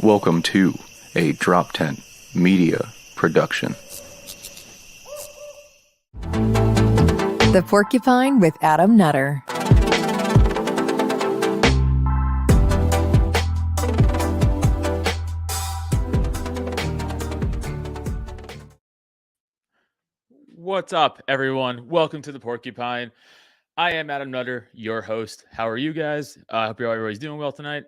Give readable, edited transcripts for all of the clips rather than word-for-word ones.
Welcome to a Drop Tent Media production. The Porcupine with Adam Nutter. What's up, everyone? Welcome to the Porcupine. I am Adam Nutter, your host. How are you guys? I hope everybody's doing well tonight.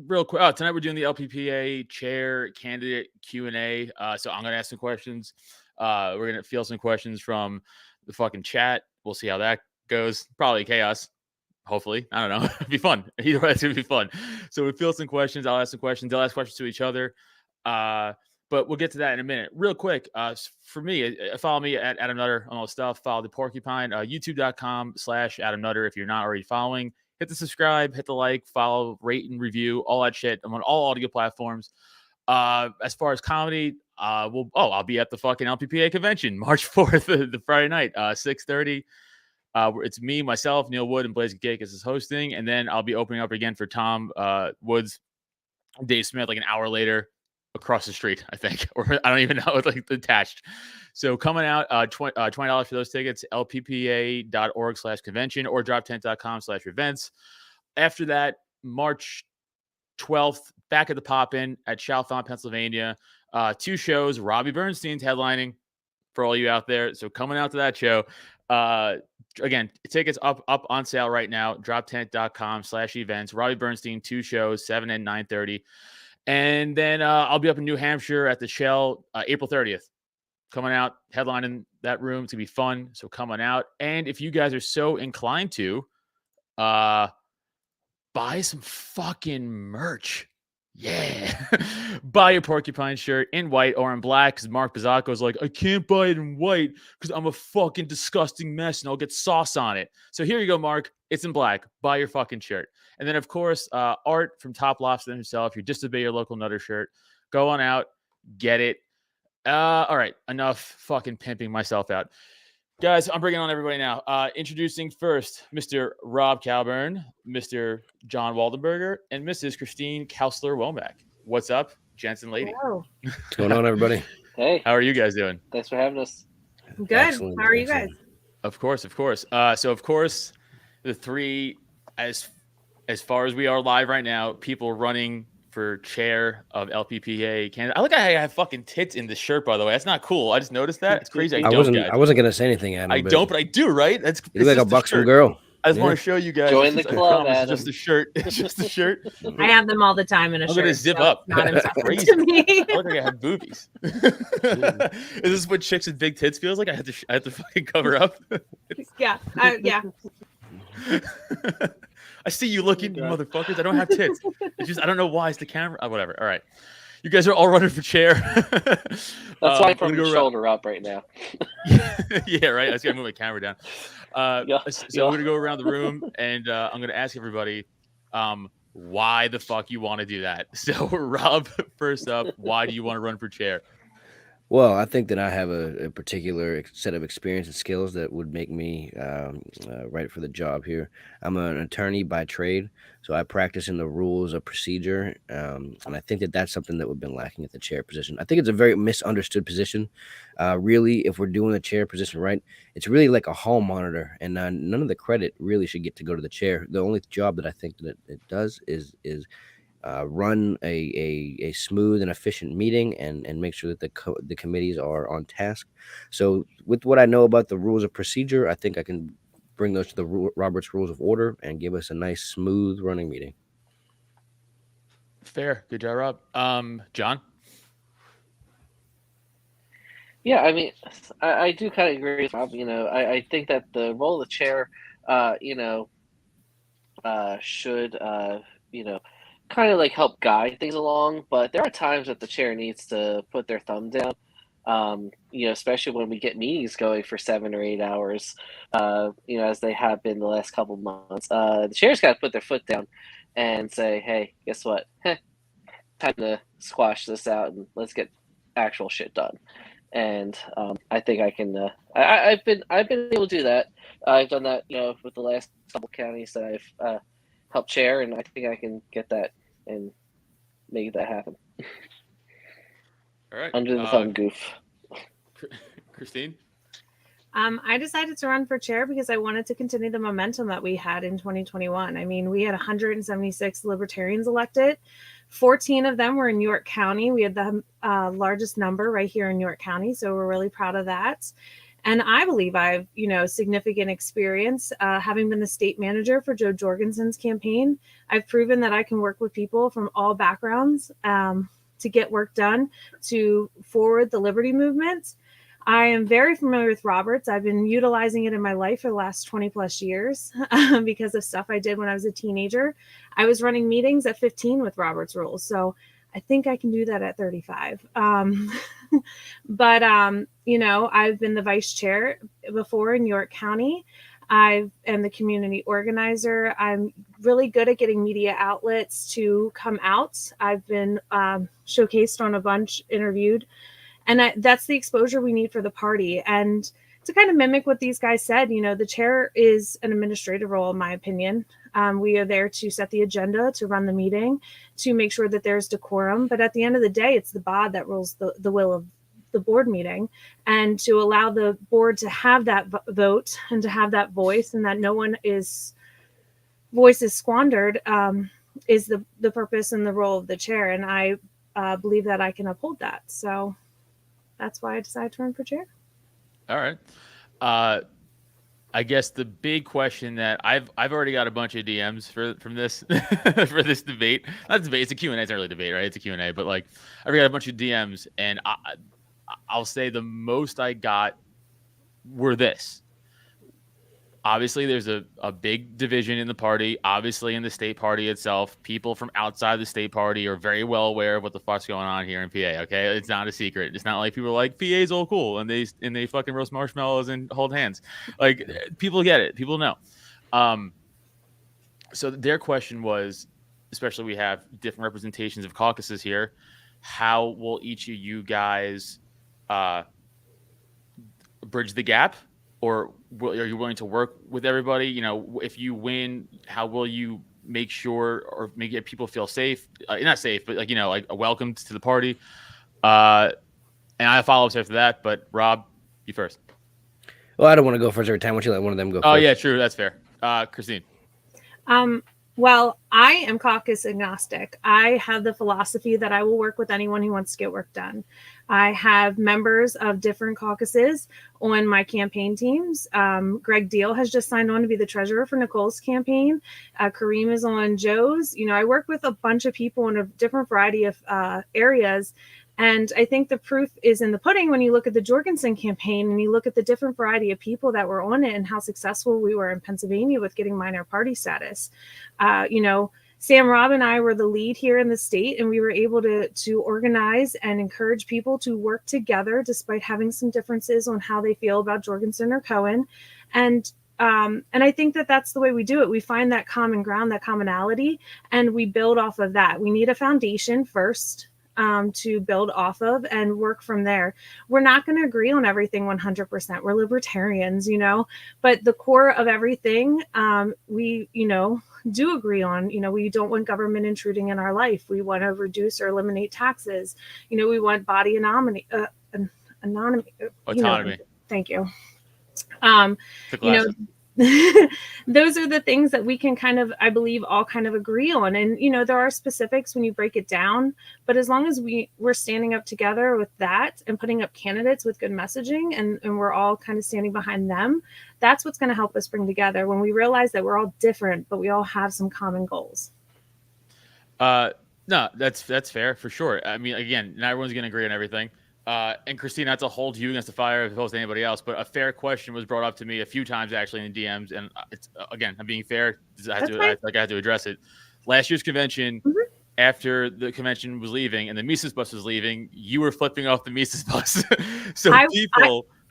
Real quick, tonight we're doing the LPPA chair candidate Q&A. So I'm gonna ask some questions. We're gonna field some questions from the fucking chat. We'll see how that goes. Probably chaos. Hopefully, I don't know. It'd be fun. Either way, it's gonna be fun. So we field some questions. I'll ask some questions. They'll ask questions to each other. But we'll get to that in a minute. Real quick, for me, follow me at Adam Nutter on all stuff. Follow the Porcupine, youtube.com/Adam Nutter if you're not already following. Hit the subscribe, hit the like, follow, rate, and review, all that shit. I'm on all audio platforms. As far as comedy, I'll be at the fucking LPPA convention, March 4th, the Friday night, 6:30. It's me, myself, Neil Wood, and Blaze Gakis is hosting. And then I'll be opening up again for Tom Woods, Dave Smith, like an hour later. Across the street, I think, or I don't even know, it's like attached. So coming out, $20 for those tickets, lppa.org/convention or droptent.com/events. After that, March 12th, back at the Pop-In at Chalfont, Pennsylvania. 2 shows, Robbie Bernstein's headlining for all you out there. So coming out to that show. Again, tickets up on sale right now, droptent.com/events. Robbie Bernstein, 2 shows, 7 and 9:30. And then I'll be up in New Hampshire at the Shell April 30th. Coming out, headlining that room. It's going to be fun. So coming out. And if you guys are so inclined to, buy some fucking merch. Yeah. Buy a Porcupine shirt in white or in black because Mark Bizzacco is like, I can't buy it in white because I'm a fucking disgusting mess and I'll get sauce on it. So here you go, Mark. It's in black. Buy your fucking shirt. And then, of course, Art from Top Lobster himself. You're just obey your local Nutter shirt. Go on out. Get it. All right. Enough fucking pimping myself out. Guys, I'm bringing on everybody now. Introducing first Mr. Rob Cowburn, Mr. John Waldenberger, and Mrs. Kristine Cousler-Womack. What's up, gents and ladies? What's going on, everybody? Hey. How are you guys doing? Thanks for having us. Good. Excellent. How are you guys? Of course. So, of course, the three, as far as we are live right now, people running for chair of LPPA candidate. I look at how I have fucking tits in this shirt, by the way. That's not cool. I just noticed that. It's crazy. I wasn't gonna say anything, Adam. I don't, but I do, right? That's you look like a buxom girl. I just want to show you guys. Join the club, Adam. It's just a shirt. It's just a shirt. I have them all the time in a shirt. I'm gonna zip up. Not crazy. to me. I look like I have boobies. Is this what chicks with big tits feels like? I have to fucking cover up. Yeah. Yeah. I see you looking, you motherfuckers. I don't have tits. It's just I don't know why it's the camera. Whatever. All right. You guys are all running for chair. That's why I'm from your shoulder up right now. Yeah, right. I just gotta move my camera down. So we're gonna go around the room and I'm gonna ask everybody why the fuck you want to do that. So Rob, first up, why do you want to run for chair? Well, I think that I have a particular set of experience and skills that would make me right for the job here. I'm an attorney by trade, so I practice in the rules of procedure, and I think that that's something that we've been lacking at the chair position. I think it's a very misunderstood position. Really, if we're doing the chair position right, it's really like a hall monitor, and none of the credit really should get to go to the chair. The only job that I think that it does is run a smooth and efficient meeting and make sure that the committees are on task. So with what I know about the rules of procedure, I think I can bring those to the Robert's Rules of Order and give us a nice smooth running meeting. Fair. Good job, Rob. John? Yeah, I mean, I do kind of agree with Rob. I think that the role of the chair, should, kind of like help guide things along, but there are times that the chair needs to put their thumb down, especially when we get meetings going for 7 or 8 hours, as they have been the last couple of months. The chair's got to put their foot down and say, hey, guess what? Time to squash this out and let's get actual shit done. And I think I can. I've been able to do that. I've done that, with the last couple counties that I've help chair, and I think I can get that and make that happen. All right. Under the thumb goof. Kristine? I decided to run for chair because I wanted to continue the momentum that we had in 2021. I mean, we had 176 libertarians elected. 14 of them were in York County. We had the largest number right here in York County, so we're really proud of that. And I believe I've, significant experience having been the state manager for Joe Jorgensen's campaign. I've proven that I can work with people from all backgrounds to get work done to forward the liberty movement. I am very familiar with Roberts. I've been utilizing it in my life for the last 20 plus years because of stuff I did when I was a teenager. I was running meetings at 15 with Roberts rules. So I think I can do that at 35. But I've been the vice chair before in York County. I am the community organizer. I'm really good at getting media outlets to come out. I've been showcased on a bunch, interviewed. And that's the exposure we need for the party. And to kind of mimic what these guys said, the chair is an administrative role, in my opinion. We are there to set the agenda, to run the meeting, to make sure that there's decorum. But at the end of the day, it's the bod that rules the will of the board meeting, and to allow the board to have that vote and to have that voice, and that no one's voice is squandered, is the purpose and the role of the chair. And I believe that I can uphold that. So that's why I decided to run for chair. All right. I guess the big question that I've already got a bunch of DMs from this for this debate. Not debate, it's a Q&A. It's not really a debate, right? It's a Q&A. But I've got a bunch of DMs, and I'll say the most I got were this. Obviously, there's a big division in the party. Obviously, in the state party itself, people from outside the state party are very well aware of what the fuck's going on here in PA. Okay, it's not a secret. It's not like people are like, PA's all cool and they fucking roast marshmallows and hold hands. People get it. People know. So their question was, especially we have different representations of caucuses here. How will each of you guys bridge the gap? Or are you willing to work with everybody? If you win, how will you make sure or make people feel safe? Not safe, but welcomed to the party. And I have follow-ups after that. But Rob, you first. Well, I don't want to go first every time. Why don't you let one of them go first? Oh, yeah, true. That's fair. Kristine. Well, I am caucus agnostic. I have the philosophy that I will work with anyone who wants to get work done. I have members of different caucuses on my campaign teams. Greg Deal has just signed on to be the treasurer for Nicole's campaign. Kareem is on Joe's. I work with a bunch of people in a different variety of areas. And I think the proof is in the pudding when you look at the Jorgensen campaign and you look at the different variety of people that were on it and how successful we were in Pennsylvania with getting minor party status. Sam Robb and I were the lead here in the state, and we were able to organize and encourage people to work together despite having some differences on how they feel about Jorgensen or Cohen. And I think that that's the way we do it. We find that common ground, that commonality, and we build off of that. We need a foundation first to build off of and work from there. We're not going to agree on everything 100%. We're libertarians, but the core of everything we, do agree on. We don't want government intruding in our life. We want to reduce or eliminate taxes. We want body autonomy. Thank you. Those are the things that we can kind of, I believe, all kind of agree on. And, there are specifics when you break it down, but as long as we're standing up together with that and putting up candidates with good messaging and we're all kind of standing behind them, that's what's going to help us bring together when we realize that we're all different, but we all have some common goals. No, that's fair for sure. I mean, again, not everyone's going to agree on everything. And Kristine, not to hold you against the fire as opposed to anybody else, but a fair question was brought up to me a few times actually in the DMs. And it's, again, I'm being fair. I had to address it. Last year's convention, after the convention was leaving and the Mises bus was leaving, you were flipping off the Mises bus.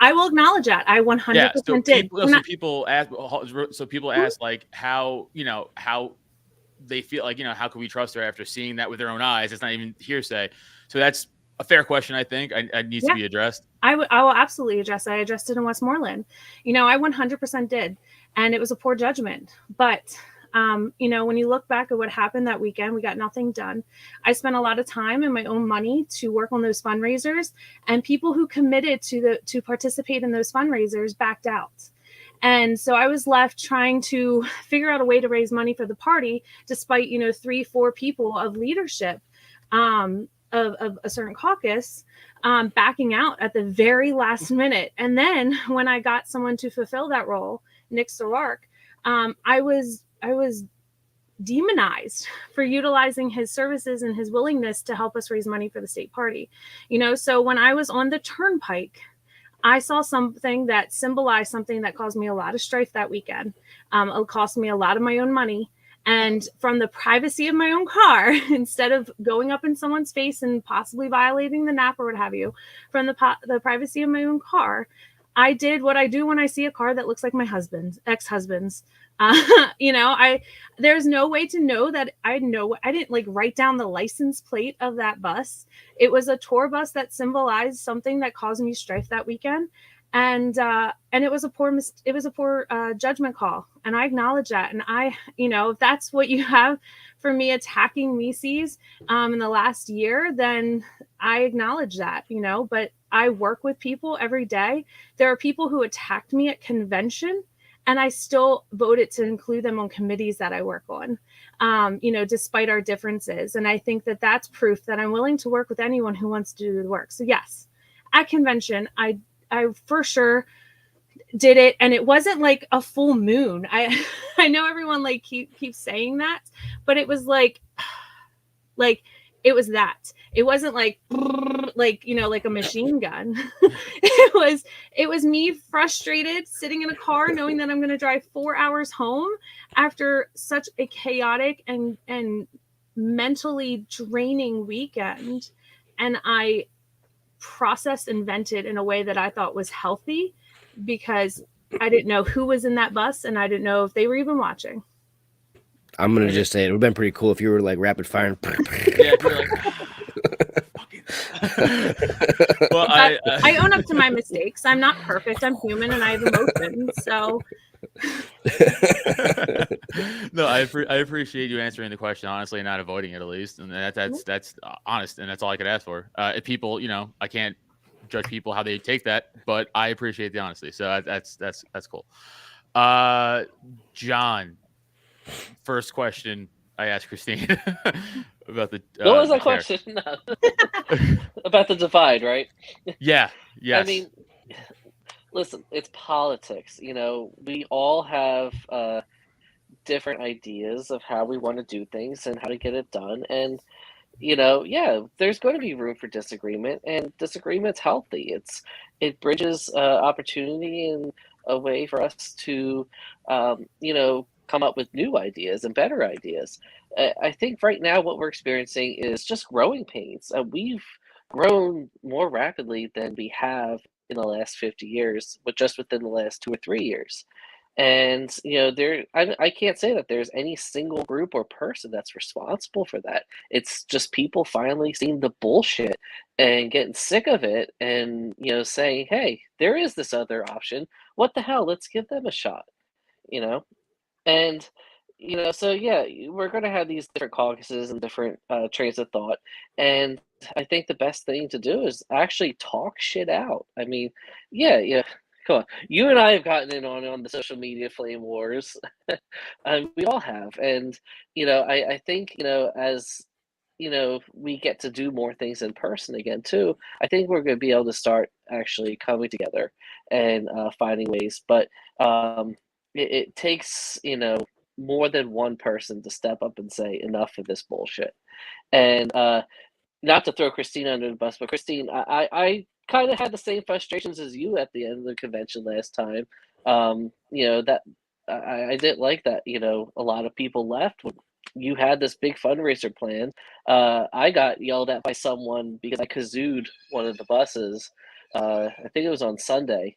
I will acknowledge that. I 100% did. People ask like how they feel like, how can we trust her after seeing that with their own eyes? It's not even hearsay. So that's a fair question, I think. It needs to be addressed. I will absolutely address it. I addressed it in Westmoreland. I 100% did. And it was a poor judgment. But You know, when you look back at what happened that weekend, we got nothing done. I spent a lot of time and my own money to work on those fundraisers, and people who committed to participate in those fundraisers backed out. And so I was left trying to figure out a way to raise money for the party, despite, you know, 3-4 people of leadership of a certain caucus backing out at the very last minute. And then when I got someone to fulfill that role, Nick Sarwark, I was demonized for utilizing his services and his willingness to help us raise money for the state party. You know, so when I was on the turnpike, I saw something that symbolized something that caused me a lot of strife that weekend. It cost me a lot of my own money. And from the privacy of my own car, instead of going up in someone's face and possibly violating the NAP or what have you, from the privacy of my own car, I did what I do when I see a car that looks like my husband's, ex-husband's. You know, there's no way to know that I didn't like write down the license plate of that bus. It was a tour bus that symbolized something that caused me strife that weekend. And it was a poor judgment call. And I acknowledge that. And you know, if that's what you have for me attacking Mises in the last year, then I acknowledge that, you know, but I work with people every day. There are people who attacked me at convention, and I still voted to include them on committees that I work on, you know, despite our differences. And I think that that's proof that I'm willing to work with anyone who wants to do the work. So yes, at convention, I for sure did it, and it wasn't like a full moon. I know everyone like keeps saying that, but it was like it was that. It wasn't like you know, like a machine gun. it was me frustrated sitting in a car knowing that I'm going to drive 4 hours home after such a chaotic and mentally draining weekend, and I processed and vented in a way that I thought was healthy, because I didn't know who was in that bus and I didn't know if they were even watching. I'm gonna just say it would have been pretty cool if you were like rapid firing. Yeah, if you're like, well, I own up to my mistakes. I'm not perfect. I'm human and I have emotions. So no, I appreciate you answering the question honestly and not avoiding it, at least, and that's honest, and that's all I could ask for. If people, you know, I can't judge people how they take that, but I appreciate the honesty, so that's cool. John, first question I asked Kristine about the what was that question? About the divide, right? Yeah. Yes. I mean, listen, it's politics. You know, we all have different ideas of how we want to do things and how to get it done. And, you know, yeah, there's going to be room for disagreement, and disagreement's healthy. It bridges opportunity and a way for us to, you know, come up with new ideas and better ideas. I think right now what we're experiencing is just growing pains. We've grown more rapidly than we have in the last 50 years, but just within the last 2 or 3 years. And, you know, I can't say that there's any single group or person that's responsible for that. It's just people finally seeing the bullshit and getting sick of it and, you know, saying, hey, there is this other option. What the hell? Let's give them a shot, you know? And, you know, so yeah, we're going to have these different caucuses and different trains of thought. And I think the best thing to do is actually talk shit out. I mean, yeah. Come on, you and I have gotten in on the social media flame wars. We all have, and you know, I think, you know, as you know, we get to do more things in person again too. I think we're going to be able to start actually coming together and finding ways. But it takes, you know, more than one person to step up and say enough of this bullshit. And not to throw Kristine under the bus, but Kristine, I kind of had the same frustrations as you at the end of the convention last time. You know, that I didn't like that, you know, a lot of people left when you had this big fundraiser plan. I got yelled at by someone because I kazooed one of the buses. I think it was on Sunday.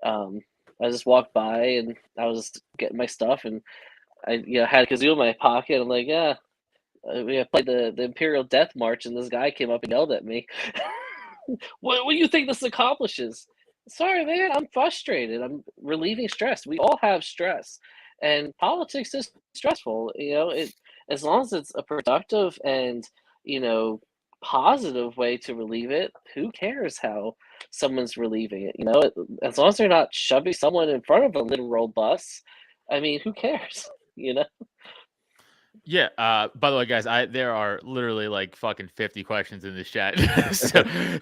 I just walked by and I was getting my stuff, and I, you know, had a kazoo in my pocket. I'm like, yeah. We played the Imperial Death March, and this guy came up and yelled at me. What do you think this accomplishes? Sorry, man, I'm frustrated. I'm relieving stress. We all have stress. And politics is stressful. As long as it's a productive and positive way to relieve it, who cares how someone's relieving it? As long as they're not shoving someone in front of a literal bus, I mean, who cares? Yeah. By the way, guys, there are literally like fucking 50 questions in this chat.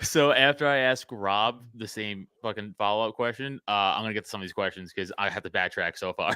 so after I ask Rob the same fucking follow up question, I'm gonna get to some of these questions because I have to backtrack so far.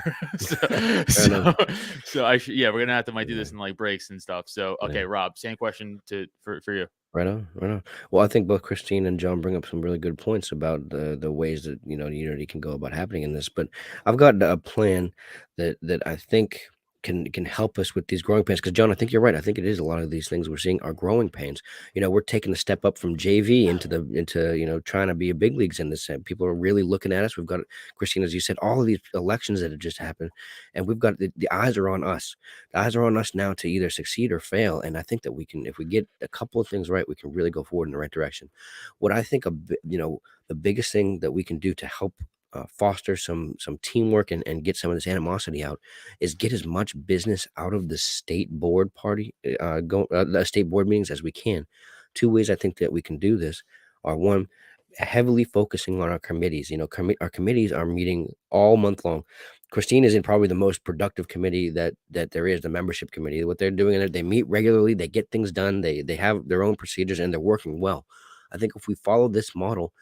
so I should, yeah, we're gonna have to might do this in like breaks and stuff. So okay, Rob, same question for you. Right on, right on. Well, I think both Kristine and John bring up some really good points about the ways that unity can go about happening in this. But I've got a plan that I think can help us with these growing pains. Because John, I think you're right. I think it is a lot of these things we're seeing are growing pains. We're taking a step up from JV into trying to be a big leagues in this. People are really looking at us. We've got Kristine, as you said, all of these elections that have just happened, and we've got the eyes are on us. The eyes are on us now to either succeed or fail. And I think that we can, if we get a couple of things right, we can really go forward in the right direction. What I think, the biggest thing that we can do to help foster some teamwork and get some of this animosity out is get as much business out of the state board the state board meetings as we can. Two ways I think that we can do this are: one, heavily focusing on our committees. Our committees are meeting all month long. Kristine is in probably the most productive committee that there is, the membership committee. What they're doing in it, they meet regularly, they get things done, they have their own procedures, and they're working well. I think if we follow this model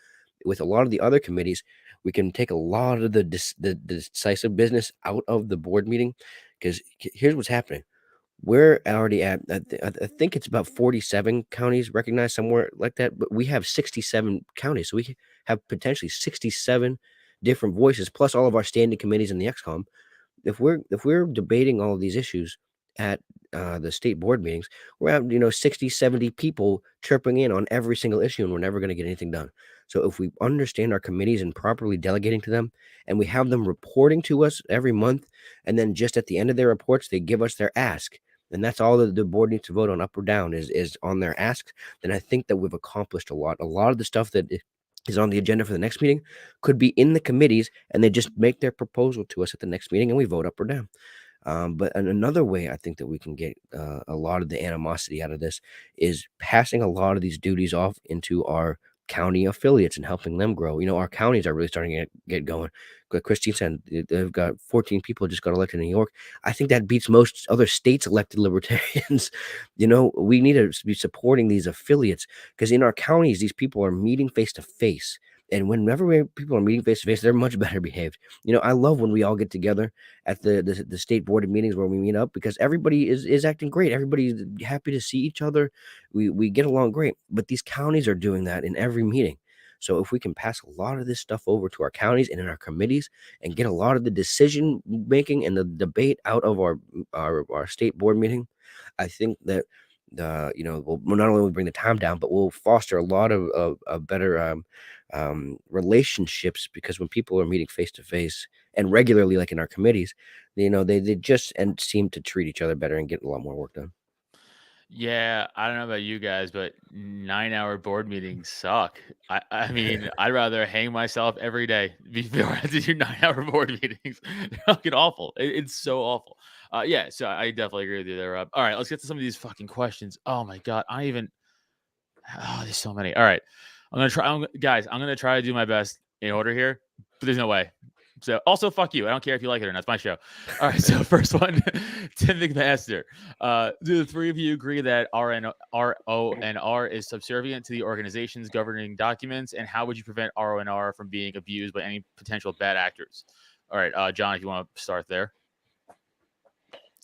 with a lot of the other committees, we can take a lot of the decisive business out of the board meeting. Because here's what's happening. We're already at, I think it's about 47 counties recognized, somewhere like that, but we have 67 counties. So we have potentially 67 different voices, plus all of our standing committees in the XCOM. If we're debating all of these issues at the state board meetings, we're at 60, 70 people chirping in on every single issue, and we're never going to get anything done. So if we understand our committees and properly delegating to them, and we have them reporting to us every month, and then just at the end of their reports, they give us their ask, and that's all that the board needs to vote on, up or down, is on their asks, then I think that we've accomplished a lot. A lot of the stuff that is on the agenda for the next meeting could be in the committees, and they just make their proposal to us at the next meeting, and we vote up or down. But another way I think that we can get a lot of the animosity out of this is passing a lot of these duties off into our county affiliates and helping them grow. Our counties are really starting to get going. Like Kristine said, they've got 14 people just got elected in New York. I think that beats most other states' elected libertarians. We need to be supporting these affiliates, because in our counties, these people are meeting face to face. And whenever people are meeting face to face, they're much better behaved. I love when we all get together at the state board meetings where we meet up, because everybody is acting great. Everybody's happy to see each other. We get along great. But these counties are doing that in every meeting. So if we can pass a lot of this stuff over to our counties and in our committees, and get a lot of the decision making and the debate out of our state board meeting, I think that we'll not only bring the time down, but we'll foster a lot of better relationships, because when people are meeting face to face and regularly, like in our committees, they just seem to treat each other better and get a lot more work done. Yeah, I don't know about you guys, but 9-hour board meetings suck. I mean, I'd rather hang myself every day before I have to do 9-hour board meetings. They're fucking awful. It's so awful. Yeah, so I definitely agree with you there, Rob. All right, let's get to some of these fucking questions. Oh my god, there's so many. All right, guys, I'm gonna try to do my best in order here, but there's no way. So also, fuck you. I don't care if you like it or not. It's my show. All right. So first one, Tim McMaster. Do the three of you agree that RONR is subservient to the organization's governing documents? And how would you prevent RONR from being abused by any potential bad actors? All right, John, if you want to start there.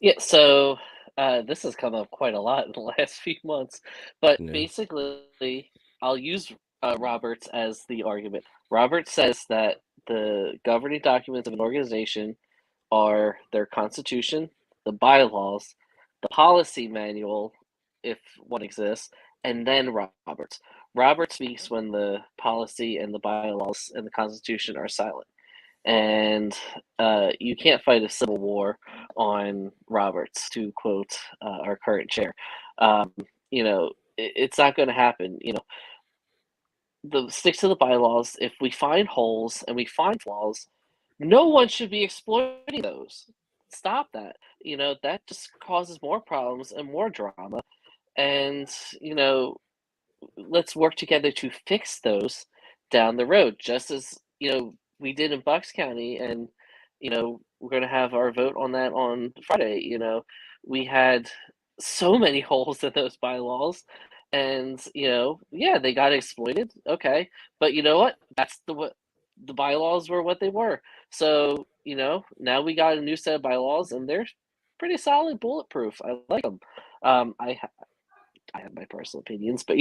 Yeah, so this has come up quite a lot in the last few months. But basically, I'll use Roberts as the argument. Roberts says that the governing documents of an organization are their constitution, the bylaws, the policy manual, if one exists, and then Roberts. Roberts speaks when the policy and the bylaws and the constitution are silent. And you can't fight a civil war on Roberts, to quote our current chair. It's not going to happen. Stick to the bylaws. If we find holes and we find flaws, no one should be exploiting those. stop that. That just causes more problems and more drama. And, let's work together to fix those down the road, just as, we did in Bucks County. And, we're going to have our vote on that on Friday. We had so many holes in those bylaws. And, yeah, they got exploited. Okay. But you know what? What the bylaws were what they were. So, now we got a new set of bylaws and they're pretty solid, bulletproof. I like them. I have my personal opinions, but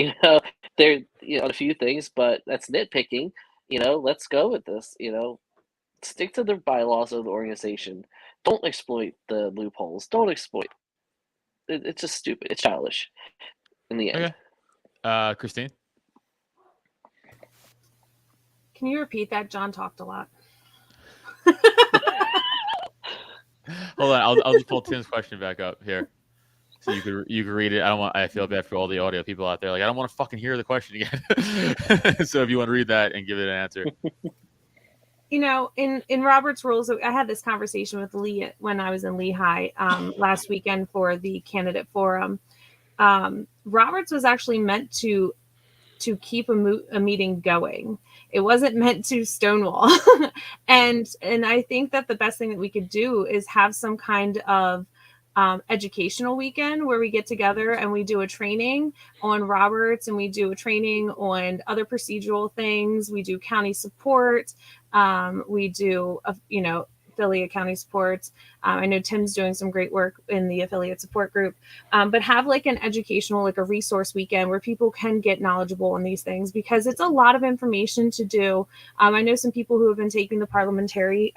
they're on a few things, but that's nitpicking. Let's go with this. Stick to the bylaws of the organization. Don't exploit the loopholes. Don't exploit. It's just stupid. It's childish in the end. Okay. Kristine? Can you repeat that? John talked a lot. Hold on, I'll just pull Tim's question back up here, so you can read it. I feel bad for all the audio people out there. Like, I don't want to fucking hear the question again. So if you want to read that and give it an answer. In Robert's rules, I had this conversation with Lee when I was in Lehigh last weekend for the candidate forum. Roberts was actually meant to keep a meeting going. It wasn't meant to stonewall. and I think that the best thing that we could do is have some kind of educational weekend where we get together and we do a training on Roberts, and we do a training on other procedural things. We do county support. We do, affiliate county supports. I know Tim's doing some great work in the affiliate support group, but have like an educational, like a resource weekend where people can get knowledgeable on these things, because it's a lot of information to do. I know some people who have been taking the parliamentary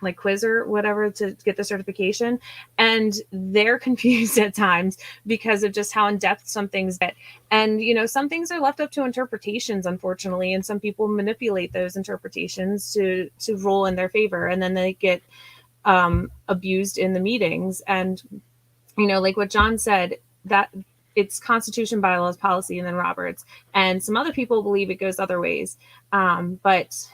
like quiz or whatever to get the certification, and they're confused at times because of just how in depth some things get. And some things are left up to interpretations, unfortunately, and some people manipulate those interpretations to rule in their favor, and then they get abused in the meetings. And like what John said, that it's Constitution, bylaws, policy, and then Roberts. And some other people believe it goes other ways, but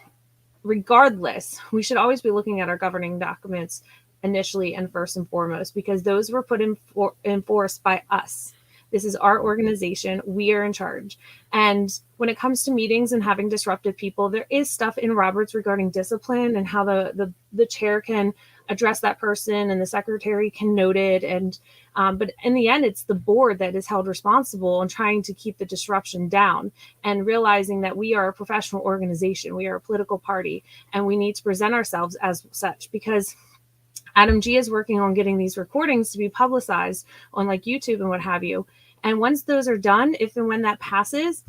regardless, we should always be looking at our governing documents initially and first and foremost, because those were put in force by us. This is our organization. We are in charge. And when it comes to meetings and having disruptive people, there is stuff in Roberts regarding discipline and how the chair can address that person and the secretary can note it. And but in the end, it's the board that is held responsible in trying to keep the disruption down, and realizing that we are a professional organization. We are a political party, and we need to present ourselves as such, because Adam G is working on getting these recordings to be publicized on like YouTube and what have you. And once those are done, if and when that passes,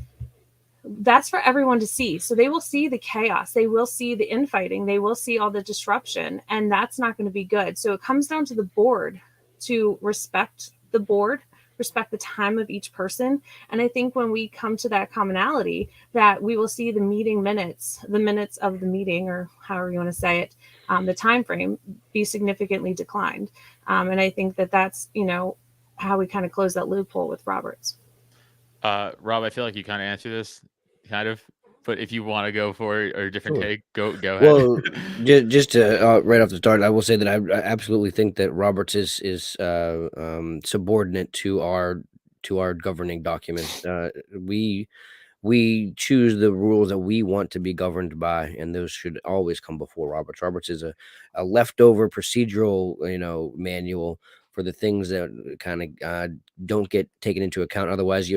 that's for everyone to see. So they will see the chaos. They will see the infighting. They will see all the disruption. And that's not going to be good. So it comes down to the board to respect the board, respect the time of each person. And I think when we come to that commonality, that we will see the meeting minutes, the minutes of the meeting, or however you want to say it, the time frame be significantly declined. And I think that that's, how we kind of close that loophole with Roberts. Rob, I feel like you kind of answered this, kind of. But if you want to go for it or a different Sure. take, go ahead. Well, just to right off the start, I will say that I absolutely think that Roberts is subordinate to our governing documents. We choose the rules that we want to be governed by, and those should always come before Roberts. Roberts is a leftover procedural, manual for the things that kind of don't get taken into account. Otherwise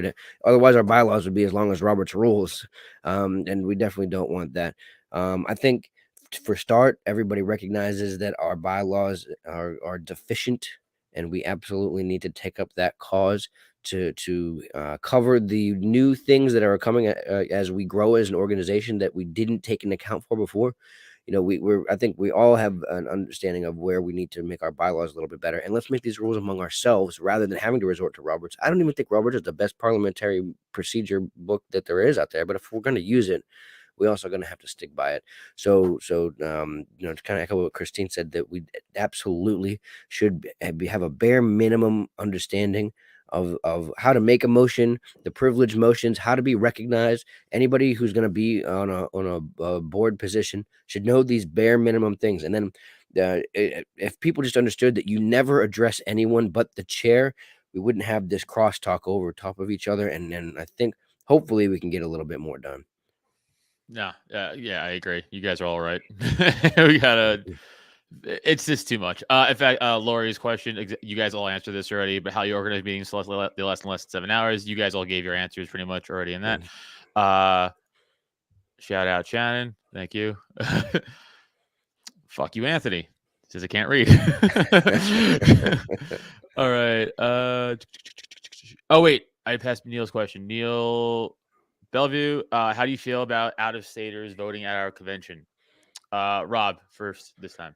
our bylaws would be as long as Robert's rules, and we definitely don't want that. I think for start, everybody recognizes that our bylaws are deficient, and we absolutely need to take up that cause to cover the new things that are coming as we grow as an organization that we didn't take into account for before. I think we all have an understanding of where we need to make our bylaws a little bit better, and let's make these rules among ourselves rather than having to resort to Roberts. I don't even think Roberts is the best parliamentary procedure book that there is out there, but if we're going to use it, we also going to have to stick by it. So to kind of echo what Kristine said, that we absolutely should have a bare minimum understanding of how to make a motion, the privileged motions, how to be recognized. Anybody who's going to be on a board position should know these bare minimum things. And then if people just understood that you never address anyone but the chair, we wouldn't have this crosstalk over top of each other. And I think hopefully we can get a little bit more done. No, yeah, I agree. You guys are all right. We gotta. It's just too much. In fact, Lori's question, you guys all answered this already, but how you organize meetings to less than 7 hours. You guys all gave your answers pretty much already in that. Shout out Shannon. Thank you. Fuck you, Anthony. Says I can't read. All right. Oh, wait. I passed Neil's question. Neil Bellevue, how do you feel about out-of-staters voting at our convention? Rob, first this time.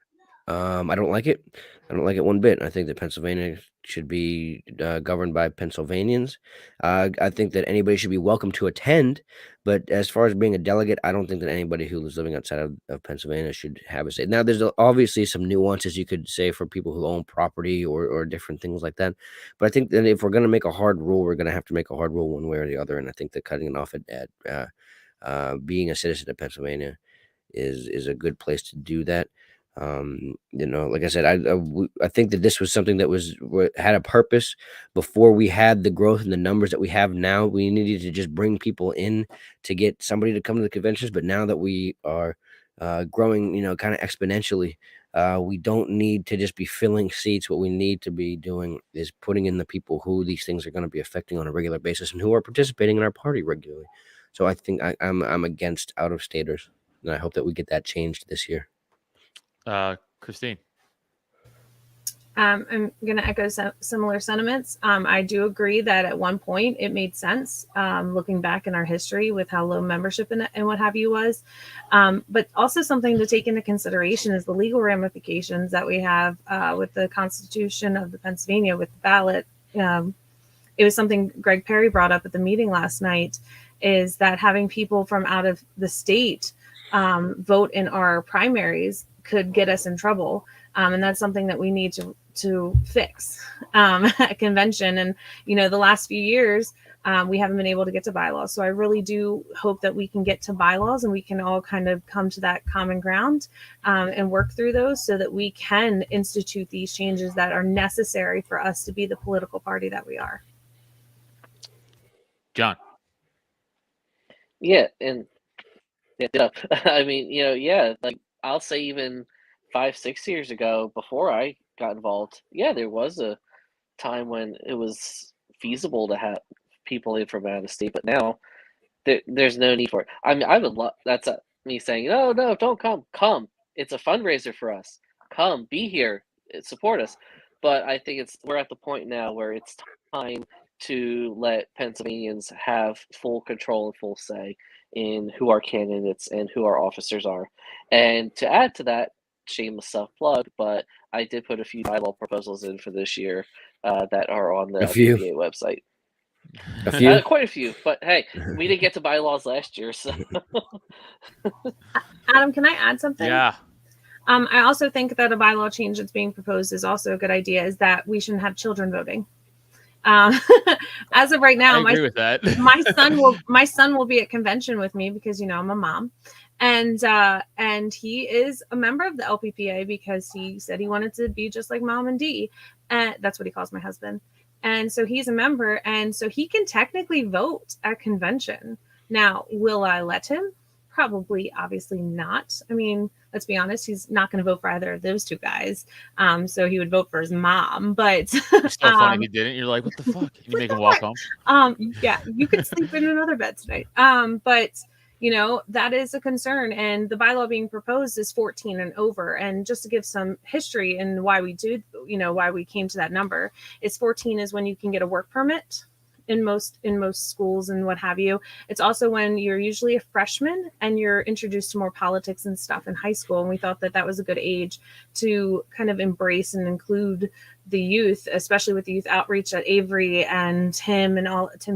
I don't like it. I don't like it one bit. I think that Pennsylvania should be governed by Pennsylvanians. I think that anybody should be welcome to attend, but as far as being a delegate, I don't think that anybody who is living outside of Pennsylvania should have a say. Now, there's obviously some nuances you could say for people who own property or different things like that, but I think that if we're going to make a hard rule, we're going to have to make a hard rule one way or the other, and I think that cutting it off at being a citizen of Pennsylvania is a good place to do that. Like I said, I think that this was something that had a purpose before we had the growth and the numbers that we have now. We needed to just bring people in to get somebody to come to the conventions, but now that we are growing, kind of exponentially, we don't need to just be filling seats. What we need to be doing is putting in the people who these things are going to be affecting on a regular basis and who are participating in our party regularly. So I think I'm against out-of-staters, and I hope that we get that changed this year. Kristine. I'm going to echo similar sentiments. I do agree that at one point it made sense, looking back in our history with how low membership and what have you was. But also something to take into consideration is the legal ramifications that we have with the Constitution of the Pennsylvania with the ballot. It was something Greg Perry brought up at the meeting last night, is that having people from out of the state vote in our primaries could get us in trouble. And that's something that we need to fix at convention. And, the last few years, we haven't been able to get to bylaws. So I really do hope that we can get to bylaws and we can all kind of come to that common ground and work through those so that we can institute these changes that are necessary for us to be the political party that we are. John. Yeah. And I mean, like I'll say even 5-6 years ago, before I got involved, there was a time when it was feasible to have people in from out of state, but now there's no need for it. I mean, I would love, that's me saying, no, don't come. It's a fundraiser for us. Come, be here, support us. But I think we're at the point now where it's time to let Pennsylvanians have full control and full say in who our candidates and who our officers are. And to add to that, shameless self-plug, but I did put a few bylaw proposals in for this year that are on the LPPA website. A few? Quite a few, but hey, we didn't get to bylaws last year, so. Adam, can I add something? Yeah. I also think that a bylaw change that's being proposed is also a good idea, is that we shouldn't have children voting. As of right now, I agree with that. my son will be at convention with me because I'm a mom, and he is a member of the LPPA because he said he wanted to be just like Mom and Dee, and that's what he calls my husband. And so he's a member, and so he can technically vote at convention. Now, will I let him? Probably, obviously not. I mean, let's be honest, he's not going to vote for either of those two guys. So he would vote for his mom. But it's so funny if he didn't. You're like, what the fuck? You make him walk home. Yeah, you could sleep in another bed tonight. But that is a concern. And the bylaw being proposed is 14 and over. And just to give some history and why we why we came to that number, is 14 is when you can get a work permit in most schools and what have you. It's also when you're usually a freshman and you're introduced to more politics and stuff in high school. And we thought that was a good age to kind of embrace and include the youth, especially with the youth outreach that Avery and Tim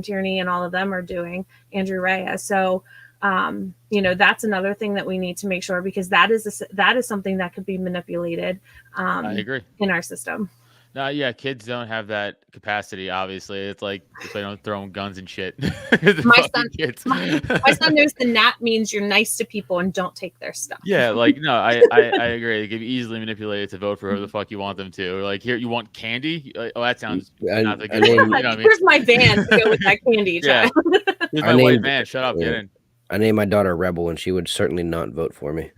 Tierney and all of them are doing, Andrew Rea. So, that's another thing that we need to make sure, because that is something that could be manipulated. I agree. In our system. No, yeah, kids don't have that capacity. Obviously, it's like if they don't throw guns and shit. The My fucking son, kids. my son knows the nat means you're nice to people and don't take their stuff. Yeah, like no, I agree. They can be easily manipulated to vote for whoever the fuck you want them to. Like here, you want candy? Like, oh, that sounds not the good. One. You know what I mean? Here's my van to go with that candy. Yeah, here's my white van. Shut up, get in. I named my daughter Rebel, and she would certainly not vote for me.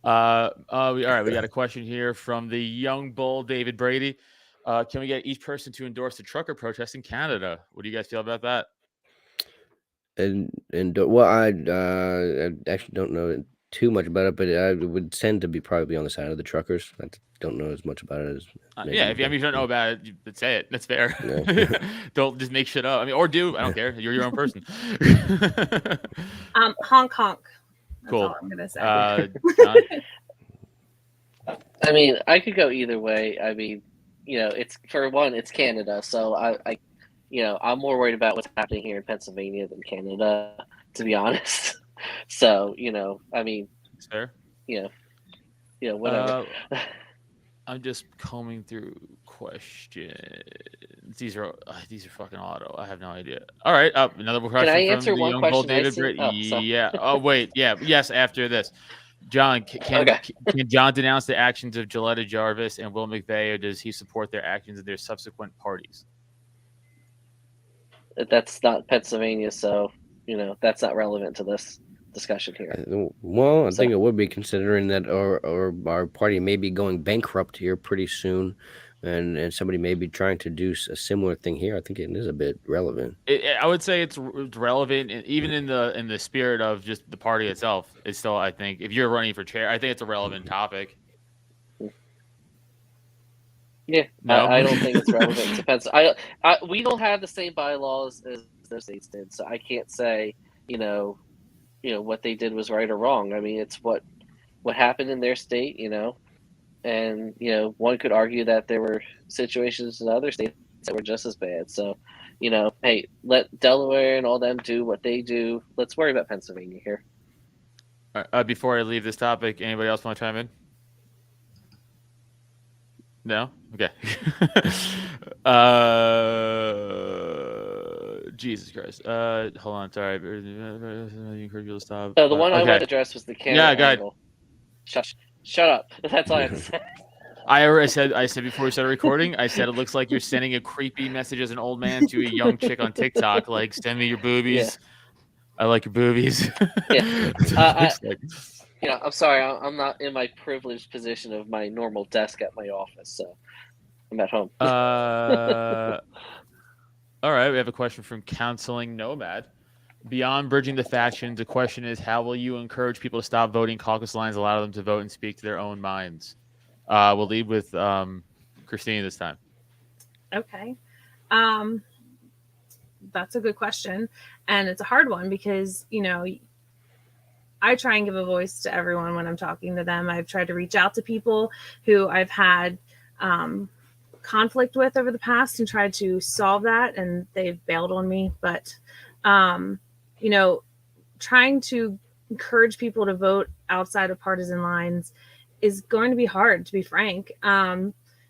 All right, we got a question here from the young bull David Brady. Can we get each person to endorse the trucker protest in Canada? What do you guys feel about that? And well, I actually don't know too much about it, but I would tend to be probably on the side of the truckers. I don't know as much about it as yeah. If you don't know about it, let's say it. That's fair. Yeah. Don't just make shit up. I mean, or do. I don't care. You're your own person. Honk honk. That's cool. All I'm gonna say. John? I mean, I could go either way. I mean, it's for one, it's Canada, so I I'm more worried about what's happening here in Pennsylvania than Canada, to be honest. So, I mean, it's fair. Whatever. I'm just combing through questions. These are fucking auto. I have no idea. All right, another question. Can I answer from the one young question? David Britt. Yeah. Oh wait. Yeah. Yes. After this, John, can John denounce the actions of Gilletta Jarvis and Will McVeigh, or does he support their actions in their subsequent parties? That's not Pennsylvania, so that's not relevant to this discussion here. Well, I think it would be, considering that our party may be going bankrupt here pretty soon, and somebody may be trying to do a similar thing here. I think it is a bit relevant. I would say it's relevant, even in the spirit of just the party itself. It's still, I think, if you're running for chair, I think it's a relevant topic. Yeah, no. I don't think it's relevant to Pennsylvania. We don't have the same bylaws as those states did, so I can't say, what they did was right or wrong. I mean, it's what happened in their state, and one could argue that there were situations in other states that were just as bad. So, hey, let Delaware and all them do what they do. Let's worry about Pennsylvania here. All right, before I leave this topic, anybody else want to chime in? No? Okay. Jesus Christ. Hold on. Sorry. Encourage you to stop. The one I wanted to address was the Canada angle. Shut up. That's all I have to say. I said before we started recording, I said it looks like you're sending a creepy message as an old man to a young chick on TikTok, like, send me your boobies. Yeah. I like your boobies. Yeah. I'm sorry. I'm not in my privileged position of my normal desk at my office, so I'm at home. All right. We have a question from Counseling Nomad. Beyond bridging the factions, the question is, how will you encourage people to stop voting caucus lines, allow them to vote and speak to their own minds? We'll lead with Kristine this time. Okay. That's a good question. And it's a hard one because, I try and give a voice to everyone when I'm talking to them. I've tried to reach out to people who I've had conflict with over the past and tried to solve that, and they've bailed on me. But, trying to encourage people to vote outside of partisan lines is going to be hard, to be frank,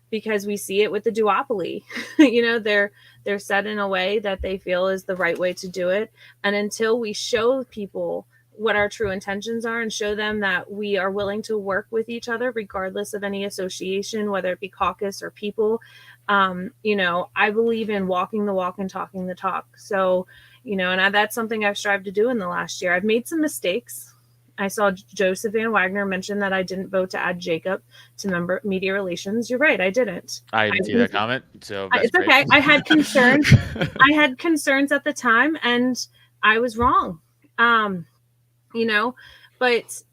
because we see it with the duopoly. They're set in a way that they feel is the right way to do it. And until we show people what our true intentions are and show them that we are willing to work with each other, regardless of any association, whether it be caucus or people, I believe in walking the walk and talking the talk. So, that's something I've strived to do in the last year. I've made some mistakes. I saw Joseph Van Wagner mention that I didn't vote to add Jacob to media relations. You're right. I didn't. I didn't see that comment. So that's it's great. Okay. I had concerns. I had concerns at the time and I was wrong. But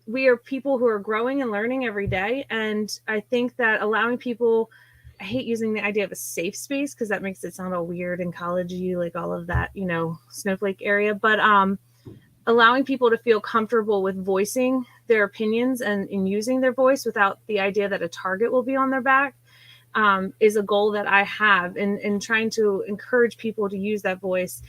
we are people who are growing and learning every day. And I think that allowing people, I hate using the idea of a safe space because that makes it sound all weird and collegey, like all of that, snowflake area. But allowing people to feel comfortable with voicing their opinions and using their voice without the idea that a target will be on their back is a goal that I have in trying to encourage people to use that voice.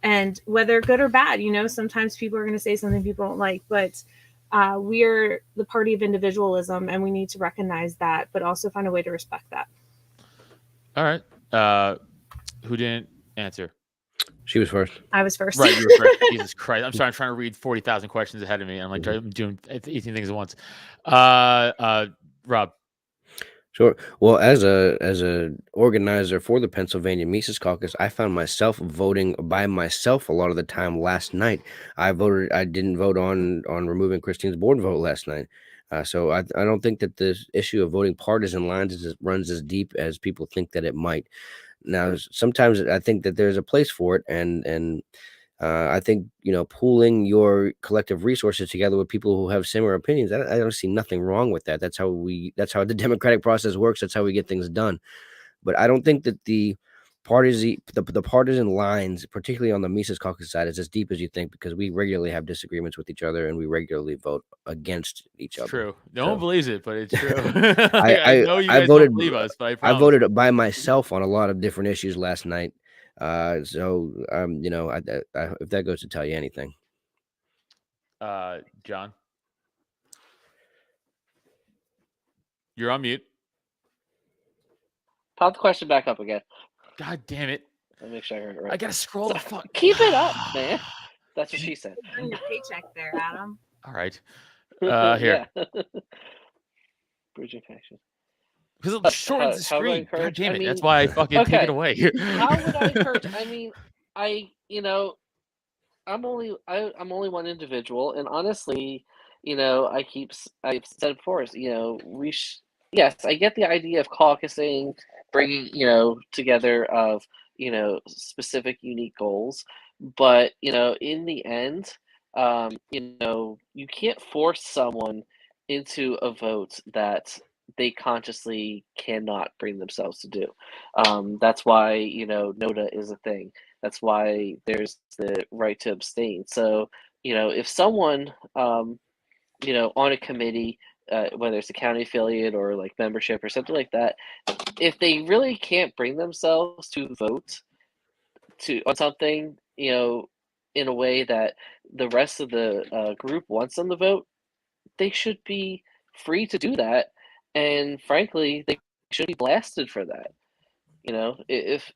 And whether good or bad, sometimes people are going to say something people don't like, but We're the party of individualism, and we need to recognize that, but also find a way to respect that. All right. Who didn't answer? She was first. I was first. Right, you were first. Jesus Christ. I'm sorry. I'm trying to read 40,000 questions ahead of me. And I'm like, I'm doing 18 things at once. Rob. Sure. Well, as a organizer for the Pennsylvania Mises Caucus, I found myself voting by myself a lot of the time last night. I didn't vote on removing Kristine's board vote last night. So I don't think that the issue of voting partisan lines runs as deep as people think that it might. Now, sometimes I think that there's a place for it, and I think, pooling your collective resources together with people who have similar opinions, I don't see nothing wrong with that. That's how the democratic process works. That's how we get things done. But I don't think that the partisan lines, particularly on the Mises Caucus side, is as deep as you think, because we regularly have disagreements with each other and we regularly vote against each other. True. No one believes it, but it's true. I know you I guys voted don't believe us, but I voted by myself on a lot of different issues last night. So if that goes to tell you anything. John, you're on mute. Pop the question back up again. God damn it. Let me make sure I heard it right. I gotta scroll the fuck. Keep it up, man. That's what she said. Earn your paycheck there, Adam. All right. Here. Bridging faction. Because it shortens the screen. God damn it. That's why I fucking take it away. How would I encourage? I mean, I'm only one individual, and honestly, I've said before, yes, I get the idea of caucusing, bringing, together of, specific unique goals, but, in the end, you can't force someone into a vote that they consciously cannot bring themselves to do. That's why, NOTA is a thing. That's why there's the right to abstain. So, if someone, on a committee, whether it's a county affiliate or like membership or something like that, if they really can't bring themselves to vote on something, in a way that the rest of the group wants them to vote, they should be free to do that. And frankly, they should be blasted for that. If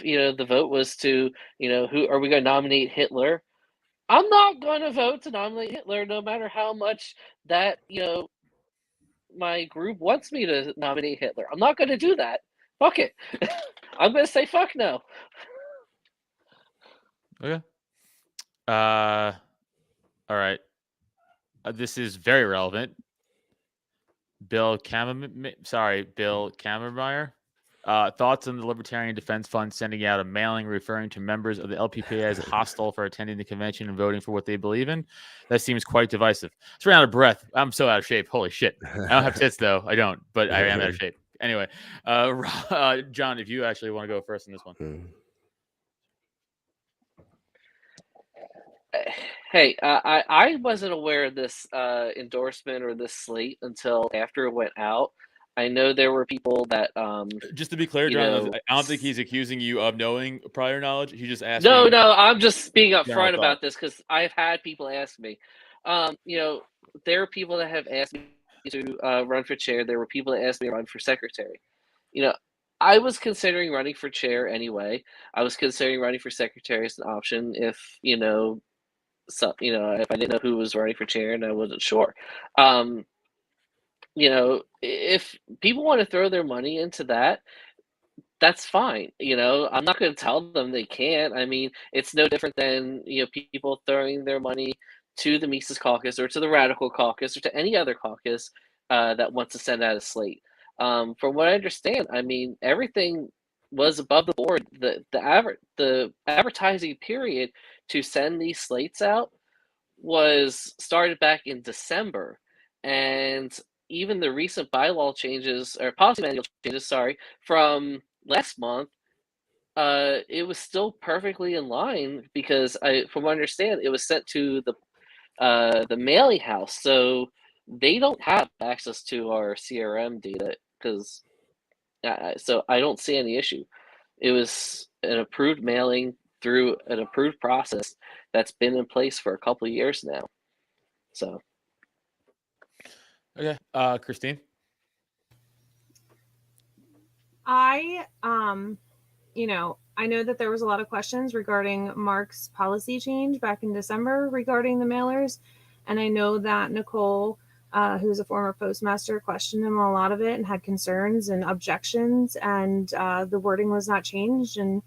the vote was to, who are we going to nominate Hitler? I'm not going to vote to nominate Hitler, no matter how much that, my group wants me to nominate Hitler. I'm not going to do that. Fuck it. I'm going to say fuck no. Okay. All right. This is very relevant. Bill Kammermeyer. Thoughts on the Libertarian Defense Fund sending out a mailing referring to members of the LPPA as hostile for attending the convention and voting for what they believe in? That seems quite divisive. It's ran out of breath. I'm so out of shape. Holy shit. I don't have tits, though. I don't, but I am out of shape. Anyway, John, if you actually want to go first on this one. Hey, I wasn't aware of this endorsement or this slate until after it went out. I know there were people that just to be clear, John, I don't think he's accusing you of knowing prior knowledge. He just asked. No, I'm just being upfront about this because I've had people ask me. There are people that have asked me to run for chair. There were people that asked me to run for secretary. I was considering running for chair anyway. I was considering running for secretary as an option if if I didn't know who was running for chair and I wasn't sure. If people want to throw their money into that, that's fine. I'm not going to tell them they can't. I mean, it's no different than, people throwing their money to the Mises Caucus or to the Radical Caucus or to any other caucus that wants to send out a slate. From what I understand, I mean, everything was above the board. The advertising period to send these slates out was started back in December, and even the recent bylaw changes or policy manual changes, from last month, it was still perfectly in line because from what I understand, it was sent to the mailing house, so they don't have access to our CRM data so I don't see any issue. It was an approved mailing through an approved process that's been in place for a couple of years now. So. Okay. Kristine? I know that there was a lot of questions regarding Mark's policy change back in December regarding the mailers. And I know that Nicole, who's a former postmaster, questioned him on a lot of it and had concerns and objections, and the wording was not changed. And,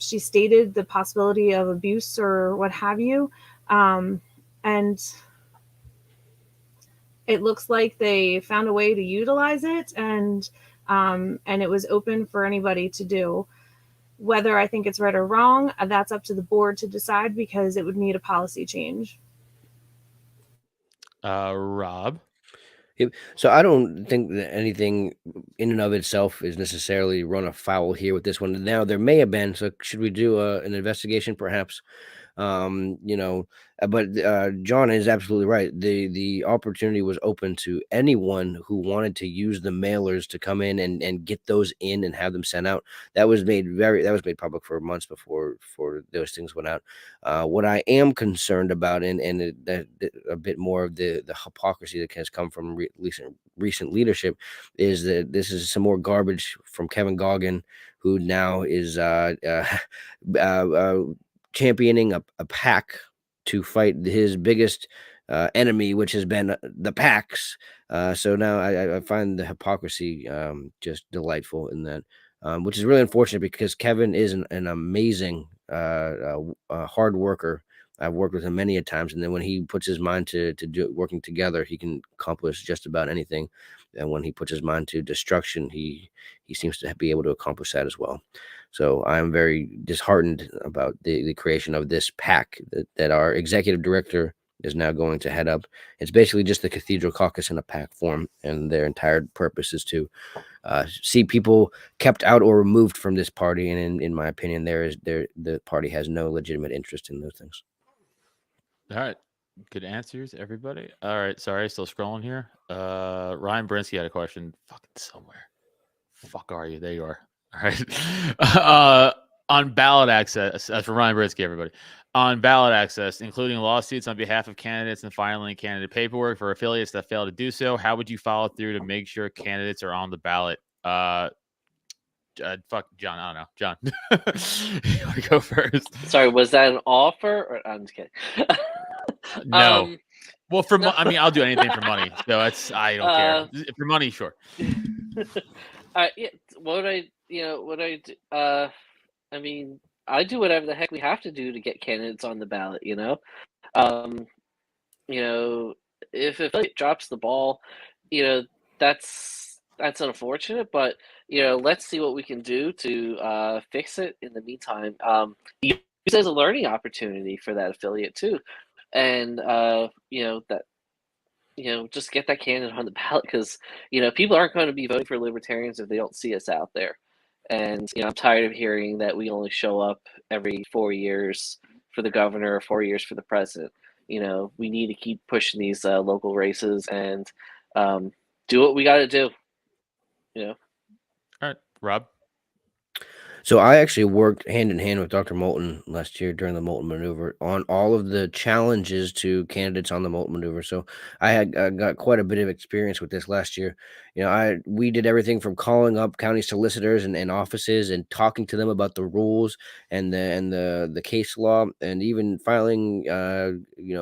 she stated the possibility of abuse or what have you. And it looks like they found a way to utilize it, and it was open for anybody to do. Whether I think it's right or wrong, that's up to the board to decide, because it would need a policy change. Rob? So I don't think that anything in and of itself is necessarily run afoul here with this one. Now, there may have been. So should we do an investigation, perhaps? But John is absolutely right. The opportunity was open to anyone who wanted to use the mailers to come in and get those in and have them sent out. That was made public for months before those things went out. What I am concerned about, and a bit more of the hypocrisy that has come from recent leadership, is that this is some more garbage from Kevin Goggin, who now is championing a pack to fight his biggest enemy, which has been the PACs. So now I find the hypocrisy just delightful in that, which is really unfortunate, because Kevin is an amazing hard worker. I've worked with him many a times, and then when he puts his mind to do working together, he can accomplish just about anything. And when he puts his mind to destruction, he seems to be able to accomplish that as well. So I'm very disheartened about the creation of this PAC that our executive director is now going to head up. It's basically just the Cathedral Caucus in a PAC form, and their entire purpose is to see people kept out or removed from this party. And in my opinion, the party has no legitimate interest in those things. All right. Good answers, everybody. All right. Sorry, still scrolling here. Ryan Brinsky had a question. Fucking somewhere. Fuck are you? There you are. All right. On ballot access, that's for Ryan Brinsky, everybody. On ballot access, including lawsuits on behalf of candidates and filing candidate paperwork for affiliates that fail to do so, how would you follow through to make sure candidates are on the ballot? Fuck John. I don't know. John, you want to go first? Sorry, was that an offer? Or I'm just kidding. No. Well, I'll do anything for money. So I don't care. For money, sure. Yeah. What I do? I mean, I do whatever the heck we have to do to get candidates on the ballot. If affiliate drops the ball, that's unfortunate. But let's see what we can do to fix it. In the meantime, use it as a learning opportunity for that affiliate too, and just get that candidate on the ballot, because people aren't going to be voting for libertarians if they don't see us out there. And I'm tired of hearing that we only show up every 4 years for the governor or 4 years for the president. We need to keep pushing these local races and do what we got to do. All right, Rob. So I actually worked hand in hand with Dr. Moulton last year during the Moulton Maneuver on all of the challenges to candidates on the Moulton Maneuver. So I had got quite a bit of experience with this last year. We did everything from calling up county solicitors and offices and talking to them about the rules and the case law, and even filing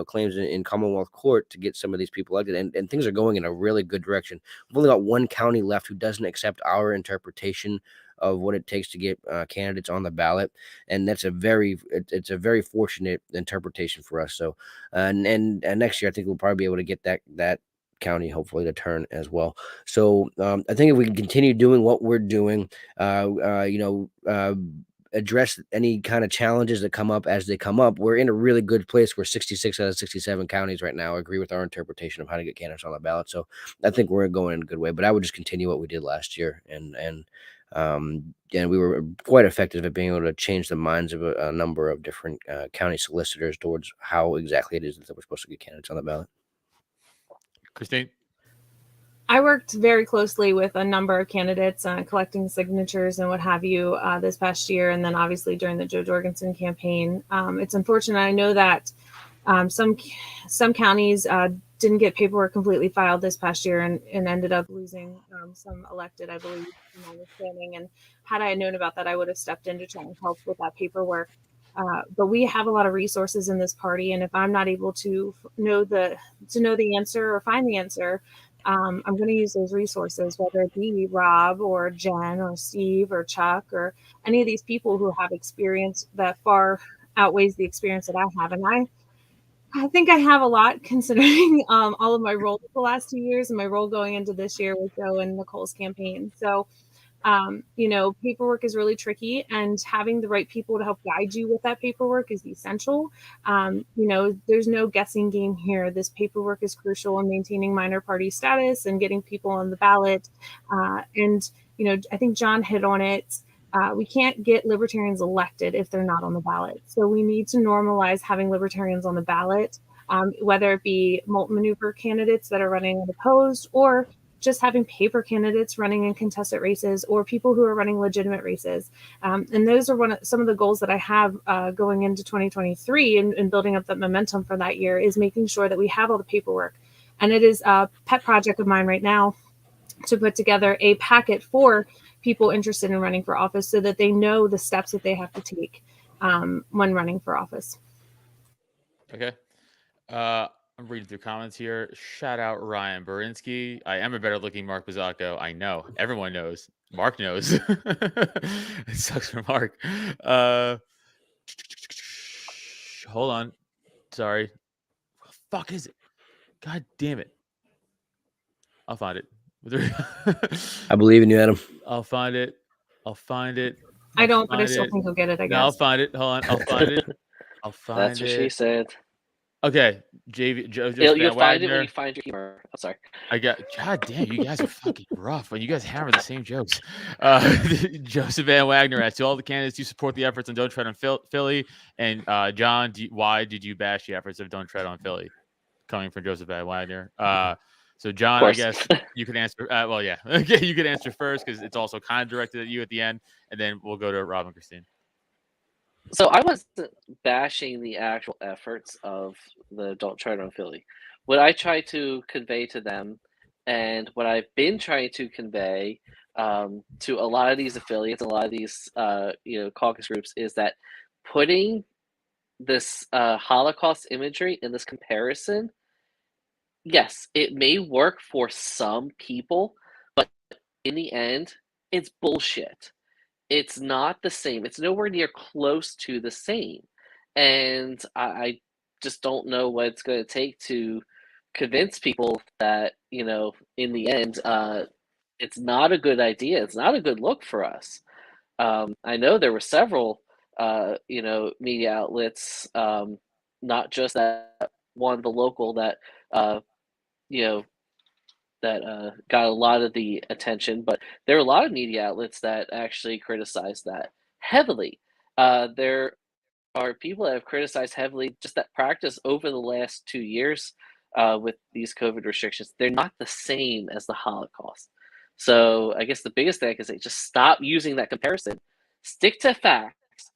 claims in Commonwealth Court to get some of these people elected. And things are going in a really good direction. We've only got one county left who doesn't accept our interpretation of what it takes to get candidates on the ballot, and that's it's a very fortunate interpretation for us. So, and next year I think we'll probably be able to get that county hopefully to turn as well. So I think if we can continue doing what we're doing, address any kind of challenges that come up as they come up, we're in a really good place. We're 66 out of 67 counties right now agree with our interpretation of how to get candidates on the ballot. So I think we're going in a good way, but I would just continue what we did last year. And we were quite effective at being able to change the minds of a number of different county solicitors towards how exactly it is that we're supposed to get candidates on the ballot. Kristine? I worked very closely with a number of candidates collecting signatures and what have you this past year, and then obviously during the Joe Jorgensen campaign. It's unfortunate. I know that Some counties didn't get paperwork completely filed this past year and ended up losing some elected, I believe, in my understanding. And had I known about that, I would have stepped in to try and help with that paperwork. But we have a lot of resources in this party, and if I'm not able to know the answer or find the answer, I'm going to use those resources, whether it be Rob or Jen or Steve or Chuck or any of these people who have experience that far outweighs the experience that I have. And I think I have a lot considering all of my roles the last 2 years and my role going into this year with Joe and Nicole's campaign. So, paperwork is really tricky, and having the right people to help guide you with that paperwork is essential. There's no guessing game here. This paperwork is crucial in maintaining minor party status and getting people on the ballot. I think John hit on it. We can't get libertarians elected if they're not on the ballot. So we need to normalize having libertarians on the ballot, whether it be Molten Maneuver candidates that are running unopposed, or just having paper candidates running in contested races, or people who are running legitimate races. And those are some of the goals that I have going into 2023 and building up that momentum for that year, is making sure that we have all the paperwork. And it is a pet project of mine right now to put together a packet for people interested in running for office so that they know the steps that they have to take when running for office. Okay. I'm reading through comments here. Shout out Ryan Berinsky. I am a better looking Mark Bizzacco. I know. Everyone knows. Mark knows. It sucks for Mark. Hold on. Sorry. What the fuck is it? God damn it. I'll find it. I believe in you, Adam. I'll find it. I don't, but I still think you'll get it, I guess. No, I'll find it. Hold on. I'll find it. That's what she said. Okay. You'll find it when you find your humor. I'm sorry. God damn, you guys are fucking rough. When you guys hammer the same jokes. Joseph Van Wagner asks, to all the candidates, you support the efforts on Don't Tread on Philly? And John, why did you bash the efforts of Don't Tread on Philly? Coming from Joseph Van Wagner. So John, I guess you can answer. Well, yeah, okay, you can answer first because it's also kind of directed at you at the end, and then we'll go to Rob and Kristine. So I wasn't bashing the actual efforts of the Don't Tread on Philly. What I try to convey to them, and what I've been trying to convey to a lot of these affiliates, a lot of these caucus groups, is that putting this Holocaust imagery in this comparison, yes, it may work for some people, but in the end, it's bullshit. It's not the same. It's nowhere near close to the same. And I just don't know what it's going to take to convince people that, in the end, it's not a good idea. It's not a good look for us. I know there were several, media outlets, not just that one, the local, that, that got a lot of the attention, but there are a lot of media outlets that actually criticized that heavily. There are people that have criticized heavily just that practice over the last 2 years with these COVID restrictions. They're not the same as the Holocaust. So I guess the biggest thing I can say, just stop using that comparison. Stick to facts.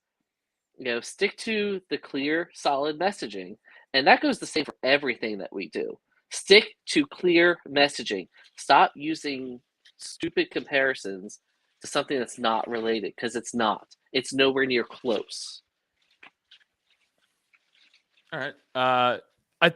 Stick to the clear, solid messaging. And that goes the same for everything that we do. Stick to clear messaging. Stop using stupid comparisons to something that's not related, because it's not. It's nowhere near close. All right. I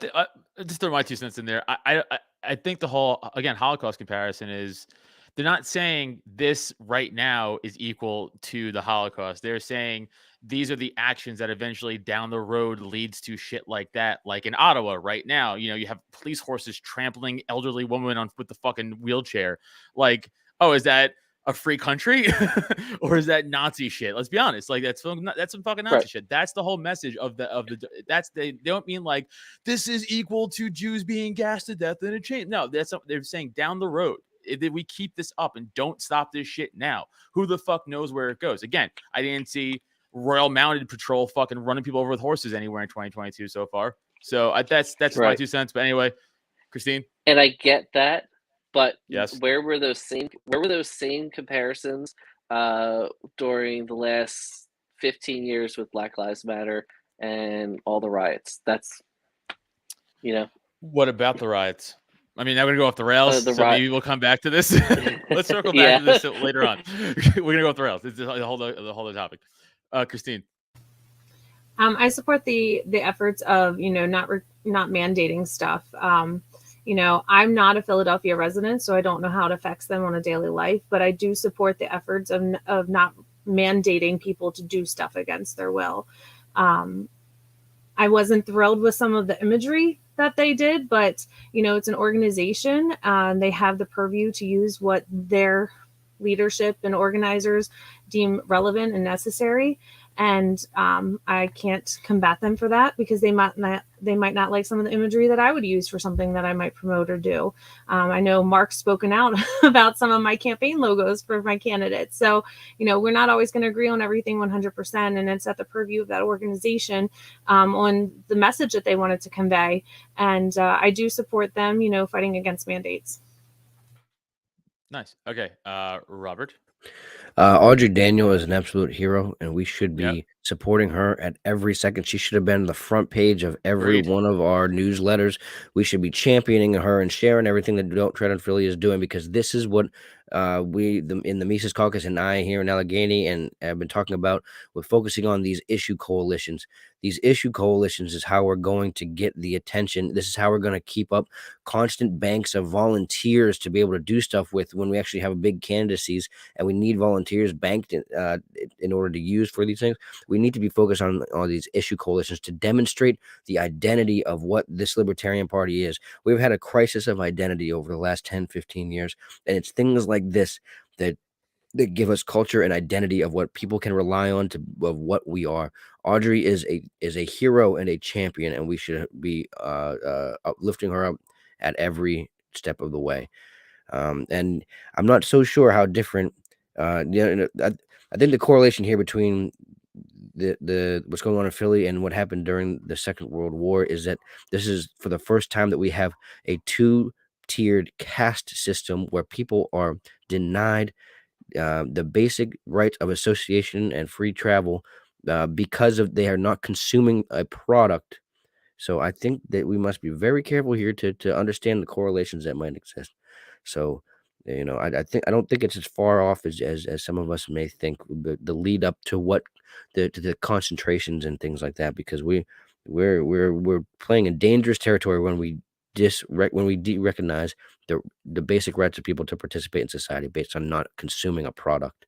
just throw my 2 cents in there. I think the whole, again, Holocaust comparison is, they're not saying this right now is equal to the Holocaust. They're saying these are the actions that eventually down the road leads to shit like that. Like in Ottawa right now, you have police horses trampling elderly women on with the fucking wheelchair. Like, oh, is that a free country or is that Nazi shit? Let's be honest. Like that's some fucking Nazi shit. That's the whole message of they don't mean like this is equal to Jews being gassed to death in a chain. No, they're saying down the road. If we keep this up and don't stop this shit now, who the fuck knows where it goes? Again, I didn't see Royal Mounted Patrol fucking running people over with horses anywhere in 2022 so far. So that's my 2 cents. But anyway, Kristine. And I get that, but yes, where were those same comparisons during the last 15 years with Black Lives Matter and all the riots? That's You know, What about the riots? I mean, now we're gonna go off the rails, so maybe we'll come back to this. Let's circle back to this later on. We're gonna go off the rails. It's the whole other topic. Kristine. I support the efforts of not mandating stuff. I'm not a Philadelphia resident, so I don't know how it affects them on a daily life, but I do support the efforts of not mandating people to do stuff against their will. I wasn't thrilled with some of the imagery that they did, but it's an organization. They have the purview to use what their leadership and organizers deem relevant and necessary. And I can't combat them for that, because they might not like some of the imagery that I would use for something that I might promote or do. I know Mark's spoken out about some of my campaign logos for my candidates. So, we're not always going to agree on everything 100%. And it's at the purview of that organization on the message that they wanted to convey. And I do support them, fighting against mandates. Nice. Okay. Robert. Audrey Daniel is an absolute hero, and we should be supporting her at every second. She should have been the front page of every one of our newsletters. We should be championing her and sharing everything that Don't Tread on Philly is doing, because this is what in the Mises Caucus and I here in Allegheny and have been talking about. We're focusing on these issue coalitions. These issue coalitions is how we're going to get the attention. This is how we're going to keep up constant banks of volunteers to be able to do stuff with when we actually have big candidacies, and we need volunteers banked in order to use for these things. We need to be focused on all these issue coalitions to demonstrate the identity of what this Libertarian Party is. We've had a crisis of identity over the last 10, 15 years, and it's things like this that give us culture and identity of what people can rely on of what we are. Audrey is a hero and a champion, and we should be uplifting her up at every step of the way. And I'm not so sure how different. I think the correlation here between the what's going on in Philly and what happened during the Second World War is that this is for the first time that we have a two-tiered caste system where people are denied the basic rights of association and free travel because they are not consuming a product. So I think that we must be very careful here to understand the correlations that might exist. So, I don't think it's as far off as some of us may think, the lead up to what the concentrations and things like that, because we're playing in dangerous territory when we recognize the basic rights of people to participate in society based on not consuming a product.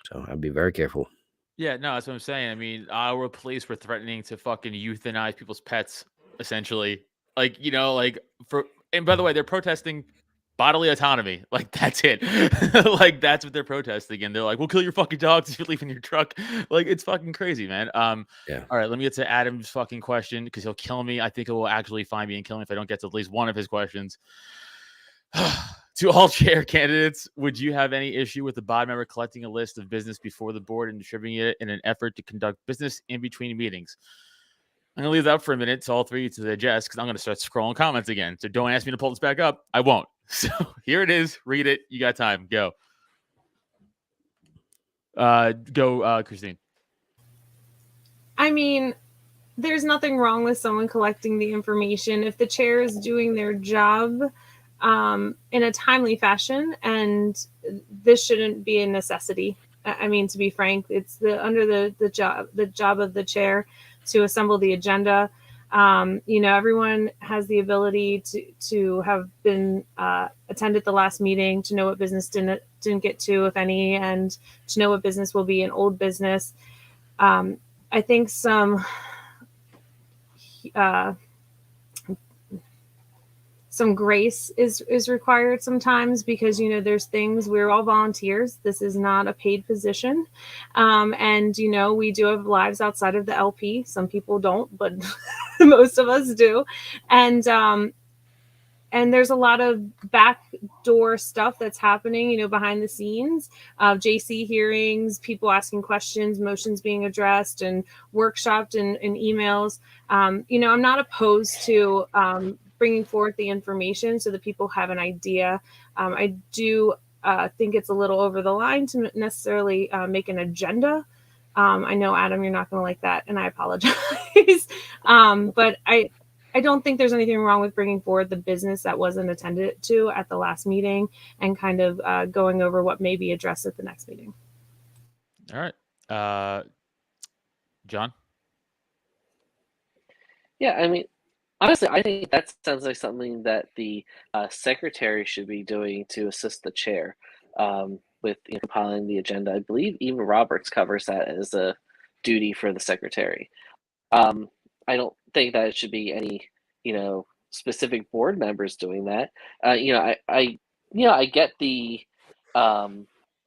So I'd be very careful. Yeah, no, that's what I'm saying. I mean, our police were threatening to fucking euthanize people's pets, essentially. And by the way, they're protesting bodily autonomy. Like, that's it. Like, that's what they're protesting. And they're like, we'll kill your fucking dogs if you leave in your truck. Like, it's fucking crazy, man. Yeah. All right, let me get to Adam's fucking question, because he'll kill me. I think it will actually find me and kill me if I don't get to at least one of his questions. To all chair candidates, would you have any issue with the board member collecting a list of business before the board and distributing it in an effort to conduct business in between meetings? I'm going to leave that up for a minute to all three to digest, because I'm going to start scrolling comments again. So don't ask me to pull this back up. I won't. So here it is. Read it. You got time. Go. Kristine. I mean, there's nothing wrong with someone collecting the information if the chair is doing their job in a timely fashion, and this shouldn't be a necessity. I mean, to be frank, it's under the job of the chair to assemble the agenda. Everyone has the ability to have been attended the last meeting, to know what business didn't get to, if any, and to know what business will be an old business. I think some grace is required sometimes, because there's things, we're all volunteers, this is not a paid position, and we do have lives outside of the LP. Some people don't, but most of us do, and there's a lot of backdoor stuff that's happening behind the scenes of JC hearings, people asking questions, motions being addressed and workshopped in emails. I'm not opposed to bringing forth the information so that people have an idea. I do think it's a little over the line to necessarily make an agenda. I know, Adam, you're not going to like that, and I apologize. But I don't think there's anything wrong with bringing forward the business that wasn't attended to at the last meeting and kind of going over what may be addressed at the next meeting. All right. John? Yeah, I mean, honestly, I think that sounds like something that the secretary should be doing to assist the chair with compiling the agenda. I believe even Roberts covers that as a duty for the secretary. I don't think that it should be any, specific board members doing that. I get the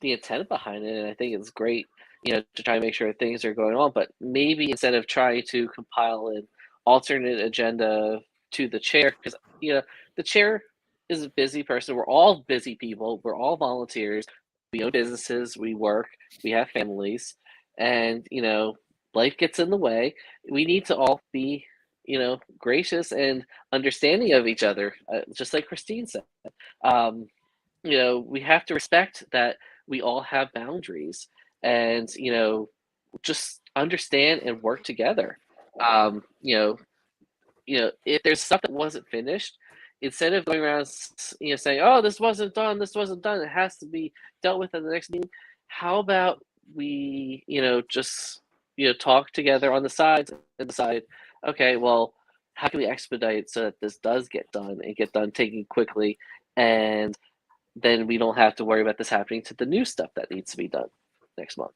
intent behind it, and I think it's great, to try and make sure things are going on. But maybe instead of trying to compile an alternate agenda to the chair, because the chair is a busy person. We're all busy people. We're all volunteers. We own businesses. We work. We have families, and life gets in the way. We need to all be, gracious and understanding of each other, just like Kristine said. We have to respect that we all have boundaries, and just understand and work together. If there's stuff that wasn't finished, instead of going around, saying, "Oh, this wasn't done. This wasn't done. It has to be dealt with at the next meeting." How about we, just talk together on the sides and decide, okay, well, how can we expedite so that this does get done and get done taken quickly, and then we don't have to worry about this happening to the new stuff that needs to be done next month.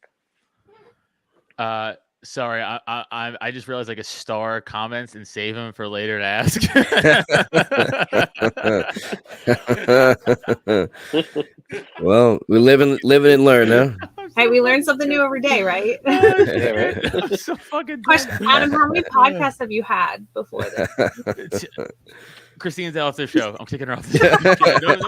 Sorry, I just realized I could star comments and save them for later to ask. Well, we live and learn, huh? Hey, we learn something new every day, right? Yeah, right. I'm so fucking Question, Adam, how many podcasts have you had before this? Kristine's off their show. I'm kicking her off the show.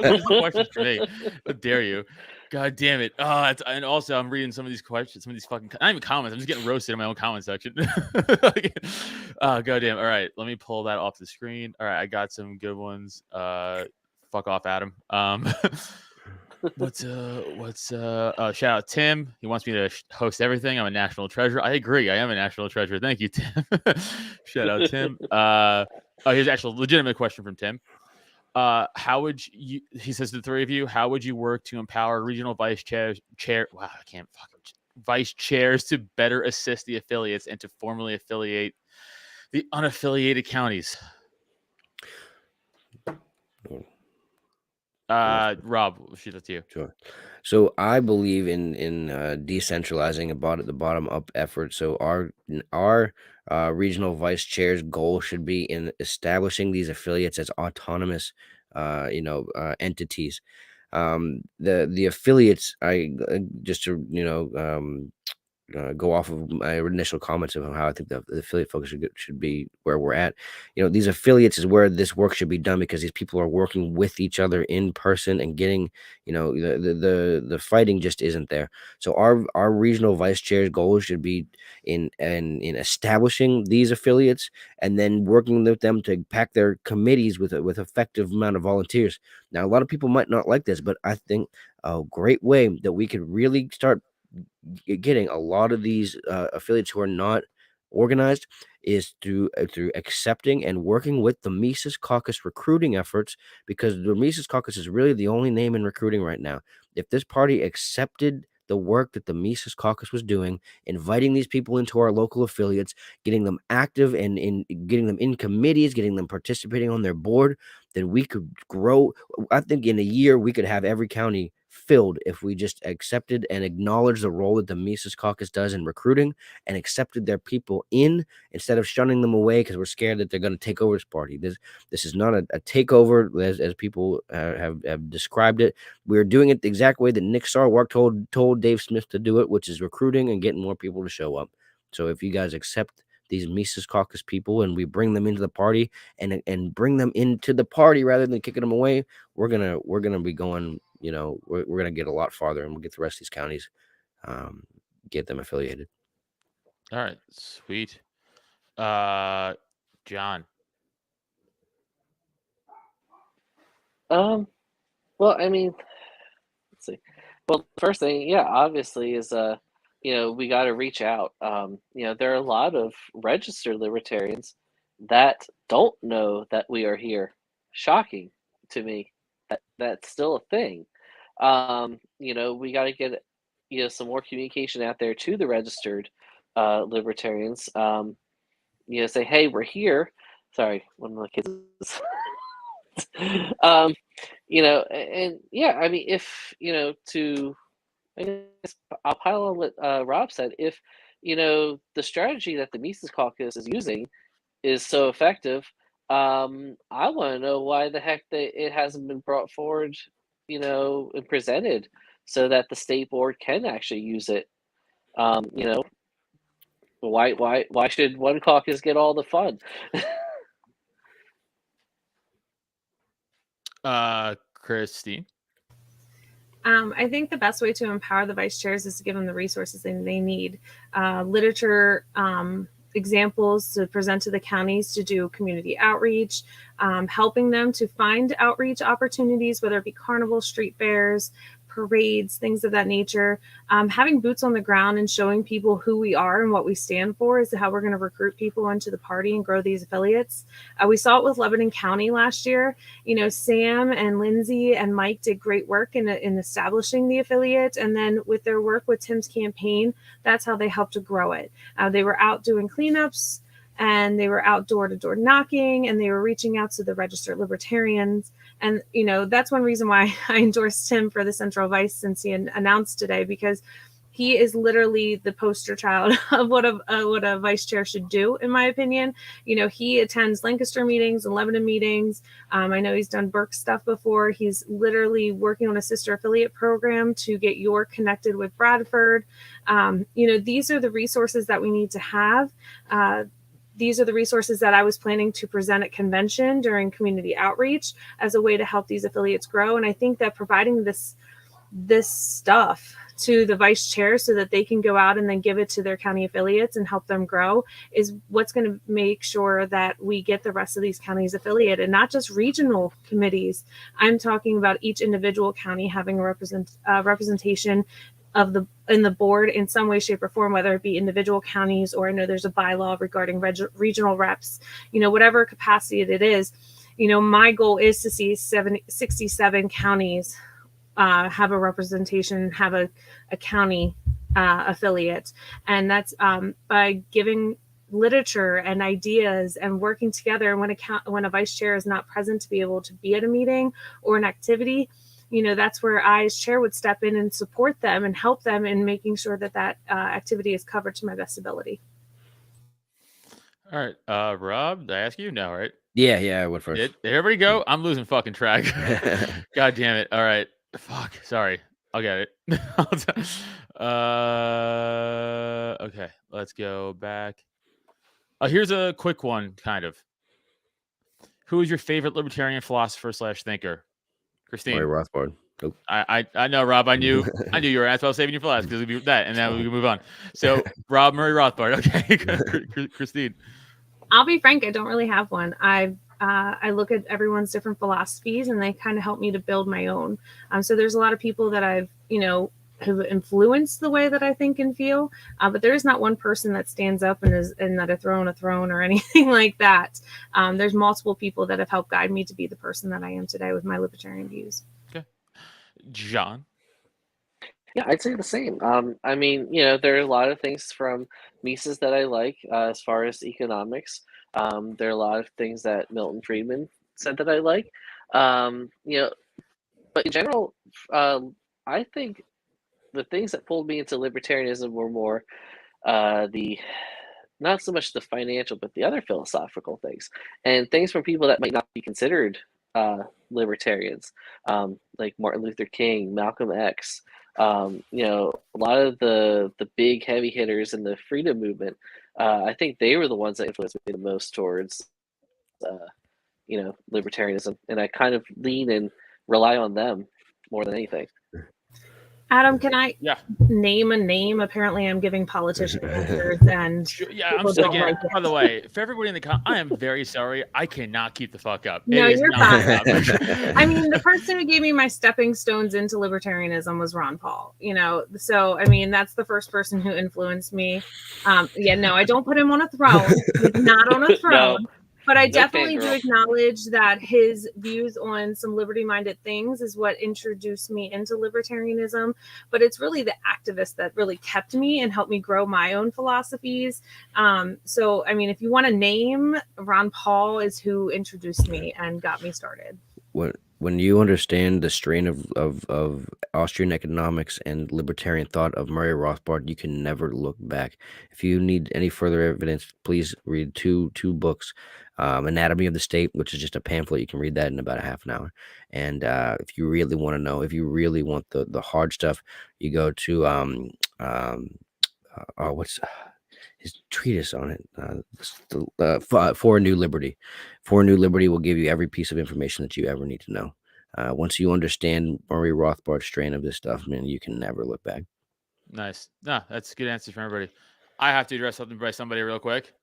No questions for me. How dare you? God damn it. And also I'm reading some of these questions, some of these fucking, not even comments. I'm just getting roasted in my own comment section. God damn. All right. Let me pull that off the screen. All right. I got some good ones. Fuck off, Adam. Shout out Tim. He wants me to host everything. I'm a national treasure. I agree. I am a national treasure. Thank you, Tim. Shout out Tim. Here's actually a legitimate question from Tim. How would you, he says to the three of you, how would you work to empower regional vice chairs to better assist the affiliates and to formally affiliate the unaffiliated counties? Rob, we'll shoot that to you. Sure. So I believe in decentralizing about the bottom up effort. So our regional vice chair's goal should be in establishing these affiliates as autonomous, entities. The affiliates, just to go off of my initial comments of how I think the affiliate focus should be where we're at. These affiliates is where this work should be done, because these people are working with each other in person and getting, the fighting just isn't there. So our regional vice chair's goal should be in establishing these affiliates and then working with them to pack their committees with effective amount of volunteers. Now, a lot of people might not like this, but I think a great way that we could really start getting a lot of these affiliates who are not organized is through accepting and working with the Mises Caucus recruiting efforts, because the Mises Caucus is really the only name in recruiting right now. If this party accepted the work that the Mises Caucus was doing, inviting these people into our local affiliates, getting them active and getting them in committees, getting them participating on their board, then we could grow. I think in a year we could have every county filled if we just accepted and acknowledged the role that the Mises Caucus does in recruiting and accepted their people in instead of shunning them away because we're scared that they're going to take over this party. This is not a takeover as people have described it. We're doing it the exact way that Nick Sarwark told Dave Smith to do it, which is recruiting and getting more people to show up. So if you guys accept these Mises Caucus people and we bring them into the party and bring them into the party rather than kicking them away, we're gonna be going. We're gonna get a lot farther, and we'll get the rest of these counties, get them affiliated. All right, sweet. John. Well, I mean, let's see. Well, the first thing, yeah, obviously is we got to reach out. There are a lot of registered libertarians that don't know that we are here. Shocking to me that that's still a thing. We got to get some more communication out there to the registered libertarians. Say, hey, we're here. Sorry, one of my kids is and yeah, I mean, if I guess I'll pile on what Rob said. If the strategy that the Mises Caucus is using is so effective, I want to know why the heck it hasn't been brought forward, and presented so that the state board can actually use it. Why should one caucus get all the fun? Kristine. I think the best way to empower the vice chairs is to give them the resources they need. Literature examples to present to the counties to do community outreach, helping them to find outreach opportunities, whether it be carnivals, street fairs, parades, things of that nature. Having boots on the ground and showing people who we are and what we stand for is how we're going to recruit people into the party and grow these affiliates. We saw it with Lebanon County last year. Sam and Lindsay and Mike did great work in establishing the affiliate. And then with their work with Tim's campaign, that's how they helped to grow it. They were out doing cleanups, and they were out door-to-door knocking, and they were reaching out to the registered libertarians. And, that's one reason why I endorsed Tim for the Central Vice since he announced today, because he is literally the poster child of what a vice chair should do, in my opinion. He attends Lancaster meetings and Lebanon meetings. I know he's done Burke stuff before. He's literally working on a sister affiliate program to get York connected with Bradford. These are the resources that we need to have. These are the resources that I was planning to present at convention during community outreach as a way to help these affiliates grow. And I think that providing this stuff to the vice chair so that they can go out and then give it to their county affiliates and help them grow is what's going to make sure that we get the rest of these counties affiliated, and not just regional committees. I'm talking about each individual county having a representation in the board in some way, shape, or form, whether it be individual counties, or I know there's a bylaw regarding regional reps, whatever capacity it is. My goal is to see 67 counties have a representation, have a county affiliate. And that's by giving literature and ideas and working together. And when a vice chair is not present to be able to be at a meeting or an activity, that's where I, as chair, would step in and support them and help them in making sure that activity is covered to my best ability. All right. Rob, did I ask you? No, right? Yeah, I went first. Did everybody go? I'm losing fucking track. God damn it. All right. Fuck. Sorry. I'll get it. Okay. Let's go back. Here's a quick one, kind of. Who is your favorite libertarian philosopher / thinker? Kristine. Murray Rothbard. Nope. I know, Rob. I knew you were as well saving you for last, because it'd be that, and then we can move on. So, Rob, Murray Rothbard. Okay, Kristine. I'll be frank. I don't really have one. I look at everyone's different philosophies, and they kind of help me to build my own. So there's a lot of people that I've have influenced the way that I think and feel, but there is not one person that stands up and that are throwing a throne or anything like that. There's multiple people that have helped guide me to be the person that I am today with my libertarian views. Okay, John. Yeah, I'd say the same. I mean, there are a lot of things from Mises that I like as far as economics. There are a lot of things that Milton Friedman said that I like. But in general, I think the things that pulled me into libertarianism were more not so much the financial, but the other philosophical things, and things from people that might not be considered libertarians, like Martin Luther King, Malcolm X. A lot of the big heavy hitters in the freedom movement. I think they were the ones that influenced me the most towards, libertarianism, and I kind of lean and rely on them more than anything. Adam, can I name a name? Apparently, I'm giving politician answers, and I'm still again. By the way, for everybody in the I am very sorry. I cannot keep the fuck up. No, you're fine. I mean, the person who gave me my stepping stones into libertarianism was Ron Paul. So I mean, that's the first person who influenced me. I don't put him on a throne. He's not on a throne. But I No definitely do fangirl. acknowledge that his views on some liberty-minded things is what introduced me into libertarianism. But it's really the activists that really kept me and helped me grow my own philosophies. So, I mean, if you want to name, Ron Paul is who introduced me and got me started. When you understand the strain of Austrian economics and libertarian thought of Murray Rothbard, you can never look back. If you need any further evidence, please read two books. Anatomy of the State, which is just a pamphlet. You can read that in about a half an hour. And if you really want to know, if you really want the hard stuff, you go to what's his treatise on it, For a New Liberty. For a New Liberty will give you every piece of information that you ever need to know. Once you understand Murray Rothbard's strain of this stuff, man, you can never look back. Nice. No, that's a good answer for everybody. I have to address something by somebody real quick.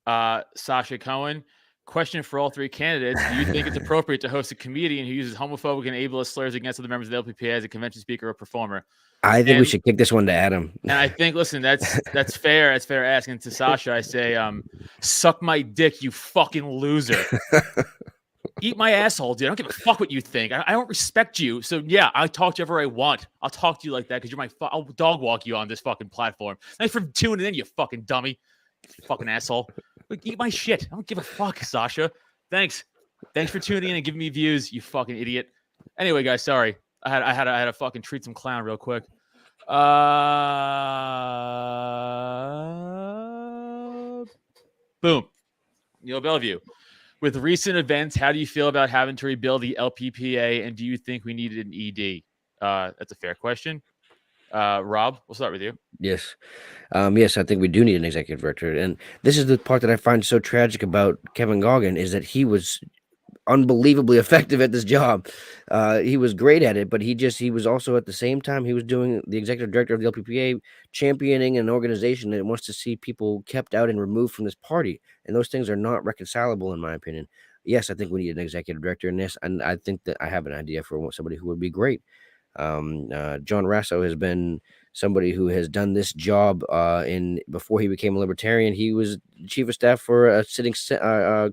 Sasha Cohen, question for all three candidates. Do you think it's appropriate to host a comedian who uses homophobic and ableist slurs against other members of the LPPA as a convention speaker or performer? I think we should kick this one to Adam. And I think, listen, that's fair. That's fair asking. To Sasha, I say, suck my dick, you fucking loser. Eat my asshole, dude. I don't give a fuck what you think. I don't respect you. So, yeah, I'll talk to you wherever I want. I'll talk to you like that because you're I'll dog walk you on this fucking platform. Thanks for tuning in, you fucking dummy. You fucking asshole. Like, eat my shit. I don't give a fuck, Sasha. Thanks for tuning in and giving me views, you fucking idiot. Anyway, guys, sorry. I had to fucking treat some clown real quick. Boom. Neil Bellevue. With recent events, how do you feel about having to rebuild the LPPA, and do you think we needed an ED? That's a fair question. Rob, we'll start with you. Yes. Yes, I think we do need an executive director. And this is the part that I find so tragic about Kevin Goggin, is that he was unbelievably effective at this job. He was great at it, but he was also at the same time, he was doing the executive director of the LPPA, championing an organization that wants to see people kept out and removed from this party. And those things are not reconcilable, in my opinion. Yes, I think we need an executive director in this. And I think that I have an idea for somebody who would be great. John Rasso has been somebody who has done this job before he became a libertarian. He was chief of staff for a sitting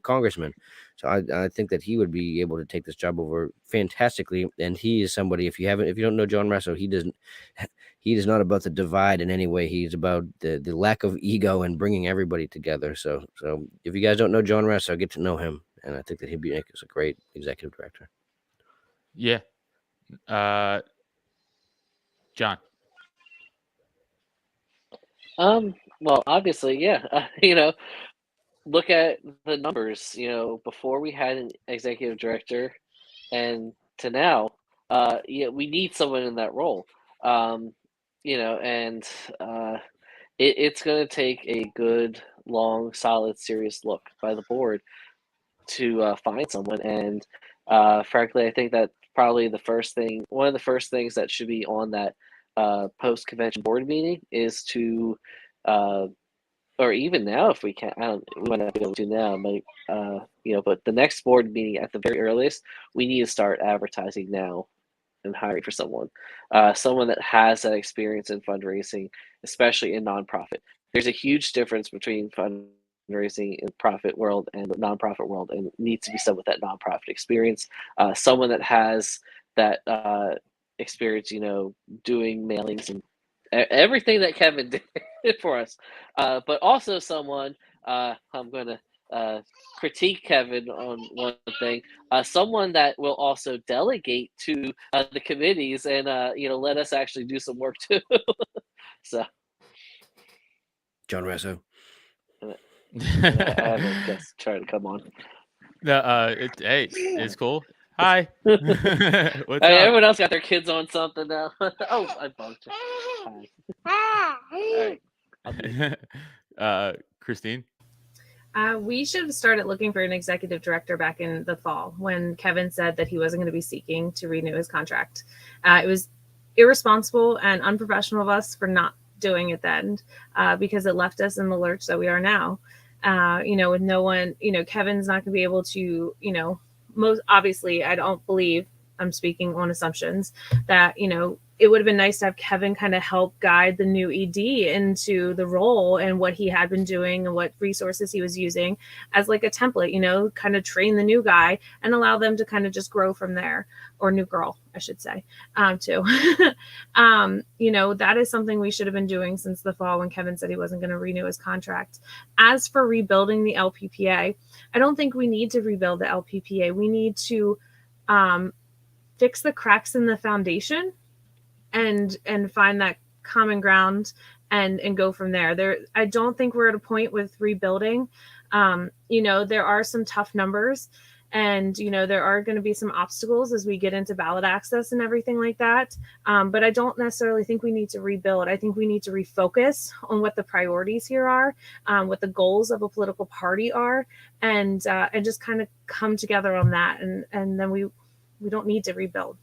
congressman. So I think that he would be able to take this job over fantastically. And he is somebody, if you don't know John Rasso, he is not about the divide in any way. He's about the lack of ego and bringing everybody together. So if you guys don't know John Rasso, get to know him. And I think that he'd make us a great executive director. Yeah. John. Well, obviously, yeah. Look at the numbers. Before we had an executive director, and to now, we need someone in that role. And it's going to take a good, long, solid, serious look by the board to find someone. And frankly, I think that probably one of the first things that should be on that post-convention board meeting is to, or even now if we can, we might not be able to now, but the next board meeting at the very earliest, we need to start advertising now and hiring for someone that has that experience in fundraising, especially in nonprofit. There's a huge difference between fundraising in profit world and the nonprofit world, and it needs to be someone with that nonprofit experience, someone that has that experience, doing mailings and everything that Kevin did for us, but also someone, I'm going to critique Kevin on one thing, someone that will also delegate to the committees and let us actually do some work too. So John Rasso. I have a guest trying to come on. It's cool. Hi. What's up? Everyone else got their kids on something now. Oh, I bumped you. Hi. All right. Kristine? We should have started looking for an executive director back in the fall when Kevin said that he wasn't going to be seeking to renew his contract. It was irresponsible and unprofessional of us for not doing it then, because it left us in the lurch that we are now. With no one, Kevin's not going to be able to, most obviously, I don't believe, I'm speaking on assumptions, that, it would have been nice to have Kevin kind of help guide the new ED into the role and what he had been doing and what resources he was using as like a template, you know, kind of train the new guy and allow them to kind of just grow from there, or new girl, I should say, too. You know, that is something we should have been doing since the fall when Kevin said he wasn't going to renew his contract. As for rebuilding the LPPA, I don't think we need to rebuild the LPPA. We need to fix the cracks in the foundation and find that common ground and go from there. I don't think we're at a point with rebuilding. You know, there are some tough numbers, and, you know, there are going to be some obstacles as we get into ballot access and everything like that. But I don't necessarily think we need to rebuild. I think we need to refocus on what the priorities here are, what the goals of a political party are, and just kind of come together on that. And then we don't need to rebuild.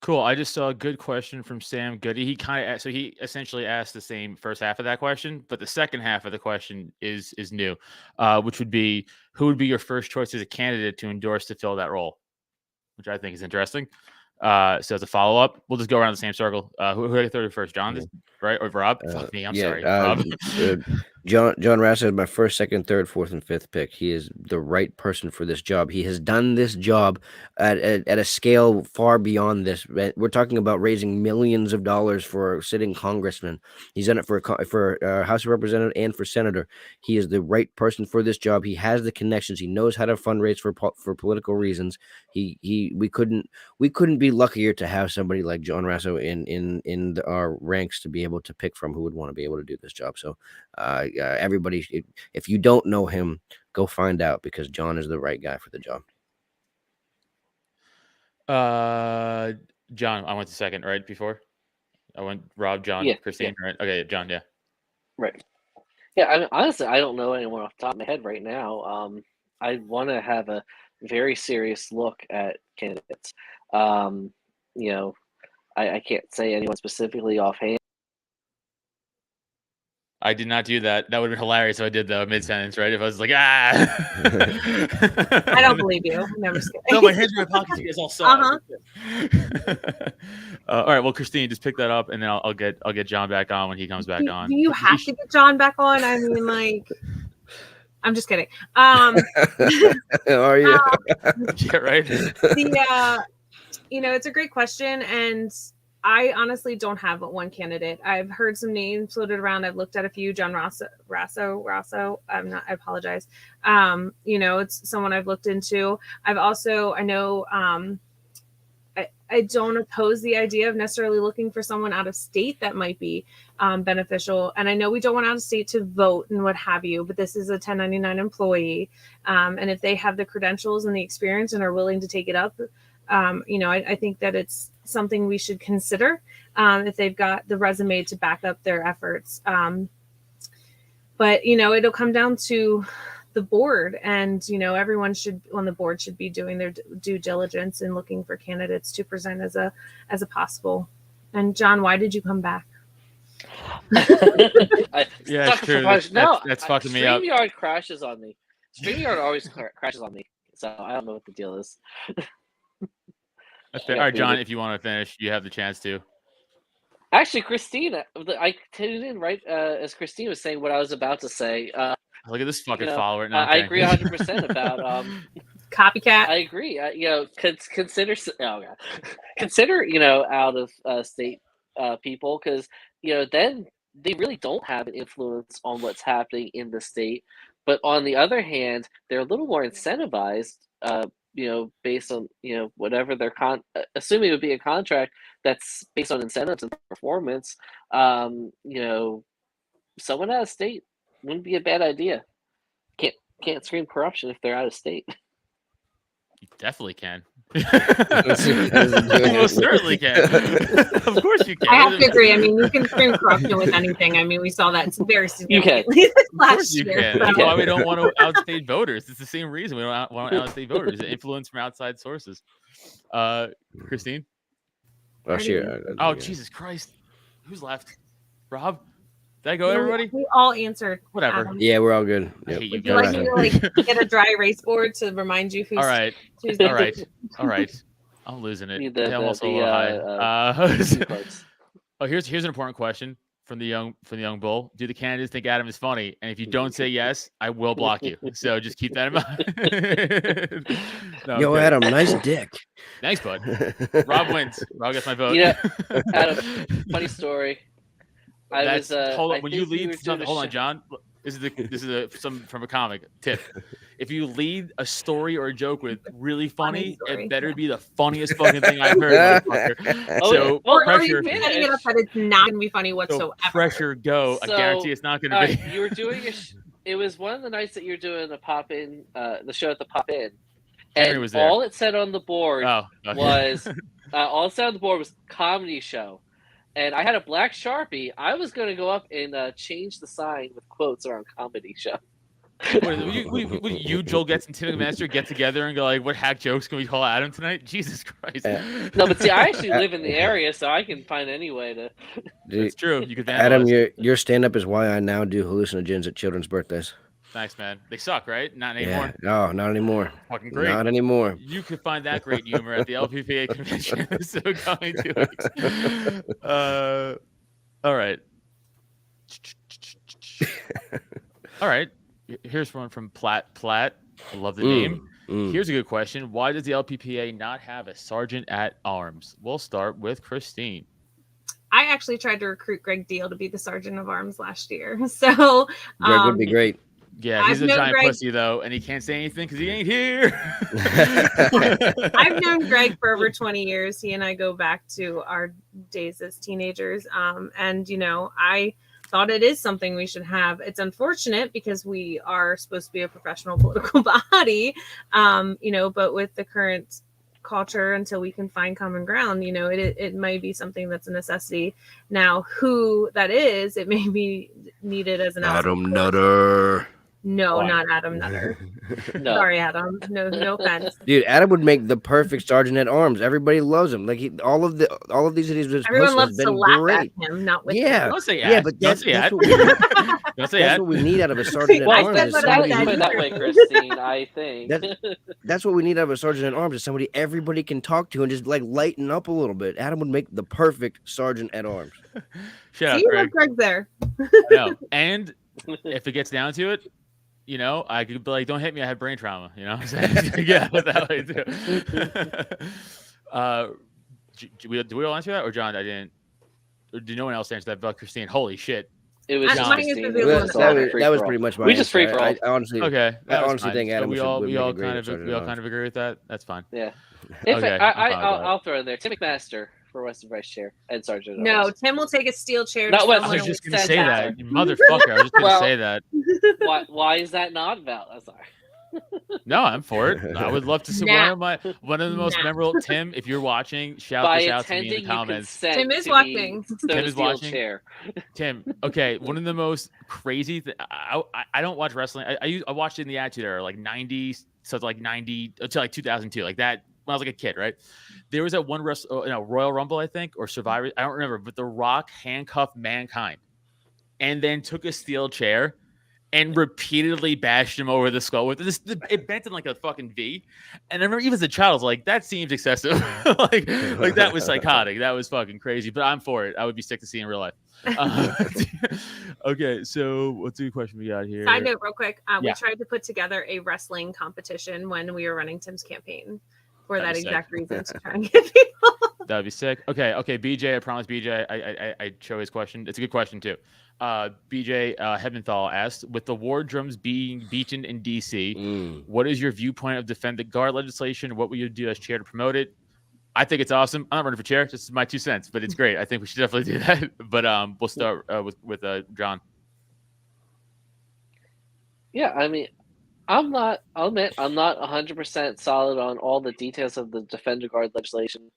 Cool. I just saw a good question from Sam Goody. He essentially asked the same first half of that question, but the second half of the question is new, which would be, who would be your first choice as a candidate to endorse to fill that role, which I think is interesting. So as a follow up, we'll just go around the same circle. Who had third first? John, right? Or Rob? Fuck me. I'm sorry. Rob. John Rasso is my first, second, third, fourth, and fifth pick. He is the right person for this job. He has done this job at a scale far beyond this. We're talking about raising millions of dollars for a sitting congressman. He's done it for House of Representative and for senator. He is the right person for this job. He has the connections. He knows how to fundraise for political reasons. We couldn't be luckier to have somebody like John Rasso in our ranks to be able to pick from, who would want to be able to do this job. So everybody, if you don't know him, go find out, because John is the right guy for the job. John, I went to second right before. I went Rob, John, Yeah, Kristine, right? Okay, John, yeah. Right. Yeah, I mean, honestly, I don't know anyone off the top of my head right now. I want to have a very serious look at candidates. You know, I can't say anyone specifically offhand. I did not do that. That would have been hilarious if I did the mid-sentence, right? If I was like, I don't believe you. I'm never scared. No, my hands in my pockets. You guys all saw. All right. Well, Kristine, just pick that up, and then I'll get John back on when he comes back on. Do you have to get John back on? I mean, like, I'm just kidding. Are you? Yeah, right. You know, it's a great question, and I honestly don't have one candidate. I've heard some names floated around. I've looked at a few. John Rasso. I apologize. You know, it's someone I've looked into. I know, I don't oppose the idea of necessarily looking for someone out of state that might be beneficial. And I know we don't want out of state to vote and what have you, but this is a 1099 employee. And if they have the credentials and the experience and are willing to take it up, you know, I think that it's something we should consider if they've got the resume to back up their efforts. But, you know, it'll come down to the board, and, you know, everyone on the board should be doing their due diligence and looking for candidates to present as a possible. And John, why did you come back? Yeah, it's true. That's fucking me up. StreamYard crashes on me. StreamYard always crashes on me. So I don't know what the deal is. All right, John, if you want to finish, you have the chance to. Actually, Kristine, I tuned in right as Kristine was saying what I was about to say. Look at this fucking follower. No, I agree 100% about copycat. I agree. You know, consider you know, out of state people, because, you know, then they really don't have an influence on what's happening in the state. But on the other hand, they're a little more incentivized. You know, based on, you know, whatever their assuming it would be a contract that's based on incentives and performance. You know, someone out of state wouldn't be a bad idea. Can't scream corruption if they're out of state. You definitely can. You most certainly can. Of course you can. I have to agree. I mean, you can scream corruption with anything. I mean, we saw that very significantly last year. Can. That's why we don't want to outstate voters. It's the same reason we don't want to outstate voters. Influence from outside sources. Kristine? Oh, sure. Oh, Jesus Christ. Who's left? Rob? Did I go, everybody? We all answered. Whatever. Yeah, we're all good. I hate you Would you like me to get a dry erase board to remind you who's... All right. All right. I'm losing it. Need the- I'm also the, a little high. cue cards. Oh, here's an important question from the young bull. Do the candidates think Adam is funny? And if you don't say yes, I will block you. So just keep that in mind. No, I'm Yo, kidding. Adam, nice dick. Thanks, bud. Rob wins. Rob gets my vote. You know, Adam, funny story. I That's, was hold on. I When you think we lead were something, doing a hold on, show- John. This is some from a comic tip. If you lead a story or a joke with really funny, story, it better yeah. be the funniest fucking thing I've heard, motherfucker. Oh, So yeah. Well, pressure. you Setting it up that it's not going to be funny whatsoever. So pressure go. I So, guarantee it's not going All to be. right, you were doing it was one of the nights that you're doing the pop in, the show at the pop in, Henry and was there. all it said on the board Oh, okay. was all it said on the board was comedy show, and I had a black Sharpie. I was going to go up and change the sign with quotes around comedy show. Would you, Joel Getz, and Tim McMaster get together and go like, "What hack jokes can we call Adam tonight?" Jesus Christ! No, but see, I actually live in the area, so I can find any way to. It's true. You could Adam, vandalize. your stand up is why I now do hallucinogens at children's birthdays. Thanks, man. They suck, right? Not anymore. Yeah. No, not anymore. Fucking great. Not anymore. You could find that great humor at the LPPA convention. So coming 2 weeks. All right. All right. Here's one from Platt. I love the name. Here's a good question. Why does the LPPA not have a sergeant at arms? We'll start with Kristine. I actually tried to recruit Greg Deal to be the sergeant of arms last year. So Greg would be great. Yeah, he's I've a known giant Greg- pussy, though, and he can't say anything because he ain't here. I've known Greg for over 20 years. He and I go back to our days as teenagers. And, you know, I thought it is something we should have. It's unfortunate because we are supposed to be a professional political body, you know, but with the current culture, until we can find common ground, you know, it might be something that's a necessity. Now, who that is, it may be needed as an Adam Nutter. No, Why? not Adam Nutter. No. Sorry, Adam. No offense. Dude, Adam would make the perfect sergeant at arms. Everybody loves him. Like all of these idiots. Everyone loves to been laugh great. at him, not with Yeah. Don't say Yeah, that. but Don't say that. what we, Don't say that's that. what we need out of a sergeant at Well, I arms. said Is what I Now that somebody you said. put it that way, Kristine, I think. That's what we need out of a sergeant at arms. Is somebody everybody can talk to and just like lighten up a little bit. Adam would make the perfect sergeant at arms. Shut up, See, Greg. Greg's there. No. And if it gets down to it, you know, I could be like, don't hit me. I had brain trauma. You know what I'm saying? Yeah, that way too. Do we all answer that? Or John, I didn't. Or did no one else answer that about Kristine? Holy shit. It was just Mine is Kristine. the It real was one. all That free was for all. pretty much my We just answer. free for all. I honestly, Okay. that was honestly fine. think So Adam we should- all would we make a all great kind of sergeant we all at kind of agree with that. That's fine. Yeah. Okay, I'm fine with I'll throw in there. Tim McMaster for Western Vice Chair and Sergeant. at No, Arms. Tim will take a steel chair. Not to what- someone I was just with gonna say fantastic. that, you motherfucker. I was just gonna Well- say that. Why is that not valid? Sorry. No, I'm for it. I would love to see Nah. one of the most Nah. memorable. Tim, if you're watching, shout By this out to me in attending, the you comments. consent Tim is to watching. be Tim thrown is steel watching. Chair. Tim, okay, one of the most crazy. I don't watch wrestling. I watched it in the Attitude Era, like 90, so it's like 90 until like 2002, like that when I was like a kid, right? There was that one Royal Rumble, I think, or Survivor. I don't remember, but The Rock handcuffed Mankind, and then took a steel chair and repeatedly bashed him over the skull with this. It bent in like a fucking V. And I remember even as a child, I was like, that seems excessive. like that was psychotic. That was fucking crazy. But I'm for it. I would be sick to see in real life. Okay, so what's the question we got here? Side note, real quick. We Yeah. tried to put together a wrestling competition when we were running Tim's campaign for That'd that be sick. exact reason, to try and get people. That would be sick. Okay, BJ, I promise BJ, I show his question. It's a good question too. BJ Hebenthal asked, with the war drums being beaten in DC, what is your viewpoint of Defend the Guard legislation? What will you do as chair to promote it? I think it's awesome. I'm not running for chair. This is my 2 cents, but it's great. I think we should definitely do that. But we'll start with John. Yeah, I mean, I'll admit, I'm not 100% solid on all the details of the Defend the Guard legislation.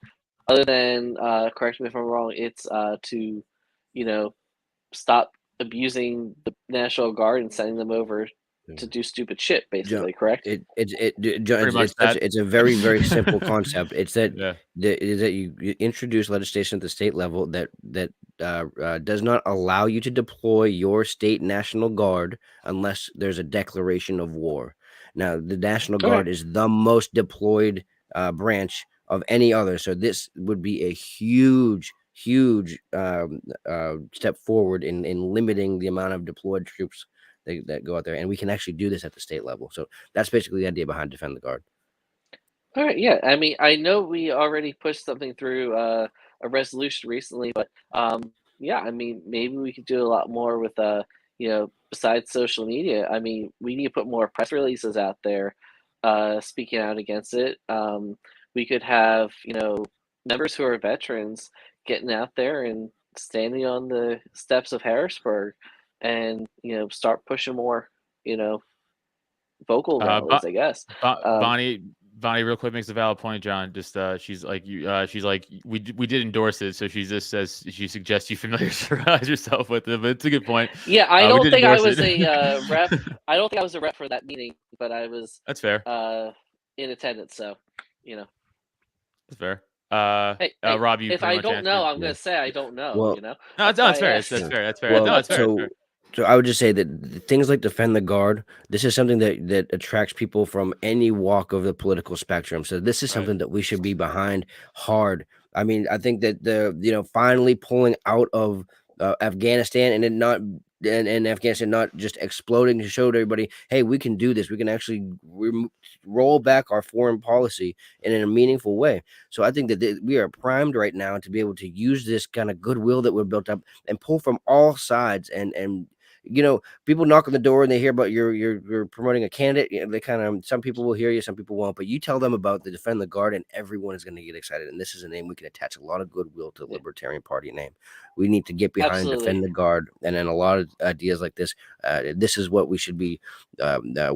Other than, correct me if I'm wrong, it's to, stop abusing the National Guard and sending them over to do stupid shit, basically, correct? It's a very, very simple concept. It's that Yeah. that you introduce legislation at the state level that does not allow you to deploy your state National Guard unless there's a declaration of war. Now, the National Guard is the most deployed branch of any other. So this would be a huge step forward in limiting the amount of deployed troops that go out there, and we can actually do this at the state level. So that's basically the idea behind Defend the Guard. All right, yeah. I mean, I know we already pushed something through a resolution recently, but yeah, I mean, maybe we could do a lot more with besides social media. I mean, we need to put more press releases out there, speaking out against it. We could have members who are veterans getting out there and standing on the steps of Harrisburg, and start pushing more vocal rallies, I guess. Bonnie, real quick, makes a valid point, John. Just she's like we did endorse it, so she just says she suggests you familiarize yourself with it. But it's a good point. Yeah, I don't think I was a rep. I don't think I was a rep for that meeting, but I was. That's fair. In attendance, so That's fair. Hey, Rob, you if I don't know, I'm going to say I don't know. Well, no, that's fair. That's fair. That's fair. Well, No, it's fair. So I would just say that things like Defend the Guard, this is something that attracts people from any walk of the political spectrum. So this is something that we should be behind hard. I mean, I think that finally pulling out of Afghanistan and it not and Afghanistan not just exploding to show to everybody, hey, we can do this. We can actually roll back our foreign policy in a meaningful way. So I think that we are primed right now to be able to use this kind of goodwill that we're built up and pull from all sides and people knock on the door and they hear about you're promoting a candidate. They kind of, some people will hear you, some people won't, but you tell them about the Defend the Guard and everyone is going to get excited. And this is a name we can attach a lot of goodwill to the Libertarian Party name. We need to get behind Absolutely. Defend the Guard. And then a lot of ideas like this, this is what we should be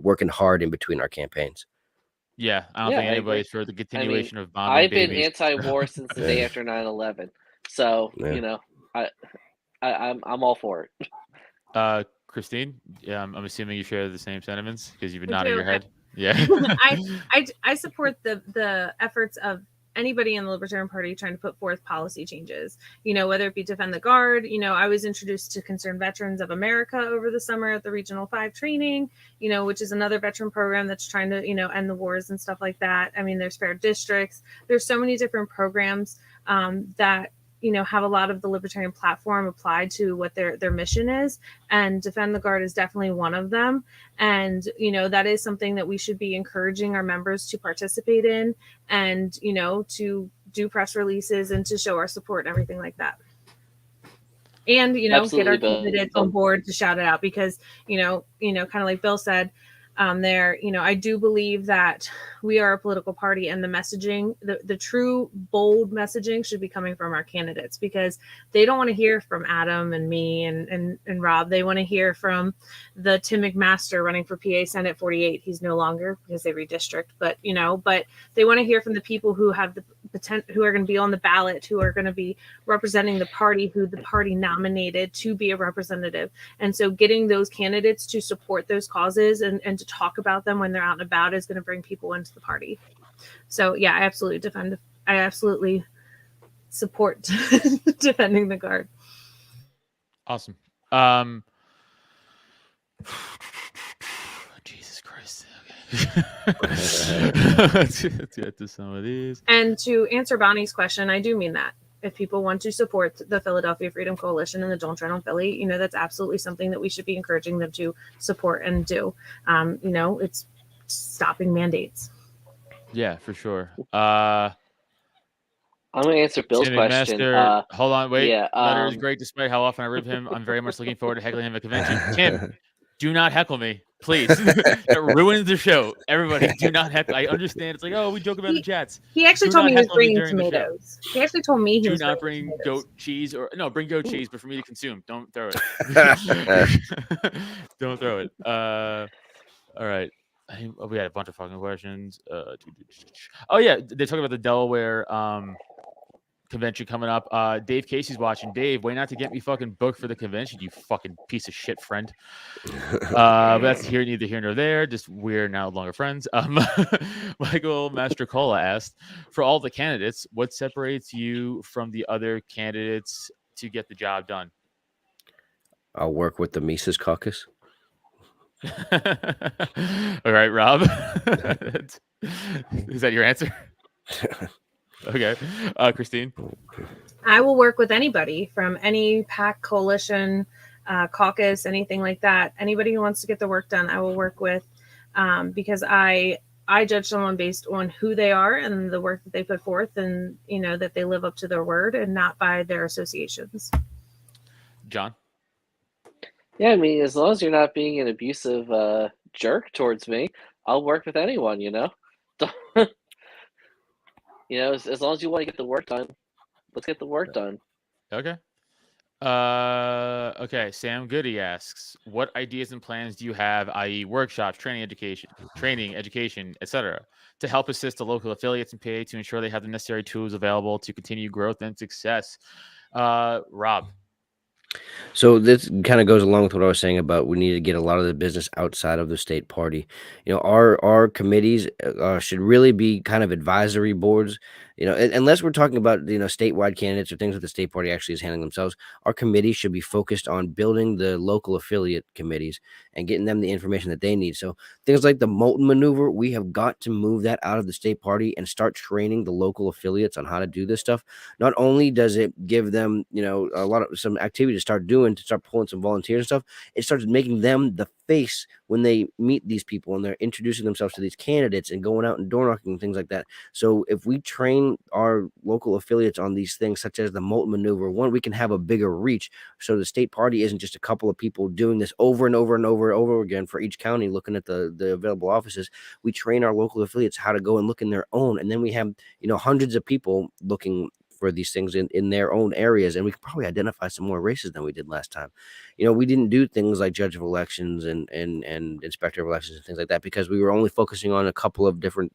working hard in between our campaigns. Yeah, I don't think anybody's for the continuation of bombing. I've been anti-war since the day after 9/11, so I'm all for it. Kristine, I'm assuming you share the same sentiments because you've been nodding your head. Yeah, I support the efforts of anybody in the Libertarian Party trying to put forth policy changes, whether it be Defend the Guard. I was introduced to Concerned Veterans of America over the summer at the Regional 5 training, which is another veteran program that's trying to, end the wars and stuff like that. I mean, there's Fair Districts. There's so many different programs that, have a lot of the Libertarian platform applied to what their mission is. And Defend the Guard is definitely one of them. And, that is something that we should be encouraging our members to participate in and, to do press releases and to show our support and everything like that. And, Absolutely, get our candidates on board to shout it out because, kind of like Bill said, I do believe that we are a political party and the messaging, the true bold messaging should be coming from our candidates because they don't want to hear from Adam and me and Rob. They want to hear from the Tim McMaster running for PA Senate 48. He's no longer because they redistrict, but they want to hear from the people who have the potential, who are going to be on the ballot, who are going to be representing the party, who the party nominated to be a representative. And so getting those candidates to support those causes and to talk about them when they're out and about is going to bring people into the party. So yeah, I absolutely support Defending the Guard. Awesome. Jesus Christ. Okay. Let's get to some of these. And to answer Bonnie's question, I do mean that. If people want to support the Philadelphia Freedom Coalition and the Don't Tread on Philly, that's absolutely something that we should be encouraging them to support and do. It's stopping mandates. Yeah, for sure. I'm going to answer Bill's question. Hold on, wait. Yeah, Letter is great despite how often I rib him. I'm very much looking forward to heckling him at convention. Tim, do not heckle me, please. It ruins the show. Everybody, do not heckle. I understand. It's like, oh, we joke about the chats. He actually told me he was bringing tomatoes. He actually told me he was not bring goat cheese bring goat cheese, but for me to consume. Don't throw it. Don't throw it. All right. We had a bunch of fucking questions. Oh yeah, they talk about the Delaware convention coming up. Dave Casey's watching. Dave, wait not to get me fucking booked for the convention, you fucking piece of shit friend. But that's neither here nor there. Just we're now no longer friends. Michael Mastrocola asked, for all the candidates, what separates you from the other candidates to get the job done? I'll work with the Mises Caucus. All right, Rob. Is that your answer? Okay. Kristine? I will work with anybody from any PAC, coalition, caucus, anything like that. Anybody who wants to get the work done, I will work with, because I judge someone based on who they are and the work that they put forth, and that they live up to their word and not by their associations. John? Yeah, I mean, as long as you're not being an abusive jerk towards me, I'll work with anyone. As long as you want to get the work done, let's get the work done. Okay. Okay. Sam Goody asks, what ideas and plans do you have, i.e. workshops, training, education, etc., to help assist the local affiliates in PA to ensure they have the necessary tools available to continue growth and success? Rob? So this kind of goes along with what I was saying about we need to get a lot of the business outside of the state party. Our committees should really be kind of advisory boards. Unless we're talking about statewide candidates or things that the state party actually is handling themselves, our committee should be focused on building the local affiliate committees and getting them the information that they need. So things like the Moulton maneuver, we have got to move that out of the state party and start training the local affiliates on how to do this stuff. Not only does it give them some activity to start doing, to start pulling some volunteers and stuff, it starts making them the face when they meet these people and they're introducing themselves to these candidates and going out and door knocking and things like that. So if we train our local affiliates on these things, such as the Moulton maneuver, one, we can have a bigger reach. So the state party isn't just a couple of people doing this over and over and over again for each county, looking at the available offices. We train our local affiliates how to go and look in their own, and then we have hundreds of people looking for these things in their own areas, and we could probably identify some more races than we did last time. We didn't do things like judge of elections and inspector of elections and things like that because we were only focusing on a couple of different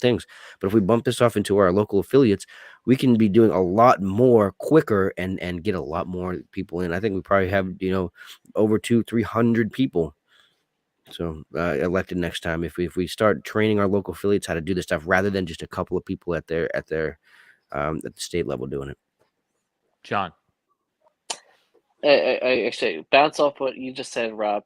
things. But if we bump this off into our local affiliates, we can be doing a lot more quicker and get a lot more people in. I think we probably have over 200-300 people elected next time if we start training our local affiliates how to do this stuff rather than just a couple of people at the state level doing it. John? I actually bounce off what you just said, Rob.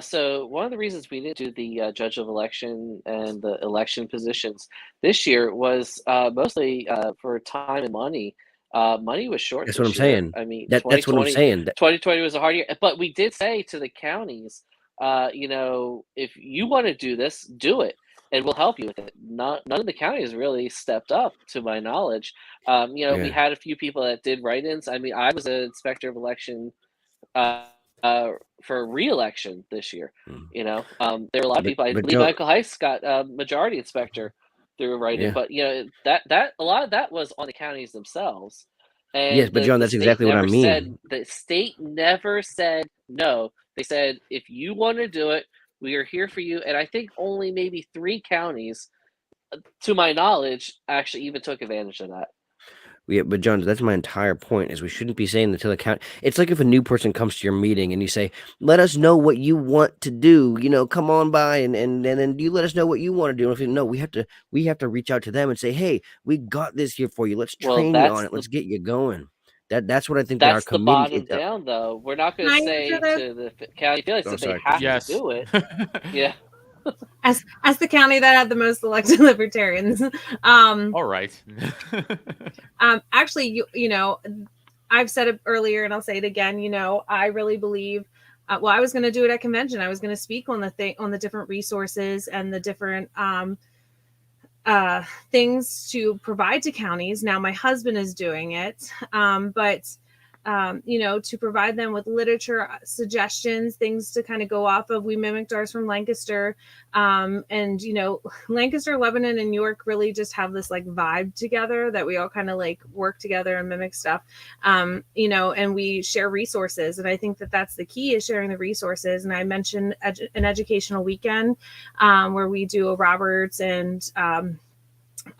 So one of the reasons we didn't do the judge of election and the election positions this year was mostly for time and money. Money was short. That's this what I'm year. saying. I mean, that's what I'm saying. 2020 was a hard year, but we did say to the counties, if you want to do this, do it, and we'll help you with it. None of the counties really stepped up, to my knowledge. We had a few people that did write-ins. I mean, I was an inspector of election for re-election this year. There were a lot of people. I believe Michael Heiss got majority inspector through a write-in, but that a lot of that was on the counties themselves. And yes, but John, that's exactly what I mean. The state never said no. They said, if you want to do it, we are here for you. And I think only maybe 3 counties, to my knowledge, actually even took advantage of that. Yeah, but John, that's my entire point, is we shouldn't be saying until the county. It's like if a new person comes to your meeting and you say, let us know what you want to do, come on by and then you let us know what you want to do. And if you know, we have to reach out to them and say, hey, we got this here for you. Let's train you on it. Let's get you going. That's what I think. That's that our the committee, bottom down, though. We're not going to say to the county affiliates that they have to do it. Yeah. As the county that had the most elected libertarians. All right. Actually, I've said it earlier and I'll say it again. I really believe. I was going to do it at convention. I was going to speak on the different resources and the different things to provide to counties. Now my husband is doing it, but to provide them with literature suggestions, things to kind of go off of. We mimicked ours from Lancaster, and Lancaster, Lebanon, and York really just have this like vibe together that we all kind of like work together and mimic stuff, and we share resources. And I think that that's the key, is sharing the resources. And I mentioned an educational weekend where we do a Roberts and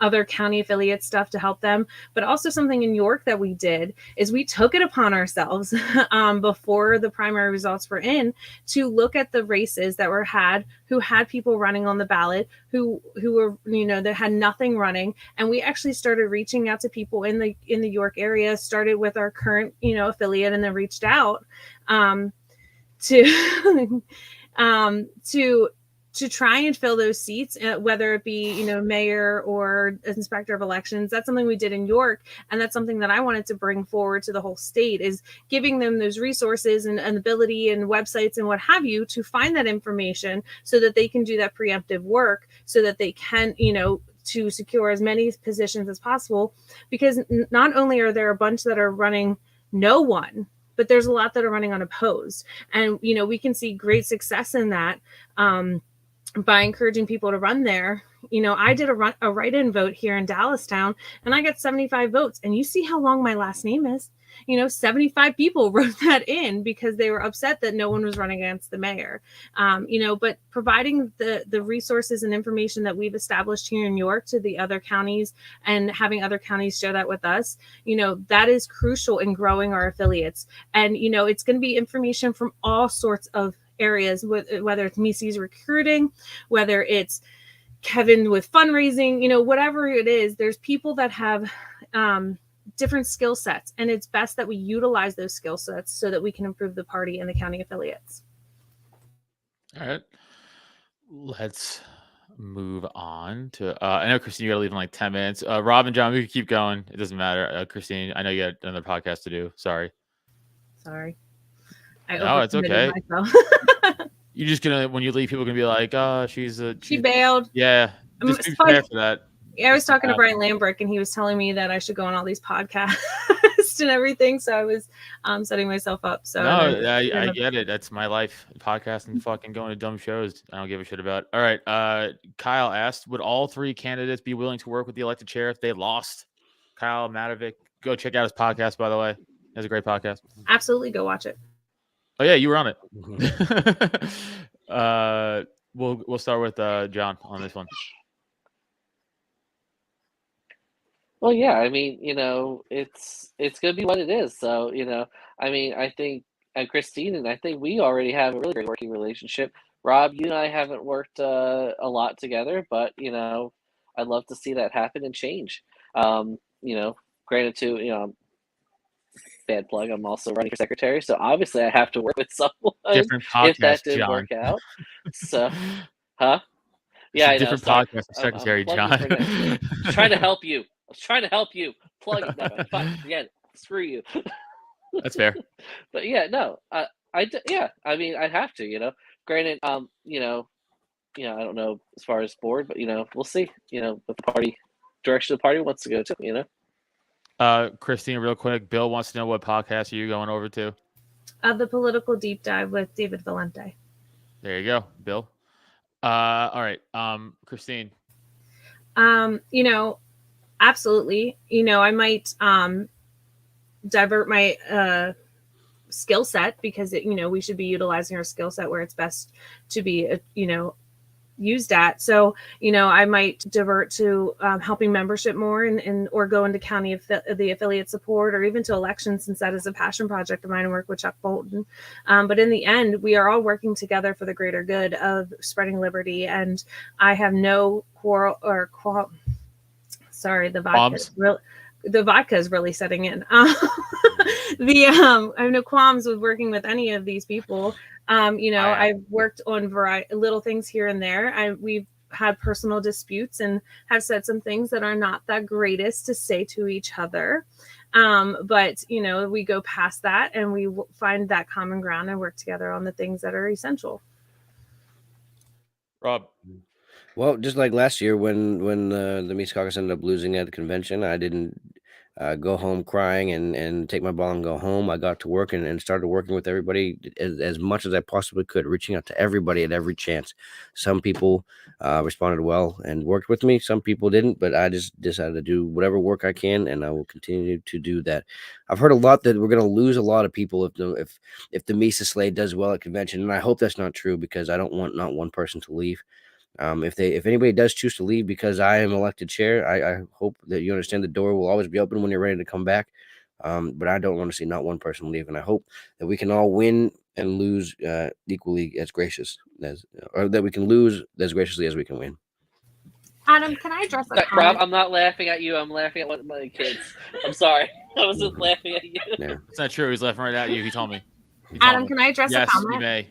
other county affiliate stuff to help them. But also something in York that we did is we took it upon ourselves before the primary results were in to look at the races that were who had people running on the ballot, who were, that had nothing running. And we actually started reaching out to people in the York area, started with our current, affiliate, and then reached out to to try and fill those seats, whether it be, mayor or inspector of elections. That's something we did in York. And that's something that I wanted to bring forward to the whole state, is giving them those resources and ability and websites and what have you to find that information so that they can do that preemptive work, so that they can, to secure as many positions as possible. Because not only are there a bunch that are running no one, but there's a lot that are running unopposed. And, we can see great success in that by encouraging people to run there. I did a write-in vote here in Dallastown, and I got 75 votes. And you see how long my last name is. 75 people wrote that in because they were upset that no one was running against the mayor. But providing the resources and information that we've established here in New York to the other counties, and having other counties share that with us, that is crucial in growing our affiliates. And, it's going to be information from all sorts of areas, whether it's Misi's recruiting, whether it's Kevin with fundraising, whatever it is. There's people that have different skill sets, and it's best that we utilize those skill sets so that we can improve the party and the county affiliates. All right, let's move on to I know, Kristine, you gotta leave in like 10 minutes. Rob and John, we can keep going, it doesn't matter. Kristine, I know you got another podcast to do. Sorry. No, it's okay. You're just gonna, when you leave, people are gonna be like, oh, she bailed. Yeah, just be prepared for that. Yeah, I was talking to Brian Lambrick, and he was telling me that I should go on all these podcasts and everything. So I was setting myself up. So no, I get it. That's my life, podcasting, fucking going to dumb shows I don't give a shit about. All right. Kyle asked, would all three candidates be willing to work with the elected chair if they lost? Kyle Matovic, go check out his podcast, by the way. He has a great podcast. Absolutely, go watch it. Oh yeah, you were on it. We'll start with John on this one. Well, yeah, I mean, it's going to be what it is. So, I think Kristine and I think we already have a really great working relationship. Rob, you and I haven't worked a lot together, but, I'd love to see that happen and change. Granted too, bad plug, I'm also running for secretary. So obviously I have to work with someone different podcast, if that didn't John. work out. So, huh? Yeah, I know. Different podcast, secretary, John. Trying to help you. I was trying to help you. Plug it. No, fine. Forget it. Screw you. That's fair. But yeah, no. I mean, I have to. Granted, I don't know as far as board, but we'll see. What the party direction the party wants to go to. Kristine, real quick. Bill wants to know what podcast are you going over to? The Political Deep Dive with David Valente. There you go, Bill. All right. Kristine. Absolutely. I might divert my skill set because we should be utilizing our skill set where it's best to be used at. So I might divert to helping membership more and or go into county the affiliate support, or even to elections, since that is a passion project of mine, and work with Chuck Bolton. But in the end, we are all working together for the greater good of spreading liberty, and I have no sorry, the vodka is really setting in. I have no qualms with working with any of these people. I've worked on little things here and there. We've had personal disputes and have said some things that are not the greatest to say to each other. But we go past that and we find that common ground and work together on the things that are essential. Rob. Well, just like last year when the Mises Caucus ended up losing at the convention, I didn't go home crying and take my ball and go home. I got to work and started working with everybody as much as I possibly could, reaching out to everybody at every chance. Some people responded well and worked with me. Some people didn't, but I just decided to do whatever work I can, and I will continue to do that. I've heard a lot that we're going to lose a lot of people if the Mises slate does well at convention, and I hope that's not true, because I don't want not one person to leave. If anybody does choose to leave because I am elected chair, I hope that you understand the door will always be open when you're ready to come back. But I don't want to see not one person leave, and I hope that we can all win and lose equally as gracious or that we can lose as graciously as we can win. Adam, can I address a comment? Rob, I'm not laughing at you. I'm laughing at one of my kids. I'm sorry. I wasn't laughing at you. Yeah. It's not true. He's laughing right at you. He told me. Adam, can I address a yes, comment? you may.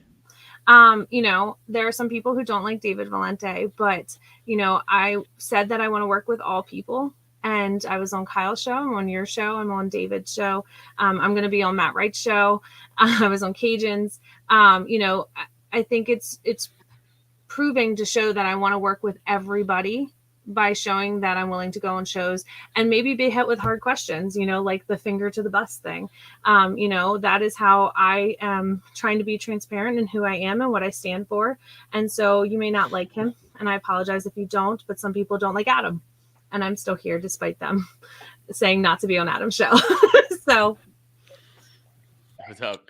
There are some people who don't like David Valente, but, I said that I want to work with all people. And I was on Kyle's show. I'm on your show. I'm on David's show. I'm going to be on Matt Wright's show. I was on Cajun's. I think it's proving to show that I want to work with everybody by showing that I'm willing to go on shows and maybe be hit with hard questions, like the finger to the bus thing. That is how I am trying to be transparent in who I am and what I stand for. And so you may not like him, and I apologize if you don't, but some people don't like Adam, and I'm still here despite them saying not to be on Adam's show. So what's up?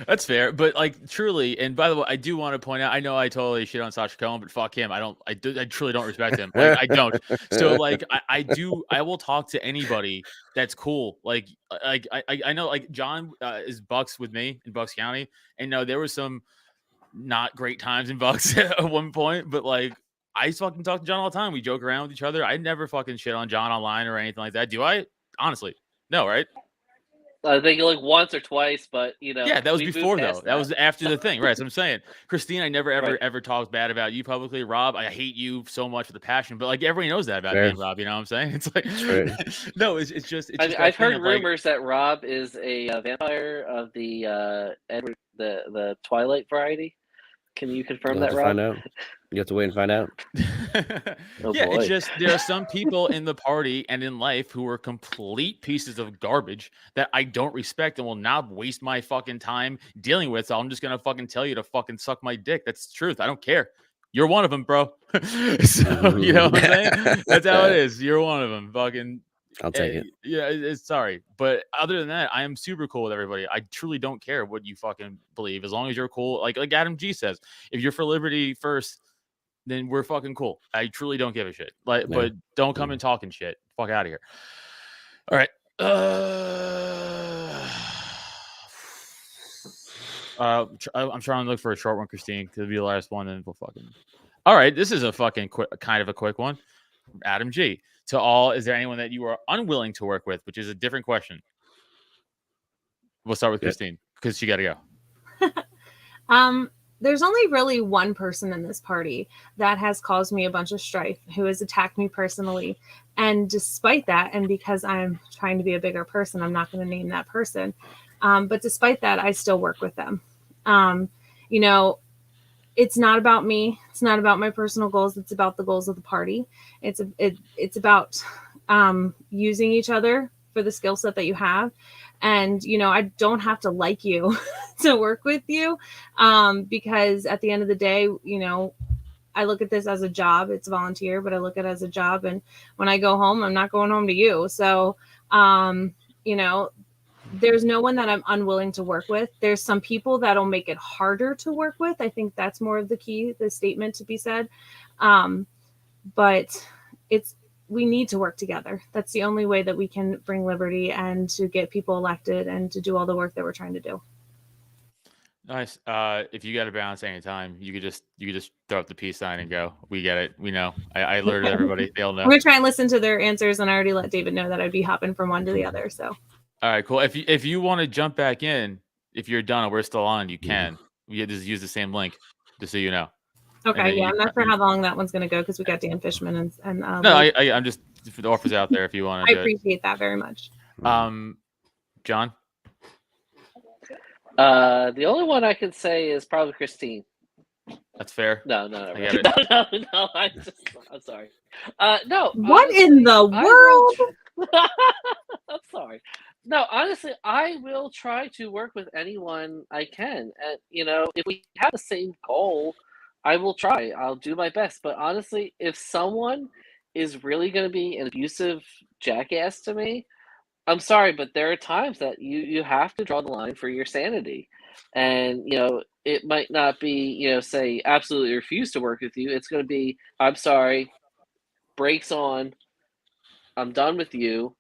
That's fair, but truly, and by the way, I do want to point out, I know I totally shit on Sacha Cohen, but fuck him. I truly don't respect him. I don't. So I will talk to anybody that's cool. I know John is Bucks with me in Bucks County, and no, there was some not great times in Bucks at one point, but I fucking talk to John all the time. We joke around with each other. I never fucking shit on John online or anything like that. Do I? Honestly, no, right? I think once or twice, but yeah, that was before though. That was after the thing, right? So I'm saying, Kristine, I never ever talked bad about you publicly. Rob, I hate you so much with a passion, but everybody knows that about me and Rob. You know what I'm saying? It's no, it's just. I've heard rumors that Rob is a vampire of the Edward the Twilight variety. Can you confirm that, Rob? Find out. You have to wait and find out. Yeah, boy. It's just there are some people in the party and in life who are complete pieces of garbage that I don't respect and will not waste my fucking time dealing with. So I'm just gonna fucking tell you to fucking suck my dick. That's the truth. I don't care. You're one of them, bro. So you know what I'm saying? That's how it is. You're one of them. Fucking. I'll take it. Yeah, it's sorry. But other than that, I am super cool with everybody. I truly don't care what you fucking believe. As long as you're cool, like Adam G says, if you're for liberty first, then we're fucking cool. I truly don't give a shit. But don't come in talking shit. Fuck out of here. All right. I'm trying to look for a short one, Kristine, because it'll be the last one, and we'll fucking. All right, this is a fucking kind of a quick one. Adam G. To all, is there anyone that you are unwilling to work with, which is a different question? We'll start with Kristine because she got to go. There's only really one person in this party that has caused me a bunch of strife, who has attacked me personally. And despite that, and because I'm trying to be a bigger person, I'm not going to name that person. But despite that, I still work with them. It's not about me. It's not about my personal goals. It's about the goals of the party. It's about using each other for the skill set that you have. And, I don't have to like you to work with you because at the end of the day, I look at this as a job. It's volunteer, but I look at it as a job. And when I go home, I'm not going home to you. So, there's no one that I'm unwilling to work with. There's some people that'll make it harder to work with. I think that's more of the statement to be said. But we need to work together. That's the only way that we can bring liberty and to get people elected and to do all the work that we're trying to do. Nice. If you got to bounce anytime, you could just throw up the peace sign and go. We get it. We know. I alerted everybody. They all know. I'm gonna try and listen to their answers, and I already let David know that I'd be hopping from one to the other. So. All right, cool. If you want to jump back in, if you're done and we're still on, you can. We just use the same link, just so you know. Okay, yeah, I'm not sure how long that one's going to go because we got Dan Fishman and no, I'm just the offer's out there if you want to. I appreciate that very much. John. The only one I can say is probably Kristine. That's fair. No. Right. No. I'm sorry. No. What honestly, in the world? I'm sorry. No, honestly, I will try to work with anyone I can. And, if we have the same goal, I will try. I'll do my best. But honestly, if someone is really going to be an abusive jackass to me, I'm sorry, but there are times that you have to draw the line for your sanity. And, it might not be, say, absolutely refuse to work with you. It's going to be, I'm sorry, brakes on, I'm done with you.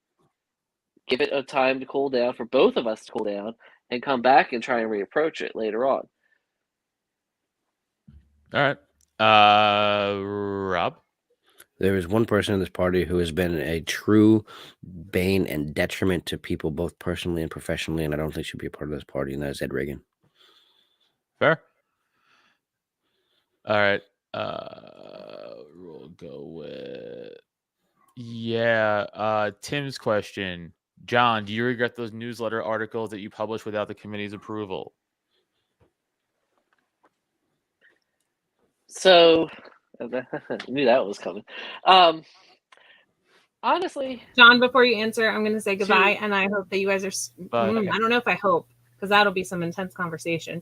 Give it a time to cool down for both of us to cool down and come back and try and reapproach it later on. All right. Rob? There is one person in this party who has been a true bane and detriment to people both personally and professionally, and I don't think should be a part of this party, and that is Ed Reagan. Fair. All right. We'll go with Tim's question. John, do you regret those newsletter articles that you published without the committee's approval? So, I knew that was coming. Honestly, John, before you answer, I'm going to say goodbye, and I hope that you guys are. Bye. I don't know if I hope, because that'll be some intense conversation.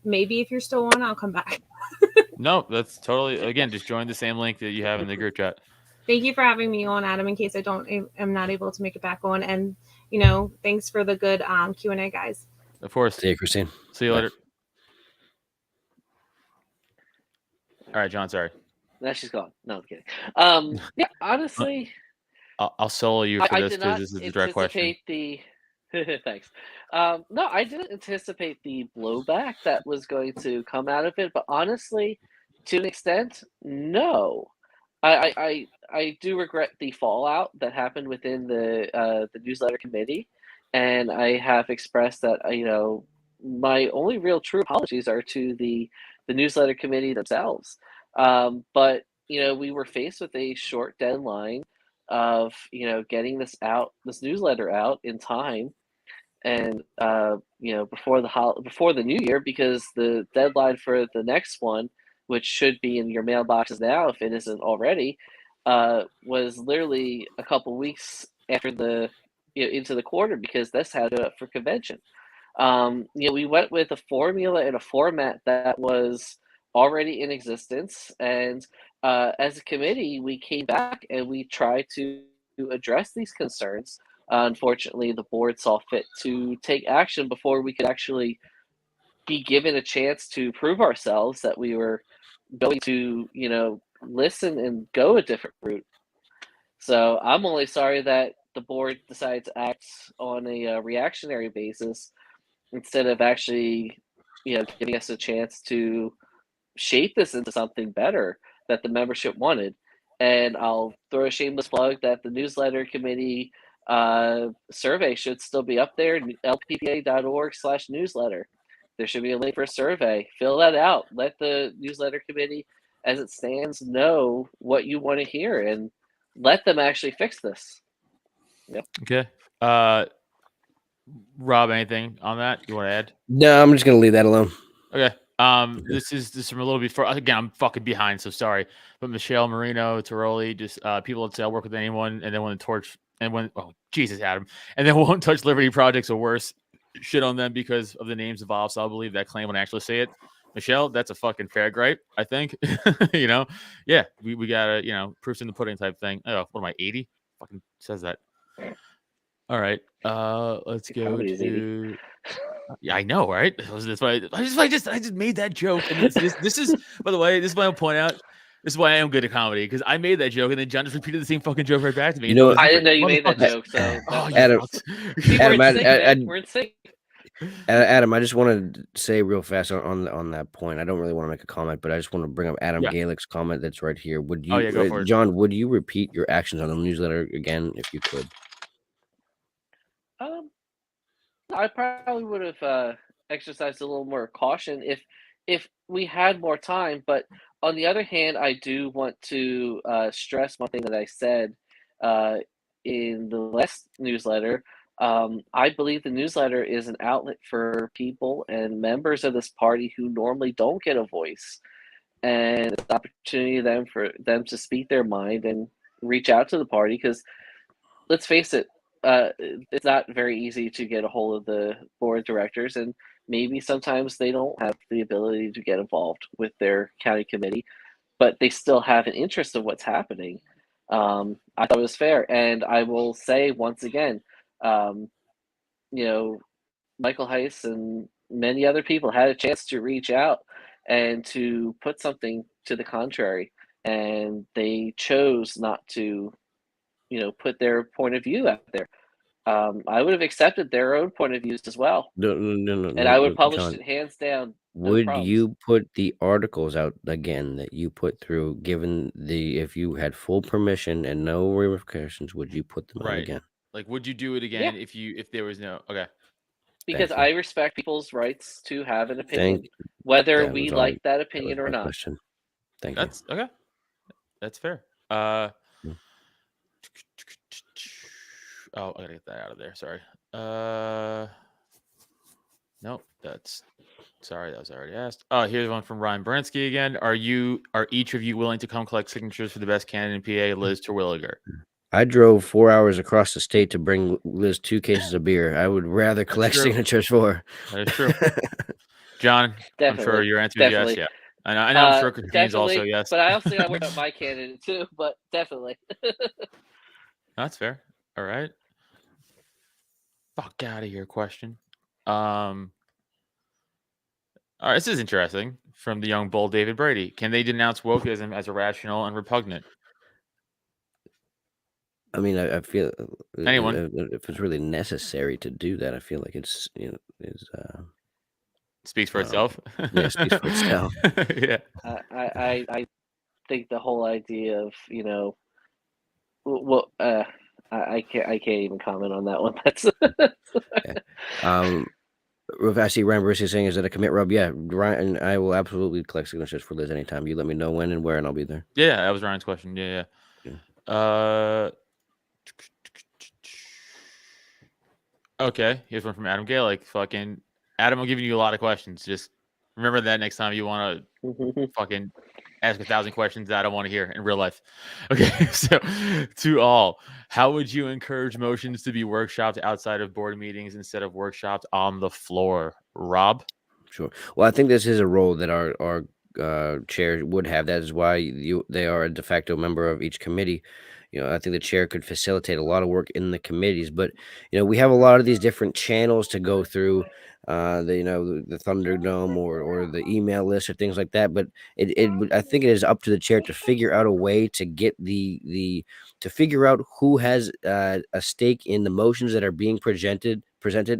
Maybe if you're still on, I'll come back. No, that's totally. Again, just join the same link that you have in the group chat. Thank you for having me on, Adam. In case I'm not able to make it back on, and thanks for the good Q&A, guys. Of course. See you, Kristine. See you later. All right, John. Sorry. No, she's gone. No, I'm kidding. Yeah, honestly, I'll solo you for this did because not this is a direct question. anticipate the. Thanks. No, I didn't anticipate the blowback that was going to come out of it, but honestly, to an extent, no. I do regret the fallout that happened within the newsletter committee, and I have expressed that my only real true apologies are to the newsletter committee themselves. But we were faced with a short deadline of getting this newsletter out in time, and before the new year, because the deadline for the next one, which should be in your mailboxes now if it isn't already, was literally a couple weeks after the into the quarter, because this had to for convention. We went with a formula and a format that was already in existence, and as a committee, we came back and we tried to address these concerns. Unfortunately, the board saw fit to take action before we could actually be given a chance to prove ourselves that we were going to, listen and go a different route. So I'm only sorry that the board decided to act on a reactionary basis instead of actually, giving us a chance to shape this into something better that the membership wanted. And I'll throw a shameless plug that the newsletter committee survey should still be up there, lppa.org/newsletter. There should be a link for a survey. Fill that out. Let the newsletter committee, as it stands, know what you want to hear, and let them actually fix this. Yep. Okay. Rob, anything on that you want to add? No, I'm just gonna leave that alone. Okay. This is from a little before. Again, I'm fucking behind, so sorry. But Michelle Marino, Tiroli, just people that say I'll work with anyone, and then when the torch oh Jesus, Adam, and then won't touch Liberty projects or worse, shit on them because of the names involved. So I'll believe that claim when I actually say it. Michelle, that's a fucking fair gripe, I think. Yeah, we gotta, proofs in the pudding type thing. Oh, what am I, 80? Fucking says that. All right. Let's go to. Yeah, I know, right? That's why I just made that joke. And this is, by the way, this is why I'll point out. This is why I am good at comedy, because I made that joke and then John just repeated the same fucking joke right back to me. I didn't know you made that joke. So Adam, we're in sync. Adam, I just want to say real fast on that point. I don't really want to make a comment, but I just want to bring up Adam Gaelick's comment that's right here. Would you, go for it. John? Would you repeat your actions on the newsletter again if you could? I probably would have exercised a little more caution if we had more time. But on the other hand, I do want to stress one thing that I said in the last newsletter. I believe the newsletter is an outlet for people and members of this party who normally don't get a voice, and it's an opportunity for them to speak their mind and reach out to the party. Because let's face it, it's not very easy to get a hold of the board of directors, and maybe sometimes they don't have the ability to get involved with their county committee, but they still have an interest in what's happening. I thought it was fair, and I will say once again, Michael Heiss and many other people had a chance to reach out and to put something to the contrary, and they chose not to put their point of view out there. I would have accepted their own point of views as well. No, and I would publish it hands down. Would you put the articles out again that you put through, given if you had full permission and no ramifications, would you put them out again? Like, would you do it again if there was no? Okay. because Thank you. I respect people's rights to have an opinion, Thank whether that we was all- like that That was opinion or my not. question. Thank That's okay. That's fair. Hmm. Oh, I gotta get that out of there. Sorry. Nope. Sorry, that was already asked. Oh, here's one from Ryan Bernsky again. Are each of you willing to come collect signatures for the best candidate in PA, Liz Terwilliger? you. I drove 4 hours across the state to bring Liz 2 cases of beer. I would rather collect true. signatures for her. That is true. John, I'm sure Definitely, your answer is yes. definitely. Yeah, I know. I'm sure Kristine's also Definitely, yes. but I also got to worry about my candidate too. But definitely. That's fair. All right. Fuck out of here. Question. All right, this is interesting. From the young bull David Brady, can they denounce wokeism as irrational and repugnant? I mean, I feel Anyone? if it's really necessary to do that, I feel like it's Speaks for itself. Yeah, it speaks for itself. Yeah. I think the whole idea of well, I can't even comment on that one. That's If I see Ryan Brucey saying, "Is that a commit rub?" Yeah, Ryan, I will absolutely collect signatures for Liz anytime. You let me know when and where, and I'll be there. Yeah, that was Ryan's question. Yeah. Okay, here's one from Adam Galick. Fucking Adam, I'm giving you a lot of questions. Just remember that next time you want to fucking ask 1,000 questions that I don't want to hear in real life. Okay, so to all, how would you encourage motions to be workshopped outside of board meetings instead of workshopped on the floor? Rob? Sure. Well, I think this is a role that our chair would have. That is why they are a de facto member of each committee. I think the chair could facilitate a lot of work in the committees, but we have a lot of these different channels to go through, the Thunderdome or the email list or things like that. But I think it is up to the chair to figure out a way to get to figure out who has a stake in the motions that are being presented,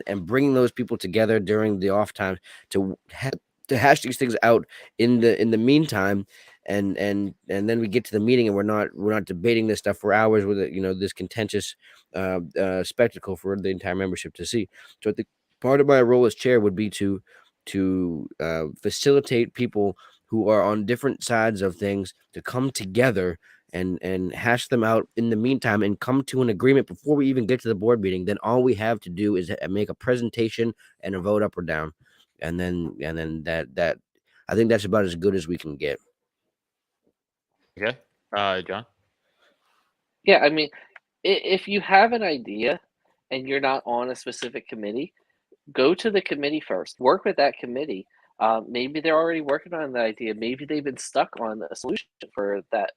and bringing those people together during the off time to hash these things out in the meantime. And then we get to the meeting and we're not debating this stuff for hours with this contentious spectacle for the entire membership to see. So I think part of my role as chair would be to facilitate people who are on different sides of things to come together and hash them out in the meantime and come to an agreement before we even get to the board meeting. Then all we have to do is make a presentation and a vote up or down, and then that I think that's about as good as we can get. Okay. John? Yeah, I mean, if you have an idea and you're not on a specific committee, go to the committee first. Work with that committee. Maybe they're already working on the idea. Maybe they've been stuck on a solution for that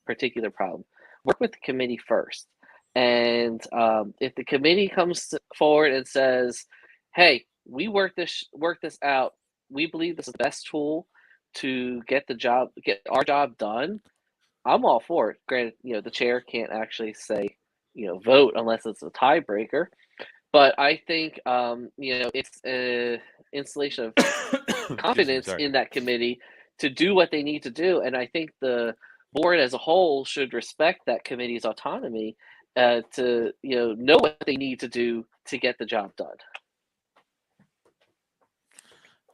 particular problem. Work with the committee first. And if the committee comes forward and says, hey, we work this out, we believe this is the best tool to get our job done, I'm all for it. Granted, the chair can't actually say, vote unless it's a tiebreaker. But I think, it's an installation of confidence in that committee to do what they need to do. And I think the board as a whole should respect that committee's autonomy to, know what they need to do to get the job done.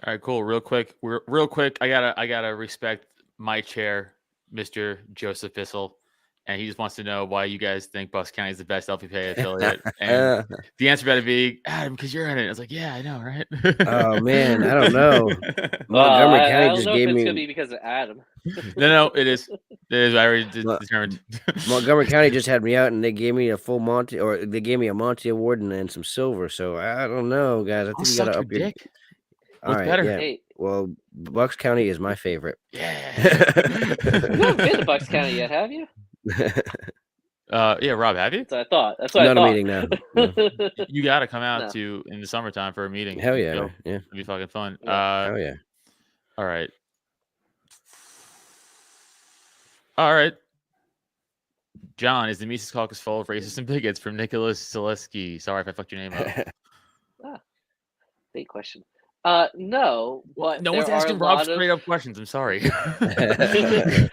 All right, cool. Real quick. I gotta respect my chair, Mr. Joseph Bissell, and he just wants to know why you guys think Bucks County is the best LPPA affiliate. And the answer better be Adam, because you're in it. I was like, yeah, I know, right? Oh man, I don't know. Montgomery County I don't know if it's gonna be because of Adam. No, it is. It is. I already determined. Montgomery County just had me out, and they gave me a full Monty, or they gave me a Monty award and some silver. So I don't know, guys. I think you gotta up your dick. What's better? Yeah. Hey. Well, Bucks County is my favorite. Yeah. You haven't been to Bucks County yet, have you? Yeah, Rob, have you? That's what I thought. That's what I thought. Not a meeting now. No. You got to come out in the summertime for a meeting. Hell yeah, yeah. It'd be fucking fun. Hell yeah. All right. All right. John, is the Mises Caucus full of racists and bigots? From Nicholas Zaleski. Sorry if I fucked your name up. Big question. No, but no one's asking Rob straight up questions. I'm sorry. If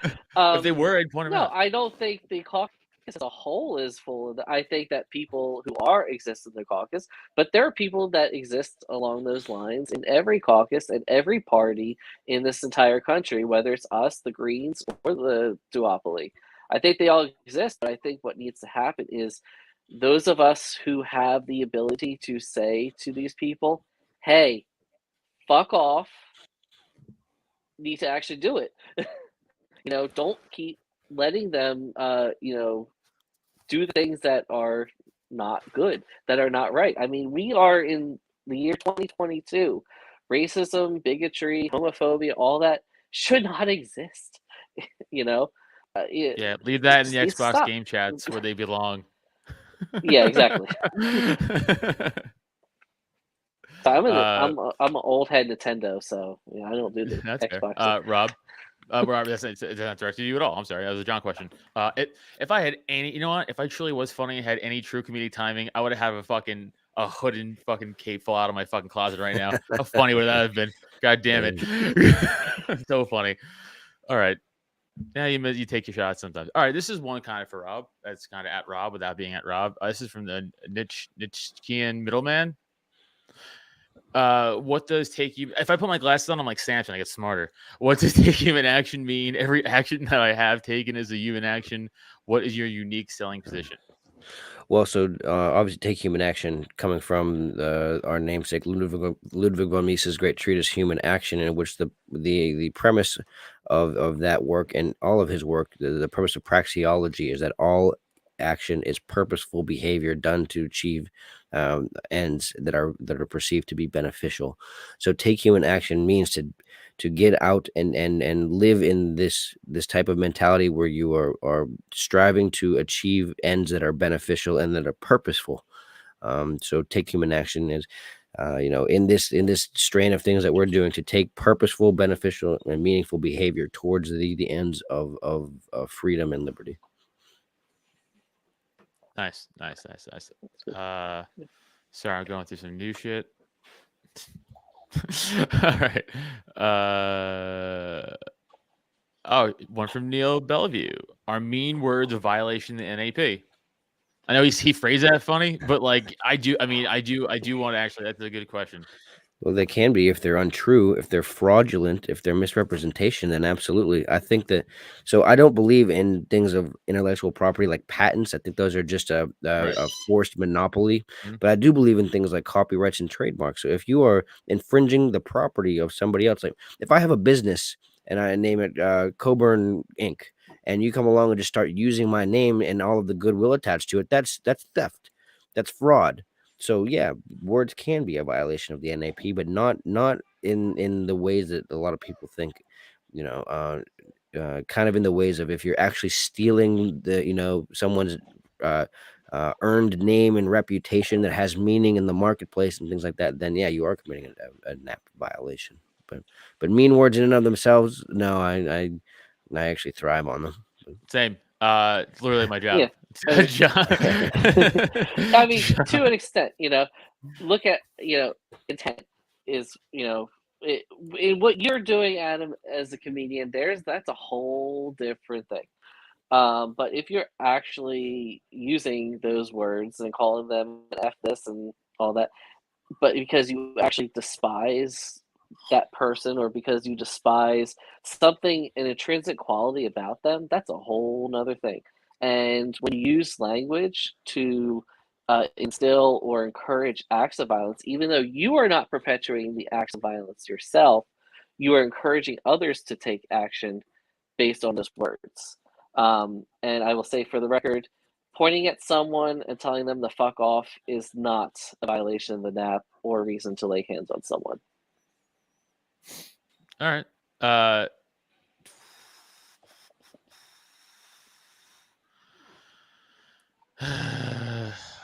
they were, I'd point them out. No, I don't think the caucus as a whole is full of I think that people who are exist in the caucus, but there are people that exist along those lines in every caucus and every party in this entire country, whether it's us, the Greens, or the duopoly. I think they all exist, but I think what needs to happen is those of us who have the ability to say to these people, hey, fuck off, need to actually do it. Don't keep letting them, do the things that are not good, that are not right. I mean, we are in the year 2022. Racism, bigotry, homophobia, all that should not exist. you know, it, Yeah, leave that in just the needs to Xbox stop. game chats where they belong. Yeah, exactly. So Uh, I'm an old head Nintendo, so I don't do the that's fair. Xbox. Rob, Rob, that's it's not directed to you at all. I'm sorry, that was a John question. If I had any, you know what? If I truly was funny and had any true comedic timing, I would have a hood and fucking cape fall out of my fucking closet right now. How funny would that have been? God damn it, so funny. All right. Yeah, you take your shots sometimes. All right, this is one kind of for Rob. That's kind of at Rob without being at Rob. This is from the Nichkian middleman. What does take you? If I put my glasses on, I'm like Samson. I get smarter. What does take human action mean? Every action that I have taken is a human action. What is your unique selling position? Well, so obviously, take human action coming from our namesake Ludwig von Mises' great treatise "Human Action," in which the premise of that work and all of his work, the premise of praxeology, is that all action is purposeful behavior done to achieve ends that are perceived to be beneficial. So, take human action means to get out and live in this type of mentality where you are striving to achieve ends that are beneficial and that are purposeful. So take human action is in this strain of things that we're doing, to take purposeful, beneficial, and meaningful behavior towards the ends of freedom and liberty. Nice. Sorry, I'm going through some new shit. All right. One from Neil Bellevue. Are mean words a violation of the NAP? I know he phrased that funny, but I do want to actually. That's a good question. Well, they can be if they're untrue, if they're fraudulent, if they're misrepresentation, then absolutely. I think that, so I don't believe in things of intellectual property like patents. I think those are just a forced monopoly. Mm-hmm. But I do believe in things like copyrights and trademarks. So if you are infringing the property of somebody else, like if I have a business and I name it Cowburn Inc., and you come along and just start using my name and all of the goodwill attached to it, that's theft. That's fraud. So yeah, words can be a violation of the NAP, but not in the ways that a lot of people think. Kind of in the ways of, if you're actually stealing someone's earned name and reputation that has meaning in the marketplace and things like that, then yeah, you are committing a NAP violation. But mean words in and of themselves, no, I actually thrive on them. Same. It's literally my job. Yeah. I mean, to an extent, look at, intent is, in what you're doing, Adam, as a comedian, that's a whole different thing. But if you're actually using those words and calling them F this and all that, but because you actually despise that person, or because you despise something, an intrinsic quality about them, that's a whole nother thing. And when you use language to instill or encourage acts of violence, even though you are not perpetuating the acts of violence yourself, you are encouraging others to take action based on those words. And I will say, for the record, pointing at someone and telling them to fuck off is not a violation of the NAP or a reason to lay hands on someone. All right.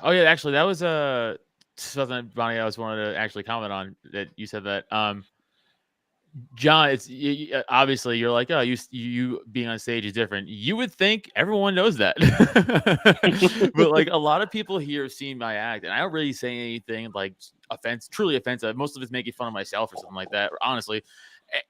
Oh yeah, actually, that was something, Bonnie, I was wanted to actually comment on, that you said that. John, it's obviously you're like, oh, you being on stage is different. You would think everyone knows that, but a lot of people here have seen my act, and I don't really say anything truly offensive. Most of it's making fun of myself or something like that, honestly.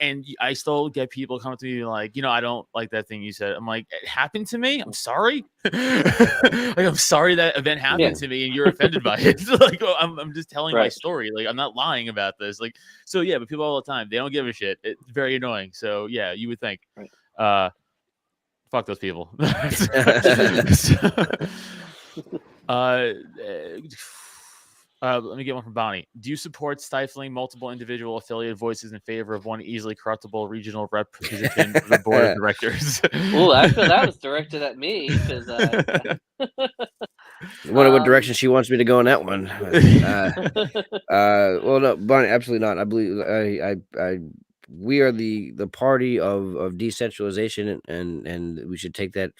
And I still get people coming to me like, I don't like that thing you said. I'm like, it happened to me. I'm sorry. Like, I'm sorry that event happened to me and you're offended by it. Like, I'm just telling my story. Like, I'm not lying about this. Like, so yeah, but people all the time, they don't give a shit. It's very annoying. So yeah, you would think, fuck those people. Let me get one from Bonnie. Do you support stifling multiple individual affiliate voices in favor of one easily corruptible regional rep position for the board of directors? Oh, I feel that was directed at me because wonder what direction she wants me to go in that one. Well, no, Bonnie, absolutely not. I believe we are the party of decentralization, and we should take that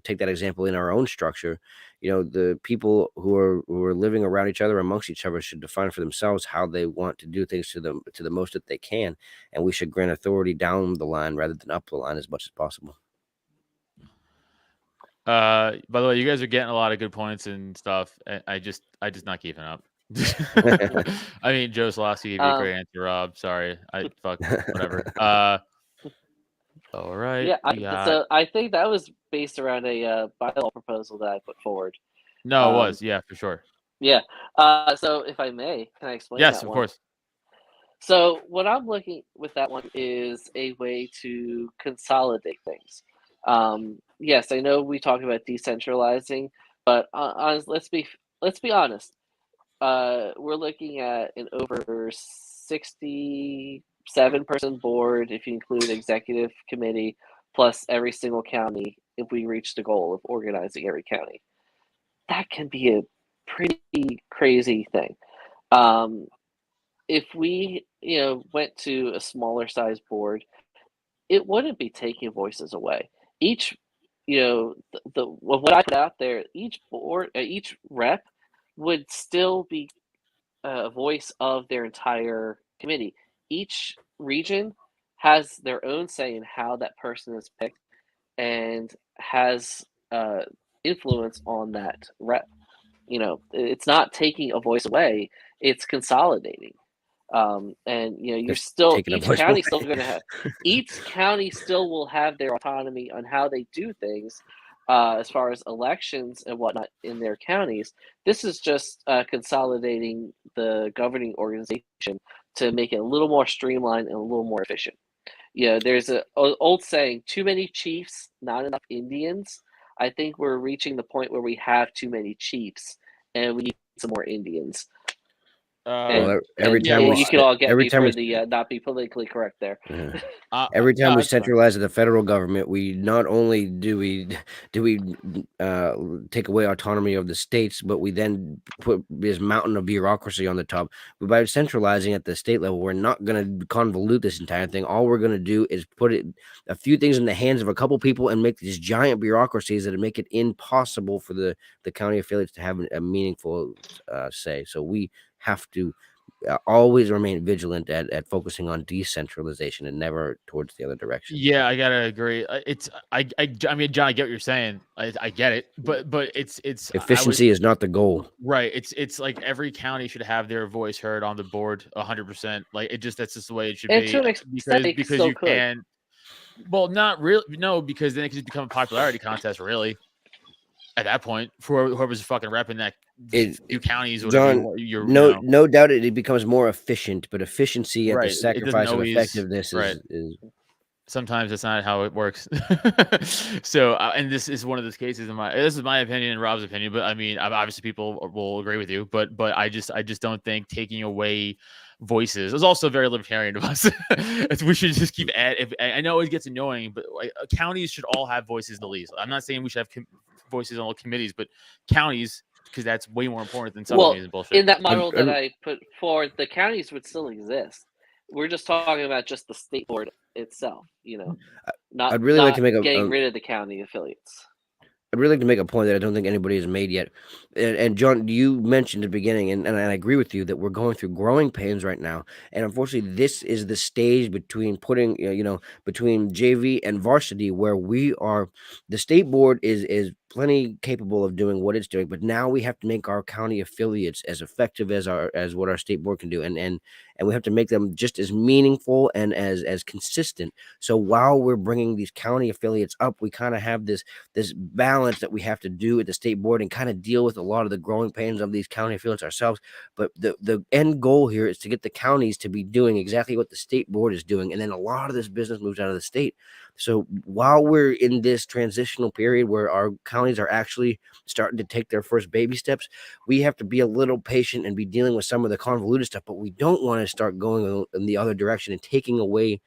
take that example in our own structure. The people who are living around each other, amongst each other, should define for themselves how they want to do things to the most that they can, and we should grant authority down the line rather than up the line as much as possible. By the way, you guys are getting a lot of good points and stuff. I just not keeping up. I mean, Joe Slosky gave you a great answer, Rob. Sorry, whatever. All right. Yeah, so I think that was based around a bylaw proposal that I put forward. No, it was, yeah, for sure. Yeah. So if I may, can I explain? Yes, that of one? course. So what I'm looking with that one is a way to consolidate things. Yes, I know we talked about decentralizing, but let's be honest. We're looking at an over 67-person board if you include executive committee plus every single county if we reach the goal of organizing every county. That can be a pretty crazy thing. If we went to a smaller size board, it wouldn't be taking voices away. Each what I put out there, each board, each rep would still be a voice of their entire committee. Each region has their own say in how that person is picked and has influence on that rep. It's not taking a voice away; it's consolidating. And you're still each county still going to have each county still will have their autonomy on how they do things. As far as elections and whatnot in their counties, this is just consolidating the governing organization to make it a little more streamlined and a little more efficient. There's an old saying, too many chiefs, not enough Indians. I think we're reaching the point where we have too many chiefs and we need some more Indians. Every time you can all get me for the not be politically correct there. Yeah. Every time we centralize the federal government, we not only do we take away autonomy of the states, but we then put this mountain of bureaucracy on the top. But by centralizing at the state level, we're not going to convolute this entire thing. All we're going to do is put a few things in the hands of a couple people and make these giant bureaucracies that make it impossible for the county affiliates to have a meaningful say. So we have to always remain vigilant at focusing on decentralization and never towards the other direction. Yeah, I gotta agree. I mean, John, I get what you're saying. I get it, but it's efficiency is not the goal, right? It's like every county should have their voice heard on the board 100%. Like that's just the way it should be. Because you can. Well, not really. No, because then it could just become a popularity contest. Really, at that point, for whoever's fucking repping that few counties, whatever. John, no doubt it becomes more efficient, but efficiency at the sacrifice of effectiveness is sometimes that's not how it works. So, and this is one of those cases. This is my opinion and Rob's opinion, but I mean, obviously people will agree with you. But I just don't think taking away voices is also very libertarian of us. We should just keep I know it gets annoying, but counties should all have voices at least. I'm not saying we should have voices on all committees, but counties, because that's way more important than subcommittees and bullshit. In that model that I put forward, the counties would still exist. We're just talking about just the state board itself, not. I'd really like to make getting rid of the county affiliates. I'd really like to make a point that I don't think anybody has made yet. And John, you mentioned at the beginning, and I agree with you that we're going through growing pains right now. And unfortunately, this is the stage between between JV and varsity where we are. The state board is plenty capable of doing what it's doing, but now we have to make our county affiliates as effective as what our state board can do, and we have to make them just as meaningful and as consistent. So while we're bringing these county affiliates up, we kind of have this balance that we have to do at the state board and kind of deal with a lot of the growing pains of these county affiliates ourselves. But the end goal here is to get the counties to be doing exactly what the state board is doing, and then a lot of this business moves out of the state. So while we're in this transitional period where our counties are actually starting to take their first baby steps, we have to be a little patient and be dealing with some of the convoluted stuff, but we don't want to start going in the other direction and taking away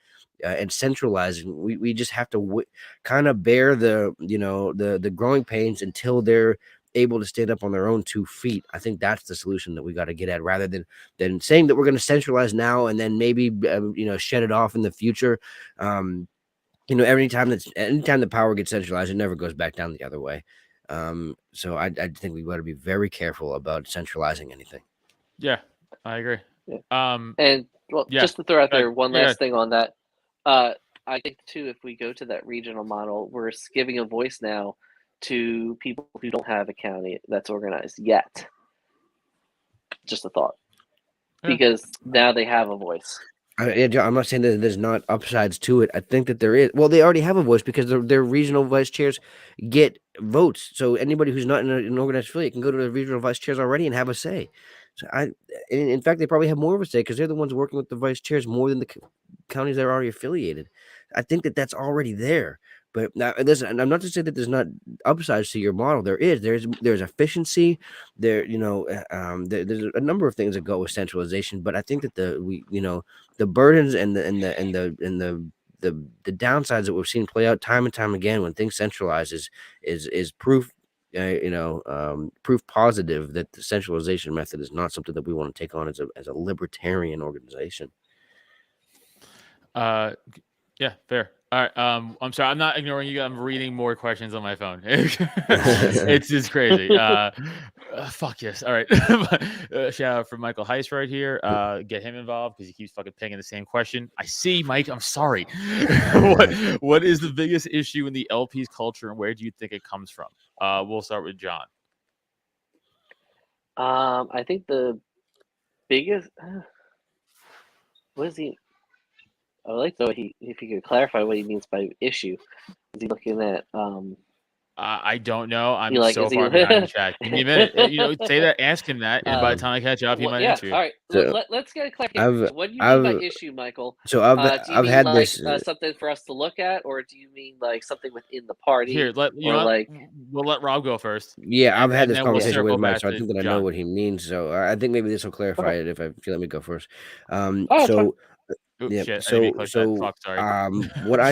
and centralizing. We just have to kind of bear the growing pains until they're able to stand up on their own 2 feet. I think that's the solution that we got to get at, rather than saying that we're going to centralize now and then maybe shed it off in the future. Anytime the power gets centralized, it never goes back down the other way. So I think we got to be very careful about centralizing anything. Yeah, I agree. Yeah. And just to throw out there one last thing on that, I think too, if we go to that regional model, we're giving a voice now to people who don't have a county that's organized yet. Just a thought, because now they have a voice. I'm not saying that there's not upsides to it. I think that there is. Well, they already have a voice because their regional vice chairs get votes. So anybody who's not in an organized affiliate can go to the regional vice chairs already and have a say. So in fact, they probably have more of a say because they're the ones working with the vice chairs more than the counties that are already affiliated. I think that that's already there. But now, listen, and I'm not to say that there's not upsides to your model. There's efficiency. There's a number of things that go with centralization. But I think that the burdens and the downsides that we've seen play out time and time again when things centralize is proof. Proof positive that the centralization method is not something that we want to take on as a libertarian organization. Yeah, fair. All right. I'm sorry. I'm not ignoring you. I'm reading more questions on my phone. It's just crazy. Fuck yes. All right. Shout out for Michael Heiss right here. Get him involved because he keeps fucking pinging the same question. I see, Mike. I'm sorry. What is the biggest issue in the LP's culture, and where do you think it comes from? We'll start with John. I think the biggest. What is he? I would like to know if he could clarify what he means by issue. Is he looking at? I don't know. I'm so far behind the chat. Give me a minute. Say that. Ask him that, and by the time I catch up, he might answer you. All right. So, let's get a clarification. What do you mean by issue, Michael? So I've had this something for us to look at, or do you mean like something within the party? Here, we'll let Rob go first. Yeah, I've had this conversation with Mike, so I think that I know what he means. So I think maybe this will clarify it if you let me go first. Oops, yeah. Shit, What I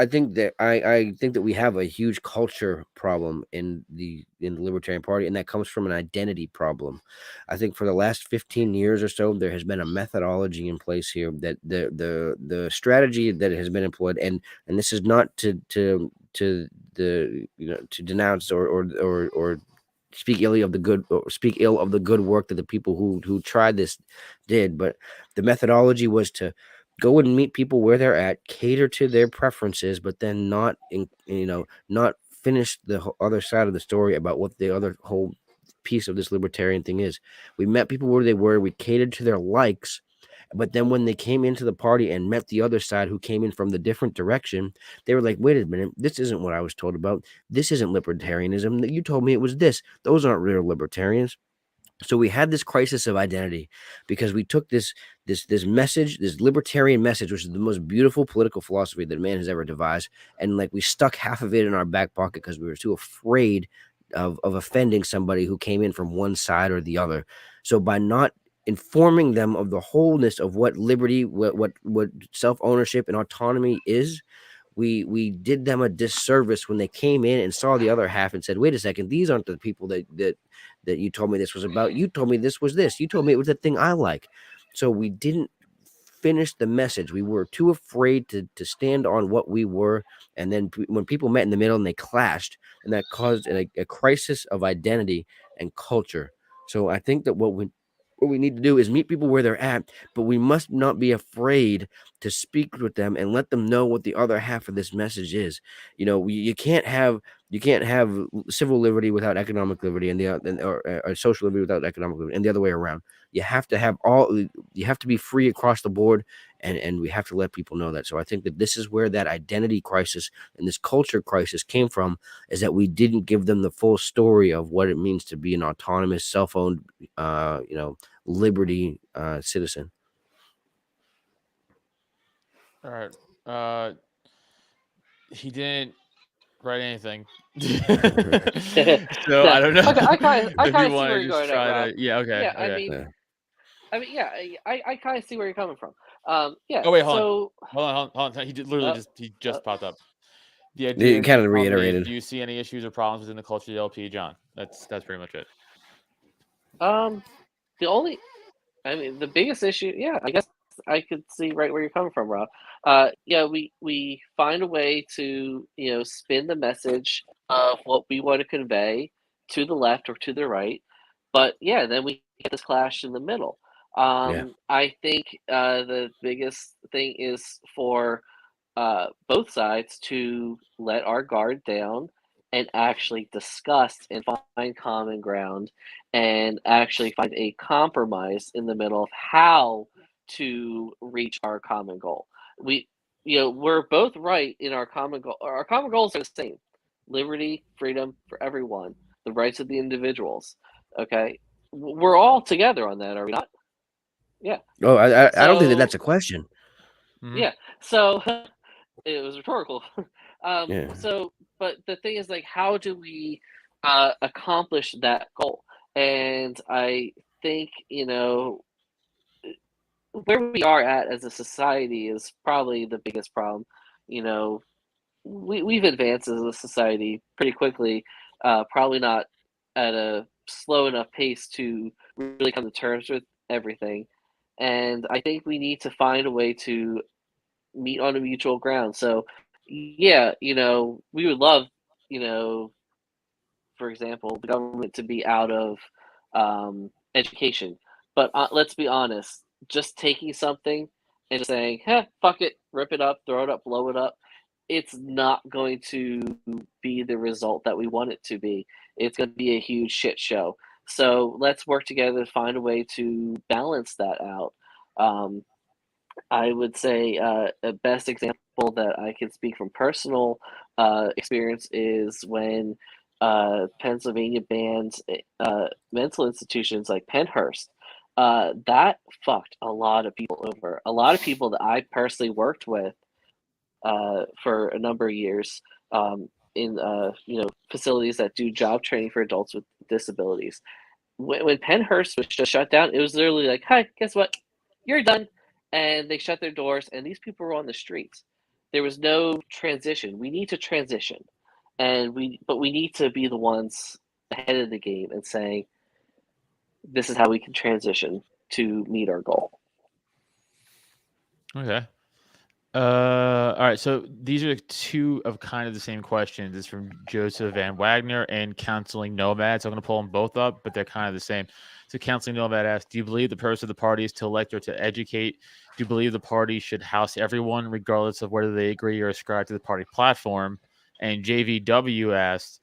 think that we have a huge culture problem in the Libertarian Party, and that comes from an identity problem. I think for the last 15 years or so, there has been a methodology in place here that the strategy that has been employed, and this is not to denounce or speak ill of the good work that the people who tried this did, but the methodology was to go and meet people where they're at, cater to their preferences, but then not finish the other side of the story about what the other whole piece of this libertarian thing is. We met people where they were, we catered to their likes, but then when they came into the party and met the other side who came in from the different direction, they were like, wait a minute, this isn't what I was told about. This isn't libertarianism. You told me it was this. Those aren't real libertarians. So we had this crisis of identity because we took this message, this libertarian message, which is the most beautiful political philosophy that man has ever devised, and we stuck half of it in our back pocket because we were too afraid of offending somebody who came in from one side or the other. So by not informing them of the wholeness of what liberty, what self-ownership and autonomy is, we did them a disservice when they came in and saw the other half and said, wait a second, these aren't the people that you told me this was about. You told me this was this. You told me it was the thing I like. So we didn't finish the message. We were too afraid to stand on what we were. And then when people met in the middle and they clashed, and that caused a crisis of identity and culture. So I think that what what we need to do is meet people where they're at, but we must not be afraid to speak with them and let them know what the other half of this message is. You can't have civil liberty without economic liberty, or social liberty without economic liberty, and the other way around. You have to be free across the board, and we have to let people know that. So I think that this is where that identity crisis and this culture crisis came from, is that we didn't give them the full story of what it means to be an autonomous, self-owned, liberty citizen. All right. He didn't write anything. So No, I don't know. I kind of if see you want where to you're just going at, try Rob. to. Yeah. Okay. Yeah, Okay. I kind of see where you're coming from. Yeah. Oh wait, hold so, on. He literally just popped up. The You idea kind of from reiterated. do you see any issues or problems within the culture of the LP, John? That's pretty much it. the biggest issue, yeah, I guess I could see right where you're coming from, Rob. Yeah, we find a way to spin the message of what we want to convey to the left or to the right, but yeah, then we get this clash in the middle. Yeah. I think the biggest thing is for both sides to let our guard down and actually discuss and find common ground and actually find a compromise in the middle of how to reach our common goal. We're both right in our common goal. Our common goals are the same: liberty, freedom for everyone, the rights of the individuals. Okay, we're all together on that, are we not? Yeah. Oh, I don't think that So that's a question. yeah. So it was rhetorical. Yeah. So, but the thing is, like, how do we accomplish that goal? And I think, where we are at as a society is probably the biggest problem. You know, we've advanced as a society pretty quickly, probably not at a slow enough pace to really come to terms with everything. And I think we need to find a way to meet on a mutual ground. So, yeah, we would love, for example, the government to be out of education. But let's be honest, just taking something and just saying, fuck it, rip it up, throw it up, blow it up, it's not going to be the result that we want it to be. It's going to be a huge shit show. So let's work together to find a way to balance that out. I would say a best example that I can speak from personal experience is when Pennsylvania banned mental institutions like Pennhurst. That fucked a lot of people over. A lot of people that I personally worked with for a number of years in facilities that do job training for adults with disabilities. When Pennhurst was just shut down, it was literally like, "Hi, guess what? You're done." And they shut their doors, and these people were on the streets. There was no transition. We need to transition, but we need to be the ones ahead of the game and saying, "This is how we can transition to meet our goal." Okay. All right. So these are two of kind of the same questions. It's from Joseph Van Wagner and Counseling Nomad. So I'm going to pull them both up, but they're kind of the same. So Counseling Nomad asks, do you believe the purpose of the party is to elect or to educate? Do you believe the party should house everyone, regardless of whether they agree or ascribe to the party platform? And JVW asked,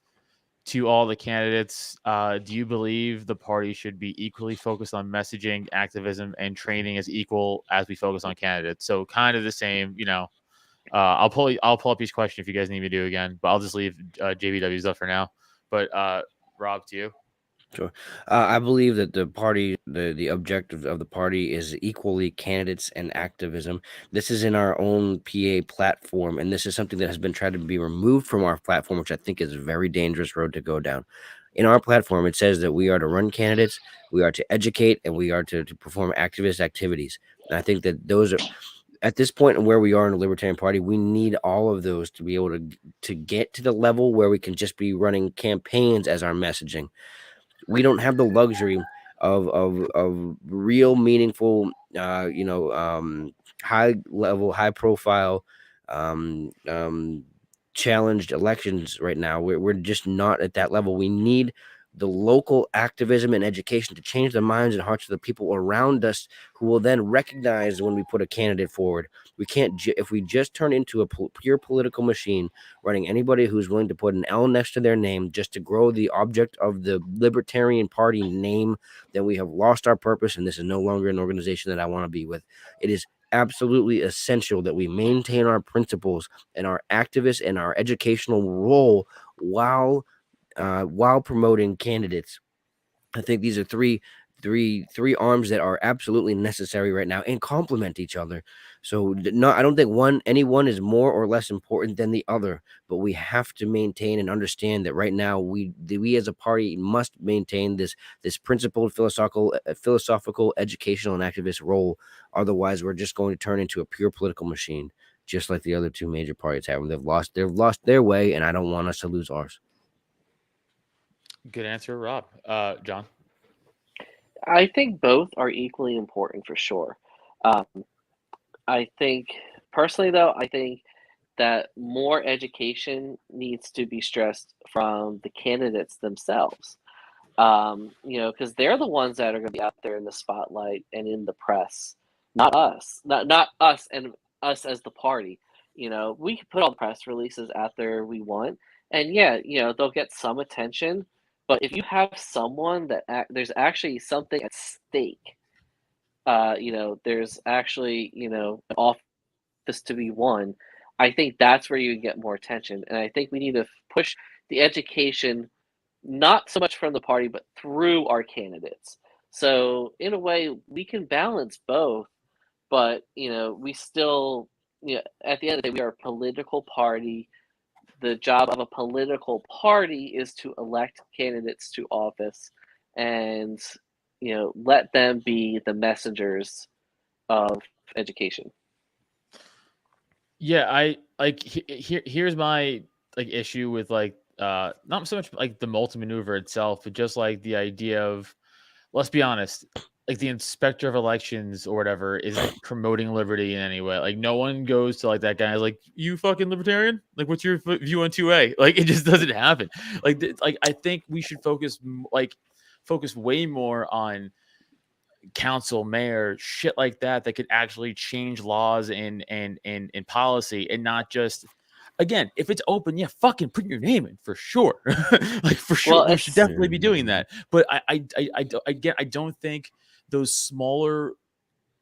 to all the candidates, do you believe the party should be equally focused on messaging, activism, and training as equal as we focus on candidates? So kind of the same, I'll pull up each question if you guys need me to do again, but I'll just leave JVW's up for now. But Rob, to you. Sure. I believe that the party, the objective of the party is equally candidates and activism. This is in our own PA platform, and this is something that has been tried to be removed from our platform, which I think is a very dangerous road to go down. In our platform, it says that we are to run candidates, we are to educate, and we are to perform activist activities. And I think that those are, at this point and where we are in the Libertarian Party, we need all of those to be able to get to the level where we can just be running campaigns as our messaging. We don't have the luxury of real meaningful, high level, high profile, challenged elections right now. We're just not at that level. We need the local activism and education to change the minds and hearts of the people around us, who will then recognize when we put a candidate forward. We can't, if we just turn into a pure political machine, running anybody who's willing to put an L next to their name just to grow the object of the Libertarian Party name, then we have lost our purpose, and this is no longer an organization that I want to be with. It is absolutely essential that we maintain our principles and our activist and our educational role while promoting candidates. I think these are three arms that are absolutely necessary right now and complement each other. So I don't think any one is more or less important than the other, but we have to maintain and understand that right now we as a party must maintain this principled philosophical, educational, and activist role. Otherwise, we're just going to turn into a pure political machine, just like the other two major parties have. They've lost their way, and I don't want us to lose ours. Good answer, Rob. John? I think both are equally important for sure. I think, personally, though, I think that more education needs to be stressed from the candidates themselves. Because they're the ones that are going to be out there in the spotlight and in the press, not us, not us and us as the party. We can put all the press releases out there we want, and they'll get some attention. But if you have someone that there's actually something at stake, there's actually an office to be won. I think that's where you get more attention, and I think we need to push the education, not so much from the party, but through our candidates. So in a way, we can balance both, but we still, at the end of the day, we are a political party. The job of a political party is to elect candidates to office and let them be the messengers of education. Yeah, I like here's my issue with not so much the multi-maneuver itself, but just the idea of, let's be honest, the inspector of elections or whatever isn't promoting liberty in any way. No one goes to that guy is you fucking libertarian, what's your view on 2A? It just doesn't happen. I think we should focus way more on council, mayor, shit like that could actually change laws and policy, and not just, again, if it's open, fucking put your name in for sure. For sure, Well, we should definitely be doing that. But I don't think those smaller.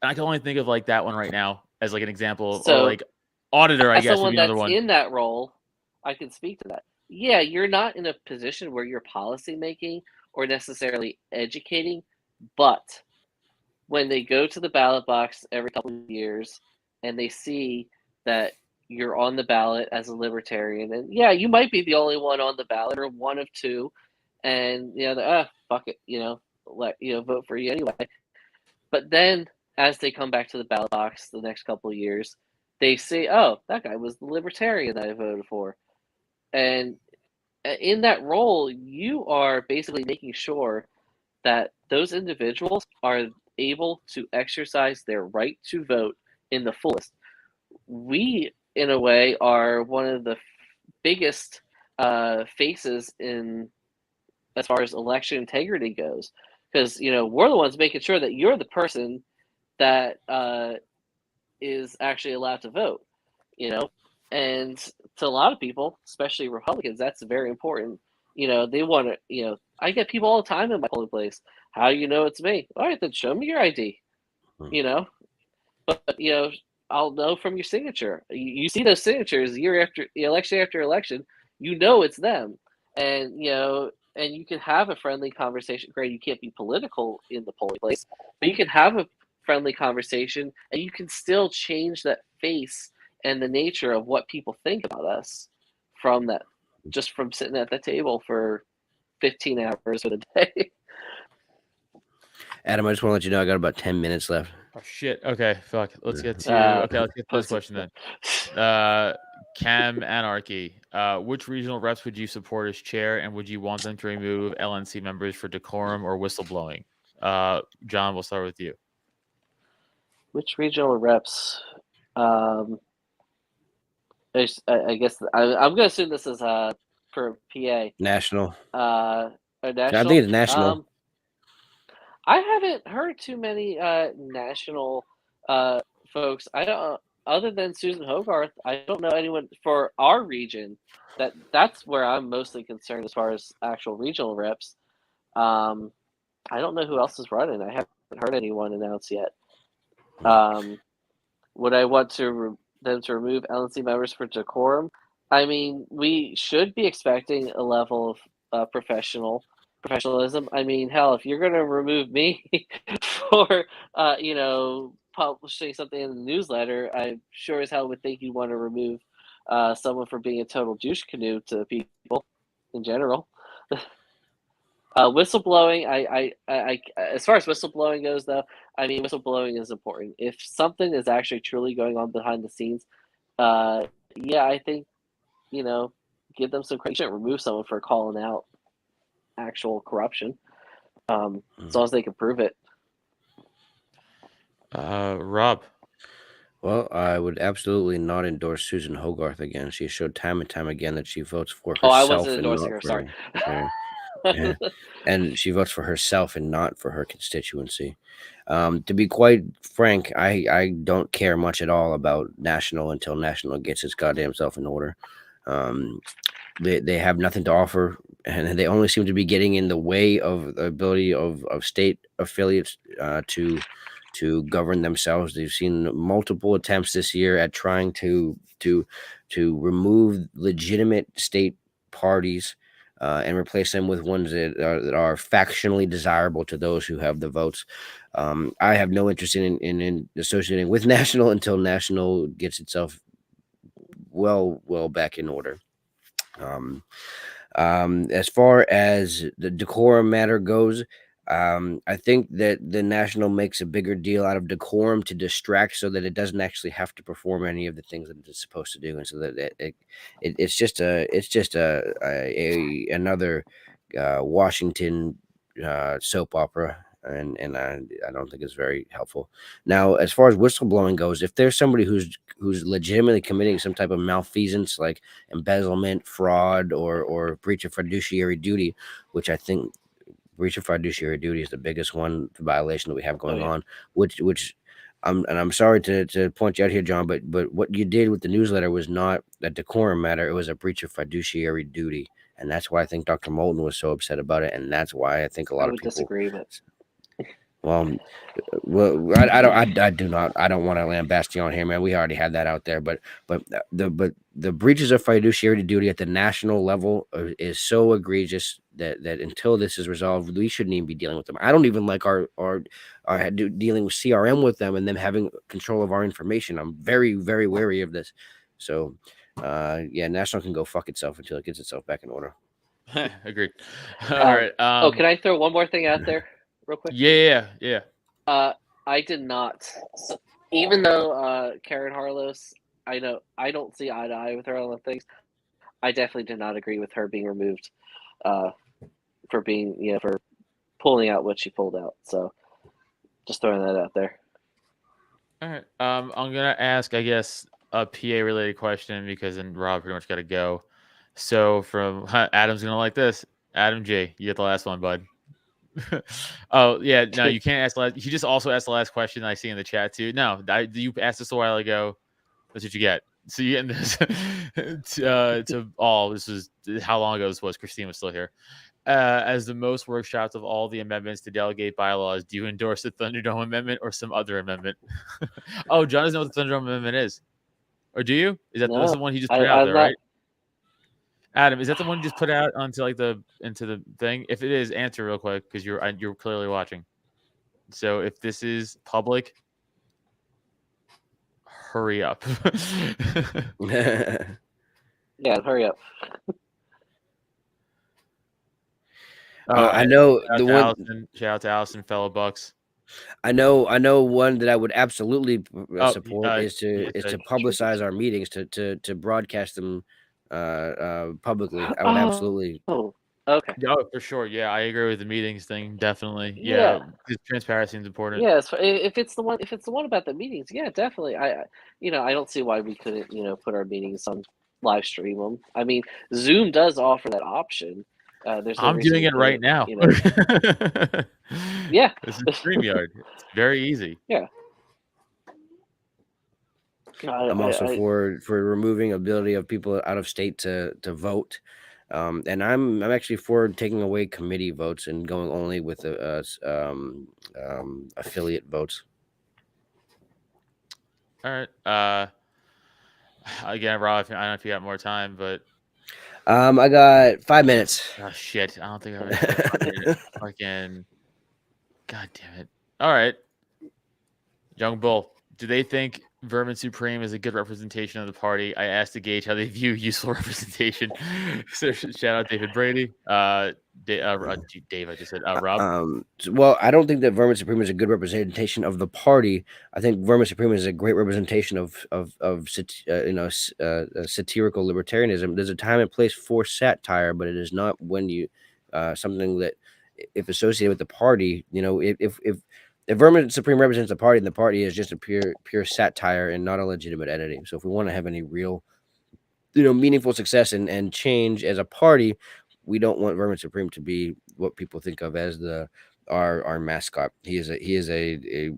I can only think of that one right now as an example, So, or auditor. I guess would someone be that's another one. in that role, I can speak to that. Yeah, you're not in a position where you're policy making or necessarily educating, but when they go to the ballot box every couple of years and they see that you're on the ballot as a libertarian, and you might be the only one on the ballot or one of two, and fuck it, vote for you anyway. But then as they come back to the ballot box the next couple of years, they say, oh, that guy was the libertarian that I voted for. And in that role, you are basically making sure that those individuals are able to exercise their right to vote in the fullest. We, in a way, are one of the biggest faces in as far as election integrity goes, because we're the ones making sure that you're the person that is actually allowed to vote. And to a lot of people, especially Republicans, that's very important. They want to. I get people all the time in my polling place. How do you know it's me? All right, then show me your ID. But I'll know from your signature. You see those signatures election after election. It's them, and and you can have a friendly conversation. Great, you can't be political in the polling place, but you can have a friendly conversation, and you can still change that face and the nature of what people think about us from that, just from sitting at the table for 15 hours of the day. Adam, I just want to let you know I got about 10 minutes left. Oh shit. Okay, fuck. Let's get to let's get to this question then. Cam Anarchy. Which regional reps would you support as chair, and would you want them to remove LNC members for decorum or whistleblowing? John, we'll start with you. Which regional reps? I guess I'm going to assume this is for PA. National. A I national. think it's national. I haven't heard too many national folks. I don't, other than Susan Hogarth. I don't know anyone for our region. That's where I'm mostly concerned as far as actual regional reps. Um, I don't know who else is running. I haven't heard anyone announce yet. Would I want them to remove LNC members for decorum? I mean, we should be expecting a level of professionalism. I mean, hell, if you're going to remove me for publishing something in the newsletter, I sure as hell would think you'd want to remove someone for being a total douche canoe to people in general. Whistleblowing, as far as whistleblowing goes, though, I mean, whistleblowing is important. If something is actually truly going on behind the scenes, yeah, I think, give them some credit. You shouldn't remove someone for calling out actual corruption, as long as they can prove it. Rob. Well, I would absolutely not endorse Susan Hogarth again. She showed time and time again that she votes for Oh, I herself wasn't and endorsing not her. for Sorry. yeah. And she votes for herself and not for her constituency. To be quite frank, I don't care much at all about national until national gets its goddamn self in order. They have nothing to offer, and they only seem to be getting in the way of the ability of state affiliates to govern themselves. They've seen multiple attempts this year at trying to remove legitimate state parties and replace them with ones that are factionally desirable to those who have the votes. I have no interest in associating with national until national gets itself well back in order. As far as the decorum matter goes, I think that the national makes a bigger deal out of decorum to distract, so that it doesn't actually have to perform any of the things that it's supposed to do, and so that it's just another Washington soap opera. And I don't think it's very helpful. Now, as far as whistleblowing goes, if there's somebody who's legitimately committing some type of malfeasance, like embezzlement, fraud, or breach of fiduciary duty, which I think breach of fiduciary duty is the biggest one violation that we have going on, which I'm sorry to point you out here, John, but what you did with the newsletter was not a decorum matter. It was a breach of fiduciary duty. And that's why I think Dr. Moulton was so upset about it. And that's why I think a lot of people disagree, but well, I don't want to lambast you on here, man. We already had that out there, but the breaches of fiduciary duty at the national level is so egregious that until this is resolved, we shouldn't even be dealing with them. I don't even like our dealing with CRM with them and them having control of our information. I'm very, very wary of this. So, yeah, national can go fuck itself until it gets itself back in order. Agreed. All right. Can I throw one more thing out there real quick? Yeah. I did not, even though Karen Harlos, I don't see eye to eye with her on the things. I definitely did not agree with her being removed for being, for pulling out what she pulled out. So just throwing that out there. All right. I'm gonna ask, I guess, a PA related question, because then Rob pretty much got to go. So from Adam's gonna like this. Adam J, you get the last one, bud. Oh yeah, no, you can't ask the last. He just also asked the last question I see in the chat too. No, you asked this a while ago. That's what you get. So you getting this to all. This is how long ago this was. Kristine was still here. As the most workshopped of all the amendments to delegate bylaws, do you endorse the Thunderdome Amendment or some other amendment? Oh, John doesn't know what the Thunderdome Amendment is, or do you? Is that that's the one he just put out there, right? Adam, is that the one you just put out onto into the thing? If it is, answer real quick, because you're clearly watching. So if this is public, hurry up. Yeah, hurry up. I know the one. Allison, shout out to Allison, fellow Bucks. I know one that I would absolutely support is to publicize our meetings, to broadcast them publicly. I would absolutely. Oh, okay. Yeah, for sure. Yeah, I agree with the meetings thing. Definitely. Yeah, transparency is important. Yeah, if it's the one about the meetings, yeah, definitely. I don't see why we couldn't put our meetings on live stream them. I mean, Zoom does offer that option. there's no I'm reason doing you it right couldn't, now. you know. Yeah. This is StreamYard. It's very easy. Yeah. I'm also for removing ability of people out of state to vote, and I'm actually for taking away committee votes and going only with affiliate votes. All right. Again, Rob, I don't know if you got more time, but I got 5 minutes. oh shit, I don't think I'm gonna fucking. God damn it! All right, Young Bull. Do they think Vermin Supreme is a good representation of the party? I asked to gauge how they view useful representation. So shout out David Brady. Dave, I just said Rob. Well, I don't think that Vermin Supreme is a good representation of the party. I think Vermin Supreme is a great representation of satirical libertarianism. There's a time and place for satire, but it is not when you something that, if associated with the party, if Vermin Supreme represents the party, then the party is just a pure satire and not a legitimate entity. So if we want to have any real, meaningful success and change as a party, we don't want Vermin Supreme to be what people think of as our mascot. He is a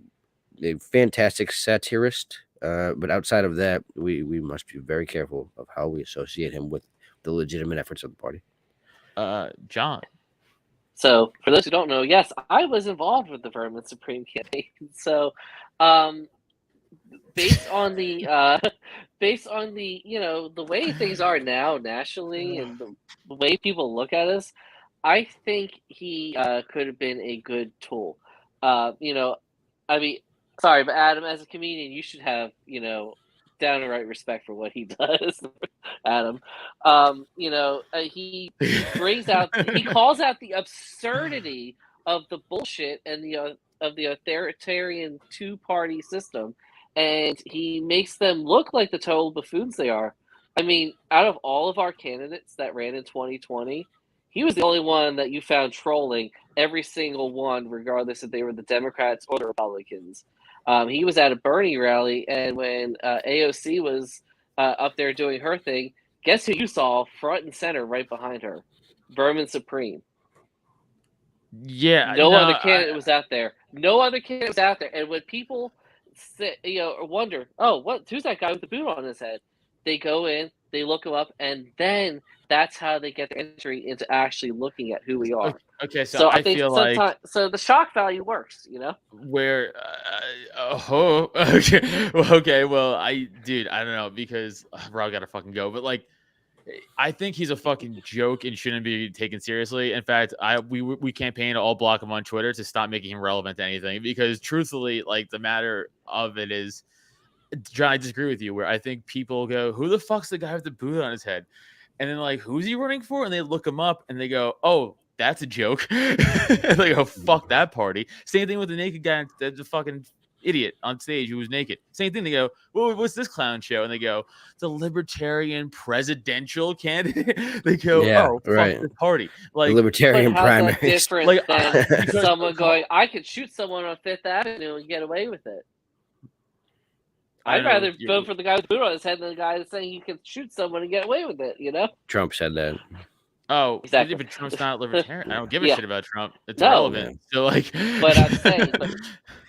fantastic satirist, but outside of that, we must be very careful of how we associate him with the legitimate efforts of the party. John. So, for those who don't know, yes, I was involved with the Vermin Supreme campaign. So, based on the the way things are now nationally and the way people look at us, I think he could have been a good tool. I mean, sorry, but Adam, as a comedian, you should have downright respect for what he does. Adam, he calls out the absurdity of the bullshit and of the authoritarian two-party system, and he makes them look like the total buffoons they are. I mean, out of all of our candidates that ran in 2020, he was the only one that you found trolling every single one, regardless if they were the Democrats or the Republicans. He was at a Bernie rally, and when AOC was up there doing her thing, guess who you saw front and center right behind her? Vermin Supreme. Yeah. No other candidate was out there. No other candidate was out there. And when people say, wonder, who's that guy with the boot on his head? They go in, they look him up, and then that's how they get their entry into actually looking at who we are. Okay, so I think feel like so the shock value works, where okay, well, I don't know, because Rob gotta fucking go, but like, I think he's a fucking joke and shouldn't be taken seriously. In fact, we campaigned to all block him on Twitter to stop making him relevant to anything, because truthfully, like, the matter of it is, John, I disagree with you, where I think people go, who the fuck's the guy with the boot on his head? And then, like, who's he running for? And they look him up and they go, oh, that's a joke. And they go, fuck that party. Same thing with the naked guy, the fucking idiot on stage who was naked. Same thing. They go, well, what's this clown show? And they go, the libertarian presidential candidate. They go, fuck this party. Like, the libertarian primary. Different like, than someone going, I could shoot someone on Fifth Avenue and get away with it. I'd rather vote for the guy with the boot on his head than the guy that's saying he can shoot someone and get away with it, Trump said that. Oh, exactly. But Trump's not libertarian. I don't give a shit about Trump. It's irrelevant. So, like, but I'm saying,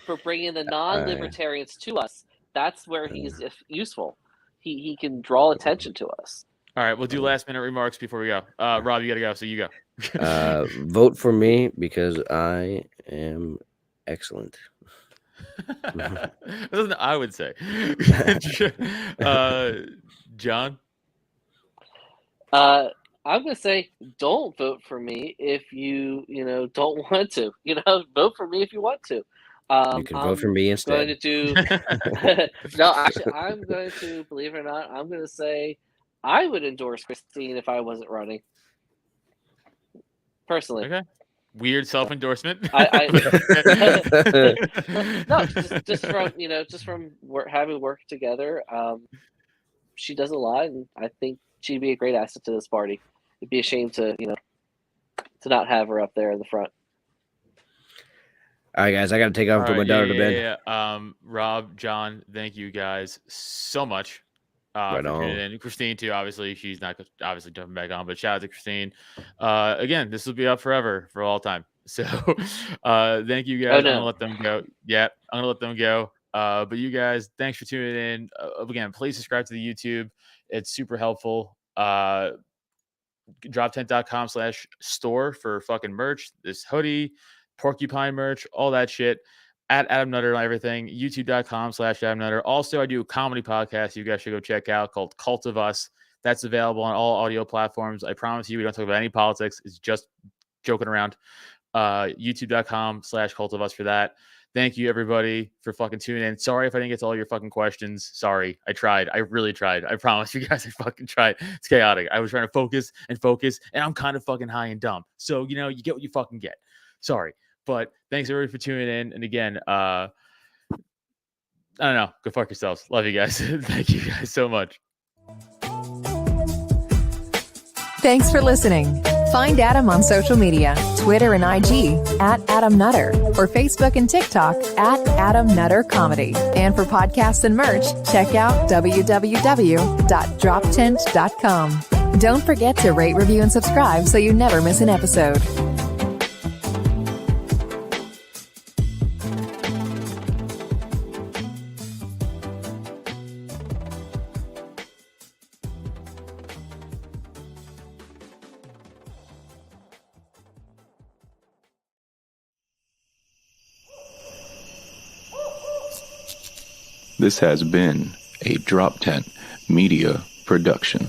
for bringing the non-libertarians to us, that's where he's useful. He can draw attention to us. All right, we'll do last minute remarks before we go. Rob, you gotta go, so you go. Vote for me because I am excellent. That's what I would say. John? I'm going to say, don't vote for me if you don't want to. Vote for me if you want to. You can vote for me instead. Going to do... No, actually, I'm going to, believe it or not, I'm going to say I would endorse Kristine if I wasn't running. Personally. Okay. Weird self-endorsement. No, just from having worked together, she does a lot, and I think she'd be a great asset to this party. It'd be a shame to not have her up there in the front. All right, guys, I got to take off and put my daughter to bed. Yeah. Rob, John, thank you guys so much. Right for tuning on. in. Kristine too. Obviously, she's not obviously jumping back on, but shout out to Kristine. Again, this will be up forever for all time. So, thank you guys. Oh I'm gonna no. let them go. Yeah, I'm gonna let them go. But you guys, thanks for tuning in. Again, please subscribe to the YouTube. It's super helpful. Droptent.com/store for fucking merch. This hoodie, porcupine merch, all that shit. At Adam Nutter and everything. YouTube.com/Adam Nutter. Also, I do a comedy podcast you guys should go check out called Cult of Us. That's available on all audio platforms. I promise you, we don't talk about any politics. It's just joking around. YouTube.com/Cult of Us for that. Thank you, everybody, for fucking tuning in. Sorry if I didn't get to all your fucking questions. Sorry. I tried. I really tried. I promise you guys I fucking tried. It's chaotic. I was trying to focus, and I'm kind of fucking high and dumb. So, you get what you fucking get. Sorry. But thanks, everybody, for tuning in. And again, I don't know. Go fuck yourselves. Love you guys. Thank you guys so much. Thanks for listening. Find Adam on social media, Twitter and IG at Adam Nutter, or Facebook and TikTok at Adam Nutter Comedy. And for podcasts and merch, check out www.droptent.com. Don't forget to rate, review, and subscribe so you never miss an episode. This has been a Drop Tent Media production.